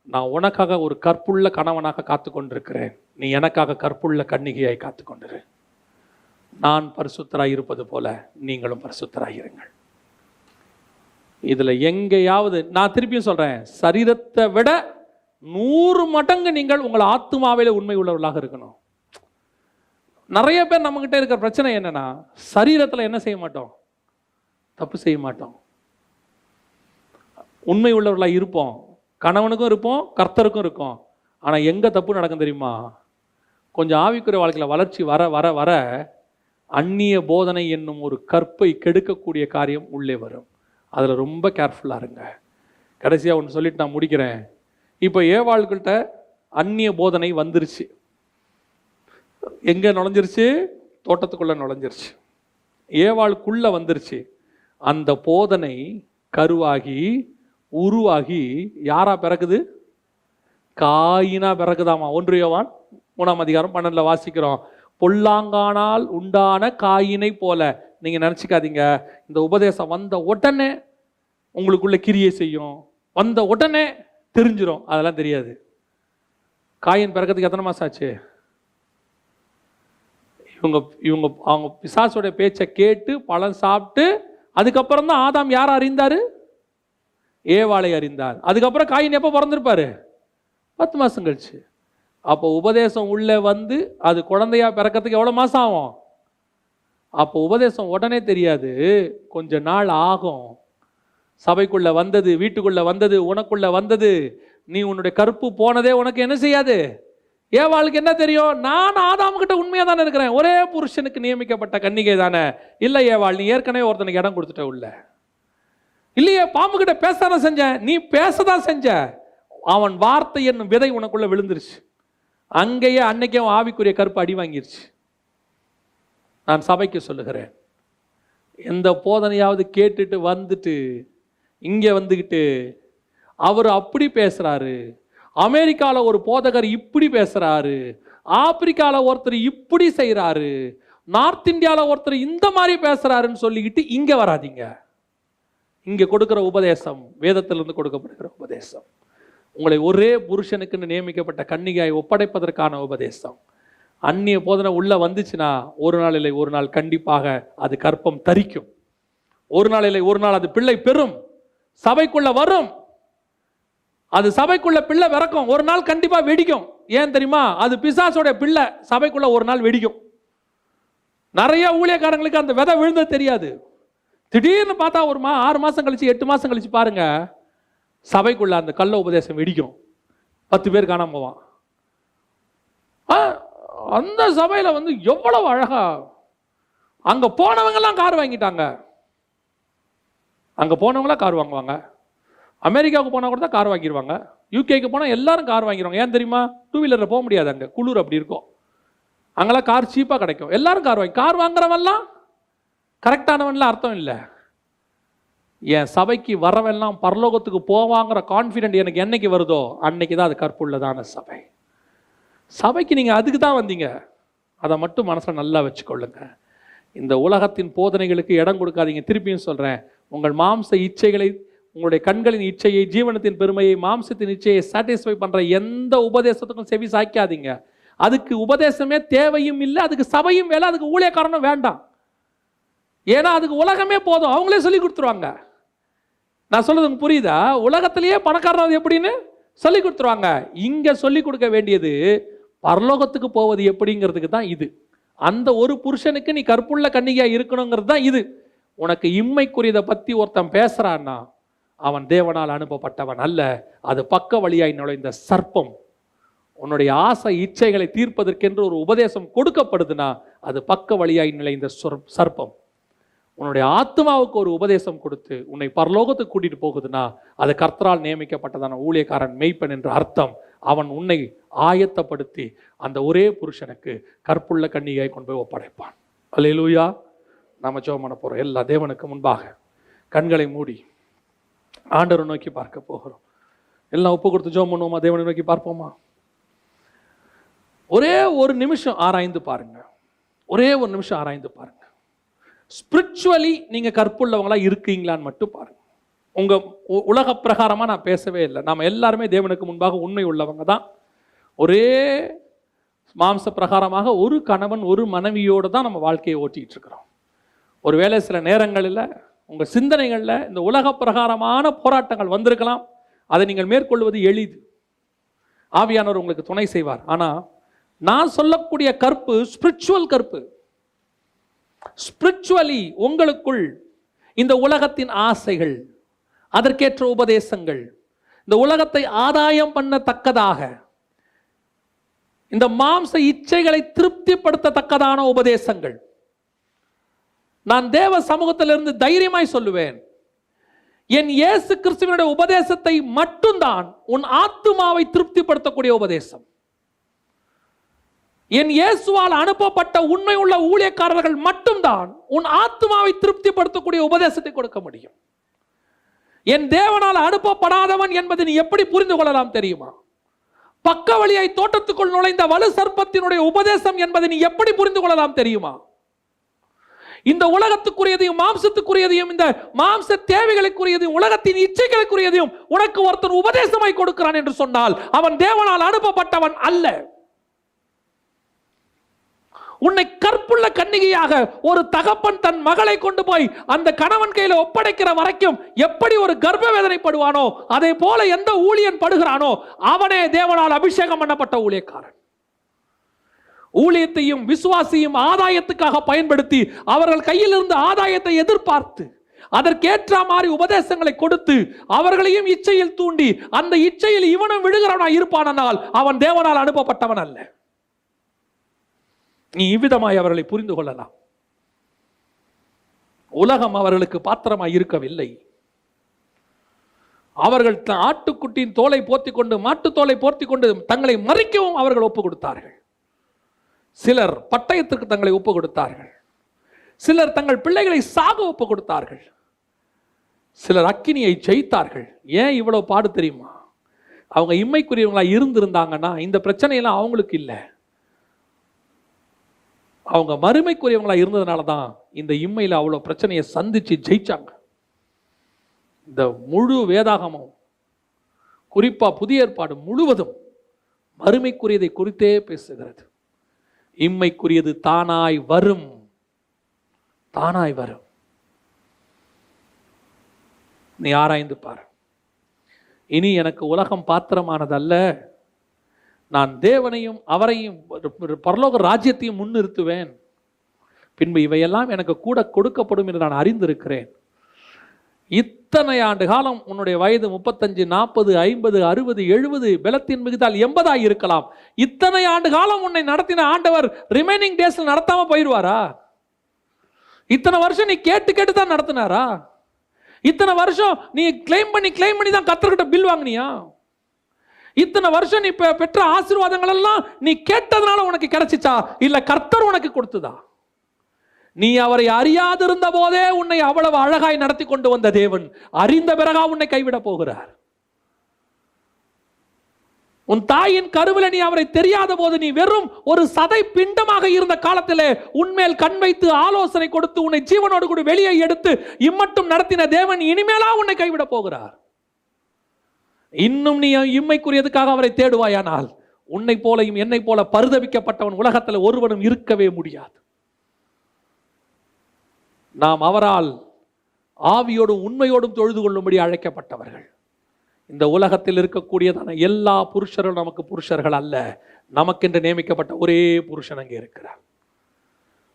நான் உனக்காக ஒரு கற்புள்ள கணவனாக காத்து கொண்டிருக்கிறேன், நீ எனக்காக கற்புள்ள கன்னிகையாய் காத்து கொண்டிரு. நான் பரிசுத்தராய் இருப்பது போல நீங்களும் பரிசுத்தராய் இருங்கள். இதுல எங்கேயாவது, நான் திருப்பியும் சொல்றேன், சரீரத்தை விட 100 மடங்கு நீங்கள் உங்கள் ஆத்துமாவில உண்மை உள்ளவர்களாக இருக்கணும். நிறைய பேர் நம்மகிட்ட இருக்கிற பிரச்சனை என்னன்னா, சரீரத்தில் என்ன செய்ய மாட்டோம்? தப்பு செய்ய மாட்டோம். உண்மை உள்ளவர்களாக இருப்போம், கணவனுக்கும் இருப்போம், கர்த்தருக்கும் இருக்கும். ஆனால் எங்கே தப்பு நடக்கும் தெரியுமா? கொஞ்சம் ஆவிக்குரிய வாழ்க்கையில் வளர்ச்சி வர வர வர அந்நிய போதனை என்னும் ஒரு கற்பை கெடுக்கக்கூடிய காரியம் உள்ளே வரும். அதில் ரொம்ப கேர்ஃபுல்லாக இருங்க. கடைசியாக ஒன்று சொல்லிட்டு நான் முடிக்கிறேன். இப்போ ஏவாள்கிட்ட அந்நிய போதனை வந்துருச்சு. எங்கே நுழைஞ்சிருச்சு? தோட்டத்துக்குள்ளே நுழைஞ்சிருச்சு. ஏவாளுக்குள்ளே வந்துருச்சு. அந்த போதனை கருவாகி உருவாகி யாரா பிறகுது? காயினா பிறகுதாமா. 1 யோவான் 3:12 வாசிக்கிறோம். பொல்லாங்கானால் உண்டான காயினை போல. நீங்கள் நினச்சிக்காதீங்க, இந்த உபதேசம் வந்த உடனே உங்களுக்குள்ள கிரியை செய்யும், வந்த உடனே தெரிஞ்சிடும். அதெல்லாம் தெரியாது. காயின் பிறக்கிறதுக்கு எத்தனை மாதம் ஆச்சு? அவங்க பிசாசுடைய பேச்சை கேட்டு பழம் சாப்பிட்டு அதுக்கப்புறம் தான் ஆதாம் யாரை அறிந்தாரு? ஏவாளை அறிந்தார். அதுக்கப்புறம் காயின் எப்போ பிறந்திருப்பாரு? 10 மாதம் கழிச்சு. அப்போ உபதேசம் உள்ளே வந்து அது குழந்தையா பிறக்கிறதுக்கு எவ்வளோ மாதம் ஆகும்? அப்போ உபதேசம் உடனே தெரியாது, கொஞ்ச நாள் ஆகும். சபைக்குள்ள வந்தது, வீட்டுக்குள்ள வந்தது, உனக்குள்ள வந்தது. நீ உன்னுடைய கற்பு போனதே உனக்கு என்ன செய்யாது? ஏவாளுக்கு என்ன தெரியும்? நான் ஆதாமுகிட்ட உண்மையா தானே இருக்கிறேன், ஒரே புருஷனுக்கு நியமிக்கப்பட்ட கன்னிகை தானே. இல்லை ஏவாள், நீ ஏற்கனவே ஒருத்தனுக்கு இடம் கொடுத்துட்ட உள்ள. இல்லையே, பாம்பு கிட்ட பேசதானே செஞ்ச, நீ பேசதான் செஞ்ச. அவன் வார்த்தை என்னும் விதை உனக்குள்ள விழுந்துருச்சு. அங்கேயே அன்னைக்கே ஆவிக்குரிய கருப்பு அடி வாங்கிருச்சு. நான் சபைக்கு சொல்லுகிறேன், எந்த போதனையாவது கேட்டுட்டு வந்துட்டு இங்கே வந்துக்கிட்டு அவர் அப்படி பேசுறாரு, அமெரிக்காவில் ஒரு போதகர் இப்படி பேசுறாரு, ஆப்பிரிக்காவில் ஒருத்தர் இப்படி செய்கிறாரு, நார்த் இந்தியாவில் ஒருத்தர் இந்த மாதிரி பேசுறாருன்னு சொல்லிக்கிட்டு இங்கே வராதிங்க. இங்கே கொடுக்குற உபதேசம் வேதத்திலிருந்து கொடுக்கப்படுகிற உபதேசம். உங்களை ஒரே புருஷனுக்குன்னு நியமிக்கப்பட்ட கன்னிகையை ஒப்படைப்பதற்கான உபதேசம். அந்நிய போதனை உள்ள வந்துச்சுன்னா ஒரு நாள் இல்லை ஒரு நாள் கண்டிப்பாக அது கற்பம் தரிக்கும். ஒரு நாள் இல்லை ஒரு நாள் அது பிள்ளை பெறும், சபைக்குள்ள வரும். அது சபைக்குள்ள பிள்ளை பிறக்கும், ஒரு நாள் கண்டிப்பா வெடிக்கும். ஏன் தெரியுமா? அது பிசாசோட பிள்ளை சபைக்குள்ள ஒரு நாள் வெடிக்கும். நிறைய ஊழியக்காரங்களுக்கு அந்த விதை விழுந்தது தெரியாது. திடீர்னு பார்த்தா ஒரு 6 மாசம் கழிச்சு 8 மாசம் கழிச்சு பாருங்க, சபைக்குள்ள அந்த கள்ள உபதேசம் வெடிக்கும். 10 பேர் காணாம போவான். அந்த சபையில் வந்து எவ்வளவு அழகா அங்கே போனவங்கெல்லாம் கார் வாங்கிட்டாங்க. அங்கே போனவங்களாம் கார் வாங்குவாங்க. அமெரிக்காவுக்கு போனால் கூட தான் கார் வாங்கிடுவாங்க. யூகேக்கு போனால் எல்லாரும் கார் வாங்கிடுவாங்க. ஏன் தெரியுமா? டூ வீலரில் போக முடியாது, அங்கே குளிர் அப்படி இருக்கும். அங்கெல்லாம் கார் சீப்பாக கிடைக்கும். எல்லாரும் கார் வாங்குறவெல்லாம் கரெக்டானவன்லாம் அர்த்தம் இல்லை. என் சபைக்கு வரவெல்லாம் பரலோகத்துக்கு போவாங்கிற கான்ஃபிடென்ட் எனக்கு என்னைக்கு வருதோ அன்னைக்கு தான் அது கற்புள்ளதான சபை. சபைக்கு நீங்கள் அதுக்கு தான் வந்தீங்க. அதை மட்டும் மனசில் நல்லா வச்சுக்கொள்ளுங்க. இந்த உலகத்தின் போதனைகளுக்கு இடம் கொடுக்காதீங்க. திருப்பியும் சொல்கிறேன், உங்கள் மாம்ச இச்சைகளை, உங்களுடைய கண்களின் இச்சையை, ஜீவனத்தின் பெருமையை, மாம்சத்தின் இச்சையை சாட்டிஸ்ஃபை பண்ணுற எந்த உபதேசத்துக்கும் செவி சாய்க்காதீங்க. அதுக்கு உபதேசமே தேவையும் இல்லை, அதுக்கு சபையும் வேலை, அதுக்கு ஊழியக்காரனும் வேண்டாம். ஏன்னா அதுக்கு உலகமே போதும், அவங்களே சொல்லி கொடுத்துருவாங்க. நான் சொல்றது புரியுதா? உலகத்திலேயே பணக்காரன் எப்படின்னு சொல்லி கொடுத்துருவாங்க. இங்கே சொல்லி கொடுக்க வேண்டியது பரலோகத்துக்கு போவது எப்படிங்கிறதுக்கு தான் இது. அந்த ஒரு புருஷனுக்கு நீ கற்புள்ள கன்னிகையா இருக்கணுங்கிறது தான் இது. உனக்கு இம்மைக்குரியதை பற்றி ஒருத்தன் பேசுறான்னா அவன் தேவனால் அனுப்பப்பட்டவன் அல்ல, அது பக்க வழியாய் நுழைந்த சர்ப்பம். உன்னுடைய ஆசை இச்சைகளை தீர்ப்பதற்கென்று ஒரு உபதேசம் கொடுக்கப்படுதுன்னா அது பக்க வழியாய் நுழைந்த சர்ப்பம். உன்னுடைய ஆத்மாவுக்கு ஒரு உபதேசம் கொடுத்து உன்னை பரலோகத்துக்கு கூட்டிட்டு போகுதுன்னா அது கர்த்தரால் நியமிக்கப்பட்டதான ஊழியக்காரன் மெய்ப்பன் என்ற அர்த்தம். அவன் உன்னை ஆயத்தப்படுத்தி அந்த ஒரே புருஷனுக்கு கற்புள்ள கன்னிகையை கொண்டு போய் ஒப்படைப்பான். அல்லேலூயா. நாம ஜெபம் பண்ண போறோம். எல்லா தேவனுக்கு முன்பாக கண்களை மூடி ஆண்டவரை நோக்கி பார்க்க போகிறோம். எல்லாம் ஒப்பு கொடுத்து ஜெபம் பண்ணுவோமா? தேவனை நோக்கி பார்ப்போமா? ஒரே ஒரு நிமிஷம் ஆராய்ந்து பாருங்க. ஒரே ஒரு நிமிஷம் ஆராய்ந்து பாருங்க. ஸ்பிரிச்சுவலி நீங்க கற்புள்ளவங்களா இருக்கீங்களான்னு மட்டும் பாருங்க. உங்க உலக பிரகாரமா நான் பேசவே இல்லை. நாம எல்லாருமே தேவனுக்கு முன்பாக உண்மை உள்ளவங்க தான். ஒரே மாம்ச பிரகாரமாக ஒரு கணவன் ஒரு மனைவியோடு தான் நம்ம வாழ்க்கையை ஓட்டிட்டு இருக்கிறோம். ஒருவேளை சில நேரங்களில் உங்க சிந்தனைகளில் இந்த உலக பிரகாரமான போராட்டங்கள் வந்திருக்கலாம். அதை நீங்கள் மேற்கொள்வது எளிது. ஆவியானவர் உங்களுக்கு துணை செய்வார். ஆனா நான் சொல்லக்கூடிய கற்பு ஸ்பிரிச்சுவல் கற்பு. ஸ்பிரிச்சுவலி உங்களுக்குள் இந்த உலகத்தின் ஆசைகள், அதற்கேற்ற உபதேசங்கள், இந்த உலகத்தை ஆதாயம் பண்ணத்தக்கதாக, இந்த மாம்ச இச்சைகளை திருப்திப்படுத்தத்தக்கதான உபதேசங்கள். நான் தேவ சமூகத்திலிருந்து தைரியமாய் சொல்லுவேன், என் இயேசு கிறிஸ்துவினுடைய உபதேசத்தை மட்டும்தான் உன் ஆத்துமாவை திருப்திப்படுத்தக்கூடிய உபதேசம். என் இயேசுவால் அனுப்பப்பட்ட உண்மை உள்ள ஊழியக்காரர்கள் மட்டும்தான் உன் ஆத்மாவை திருப்திப்படுத்தக்கூடிய உபதேசத்தை கொடுக்க முடியும். என் தேவனால் அனுப்பப்படாதவன் என்பதை நீ எப்படி புரிந்து கொள்ளலாம் தெரியுமா? பக்க வழியாய் தோட்டத்துக்குள் நுழைந்த வலு சர்ப்பத்தினுடைய உபதேசம் என்பதை நீ எப்படி புரிந்து கொள்ளலாம் தெரியுமா? இந்த உலகத்துக்குரியதையும் மாம்சத்துக்குரியதையும், இந்த மாம்ச தேவைகளுக்குரியதையும், உலகத்தின் இச்சைகளுக்குரியதையும் உனக்கு ஒருத்தன் உபதேசமாய் கொடுக்கிறான் என்று சொன்னால் அவன் தேவனால் அனுப்பப்பட்டவன் அல்ல. உன்னை கற்புள்ள கன்னிகையாக ஒரு தகப்பன் தன் மகளை கொண்டு போய் அந்த கணவன் கையில ஒப்படைக்கிற வரைக்கும் எப்படி ஒரு கர்ப்ப வேதனைப்படுவானோ அதே போல எந்த ஊழியன் படுகிறானோ அவனே தேவனால் அபிஷேகம் பண்ணப்பட்ட ஊழியக்காரன். ஊழியத்தையும் விசுவாசியும் ஆதாயத்துக்காக பயன்படுத்தி அவர்கள் கையில் இருந்து ஆதாயத்தை எதிர்பார்த்து அதற்கேற்ற மாதிரி உபதேசங்களை கொடுத்து அவர்களையும் இச்சையில் தூண்டி அந்த இச்சையில் இவனும் விழுகிறவனா இருப்பானால் அவன் தேவனால் அனுப்பப்பட்டவன் அல்ல. நீ இவ்விதமாய் அவர்களை புரிந்து கொள்ளலாம். உலகம் அவர்களுக்கு பாத்திரமாய் இருக்கவில்லை. அவர்கள் ஆட்டுக்குட்டியின் தோலை போர்த்தி கொண்டு, மாட்டு தோலை போர்த்தி கொண்டு தங்களை மறிக்கவும் அவர்கள் ஒப்பு கொடுத்தார்கள். சிலர் பட்டயத்திற்கு தங்களை ஒப்பு கொடுத்தார்கள். சிலர் தங்கள் பிள்ளைகளை சாக ஒப்பு கொடுத்தார்கள். சிலர் அக்கினியை ஜெயித்தார்கள். ஏன் இவ்வளவு பாடு தெரியுமா? அவங்க இம்மைக்குரியவங்களா இருந்திருந்தாங்கன்னா இந்த பிரச்சனையெல்லாம் அவங்களுக்கு இல்லை. அவங்க மறுமைக்குரியவங்களா இருந்ததுனால தான் இந்த இம்மையில் அவ்வளோ பிரச்சனையை சந்திச்சு ஜெயிச்சாங்க. இந்த முழு வேதாகமும், குறிப்பா புதிய ஏற்பாடு முழுவதும் மறுமைக்குரியதை குறித்தே பேசுகிறது. இம்மைக்குரியது தானாய் வரும், தானாய் வரும். நீ ஆராய்ந்து பாரு. இனி எனக்கு உலகம் பாத்திரமானதல்ல, நான் தேவனையும் அவரையும் பரலோக ராஜ்யத்தையும் முன்னிறுத்துவேன், பின்பு இவையெல்லாம் எனக்கு கூட கொடுக்கப்படும் என்று நான் அறிந்திருக்கிறேன். இத்தனை ஆண்டு காலம் உன்னுடைய வயது 35, 40, 50, 60, 70, பலத்தின் மிகுதால் 80 இருக்கலாம். இத்தனை ஆண்டு காலம் உன்னை நடத்தின ஆண்டவர் ரிமைனிங் டேஸ்ல நடத்தாம போயிடுவாரா? இத்தனை வருஷம் நீ கேட்டு கேட்டு தான் நடத்தினாரா? இத்தனை வருஷம் நீ கிளைம் பண்ணி தான் கர்த்தர்கிட்ட பில் வாங்கினியா? இத்தனை வருஷம் நீ பெற்ற ஆசீர்வாதங்கள் எல்லாம் நீ கேட்டதுனால உனக்கு கிடைச்சிச்சா, இல்ல கர்த்தர் உனக்கு கொடுத்ததா? நீ அவரை அறியாதிருந்த போதே உன்னை அவ்வளவு அழகாய் நடத்தி கொண்டு வந்த தேவன் அறிந்த பிறகா உன்னை கைவிட போகிறார்? உன் தாயின் கருவில நீ அவரை தெரியாத போது நீ வெறும் ஒரு சதை பிண்டமாக இருந்த காலத்திலே உன்மேல் கண் வைத்து ஆலோசனை கொடுத்து உன்னை ஜீவனோடு கூட வெளியே எடுத்து இம்மட்டும் நடத்தின தேவன் இனிமேலா உன்னை கைவிட போகிறார்? இன்னும் நீ இம்மைக்குரியதுக்காக அவரை தேடுவாயானால் உன்னை போலையும் என்னை போல பரிதபிக்கப்பட்டவன் உலகத்தில் ஒருவனும் இருக்கவே முடியாது. நாம் அவரால் ஆவியோடும் உண்மையோடும் தொழுது கொள்ளும்படி அழைக்கப்பட்டவர்கள். இந்த உலகத்தில் இருக்கக்கூடியதான எல்லா புருஷரும் நமக்கு புருஷர்கள் அல்ல. நமக்கென்று நியமிக்கப்பட்ட ஒரே புருஷன் அங்கே இருக்கிறார்.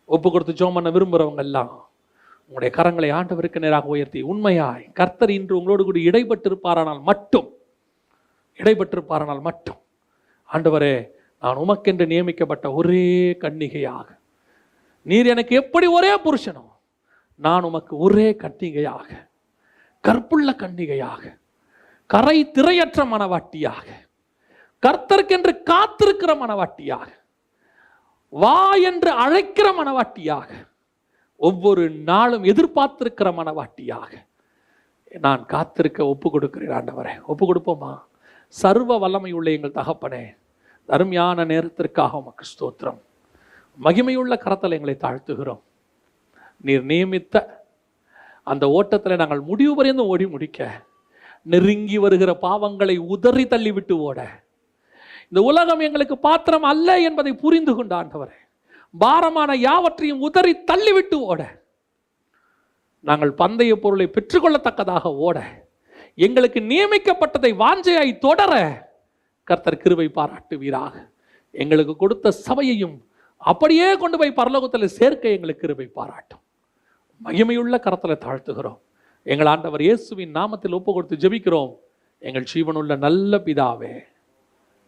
ஒப்பு கொடுத்து ஜெபம் பண்ண விரும்புகிறவங்க எல்லாம் உங்களுடைய கரங்களை ஆண்டவருக்கு நேராக உயர்த்தி உண்மையாய் கர்த்தர் இன்று உங்களோடு கூட இடைப்பட்டிருப்பாரானால் மட்டும் ஆண்டவரே, நான் உமக்கென்று நியமிக்கப்பட்ட ஒரே கன்னிகையாக, நீர் எனக்கு எப்படி ஒரே புருஷனோ நான் உமக்கு ஒரே கன்னிகையாக, கற்புள்ள கன்னிகையாக, கரை திரையற்ற மனவாட்டியாக, கர்த்தருக்கென்று காத்திருக்கிற மனவாட்டியாக, வா என்று அழைக்கிற மனவாட்டியாக, ஒவ்வொரு நாளும் எதிர்பார்த்திருக்கிற மனவாட்டியாக நான் காத்திருக்க ஒப்பு கொடுக்கிறேன். ஆண்டவரே, ஒப்பு கொடுப்போமா? சர்வ வல்லமை உள்ள எங்கள் தகப்பனே, அருமையான நேரத்திற்காக உமக்கு ஸ்தோத்திரம். மகிமையுள்ள கரத்தில் எங்களை தாழ்த்துகிறோம். நீர் நியமித்த அந்த ஓட்டத்தில் நாங்கள் முடிவு வரைந்து ஓடி முடிக்க, நெருங்கி வருகிற பாவங்களை உதறி தள்ளிவிட்டு ஓட, இந்த உலகம் எங்களுக்கு பாத்திரம் அல்ல என்பதை புரிந்து கொண்ட ஆண்டவரே, பாரமான யாவற்றையும் உதறி தள்ளிவிட்டு ஓட, நாங்கள் பந்தய பொருளை பெற்றுக்கொள்ளத்தக்கதாக ஓட, எங்களுக்கு நியமிக்கப்பட்டதை வாஞ்சையாய் தொடர கர்த்தர் கிருபை பாராட்டுவீராக. எங்களுக்கு கொடுத்த சபையையும் அப்படியே கொண்டு போய் பரலோகத்தில் சேர்க்க எங்களுக்கு கிருபை பாராட்டும். மகிமையுள்ள கரத்தில் தாழ்த்துகிறோம். எங்கள் ஆண்டவர் இயேசுவின் நாமத்தில் ஒப்பு கொடுத்து ஜெபிக்கிறோம். எங்கள் ஜீவனுள்ள நல்ல பிதாவே,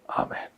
ஆமென்.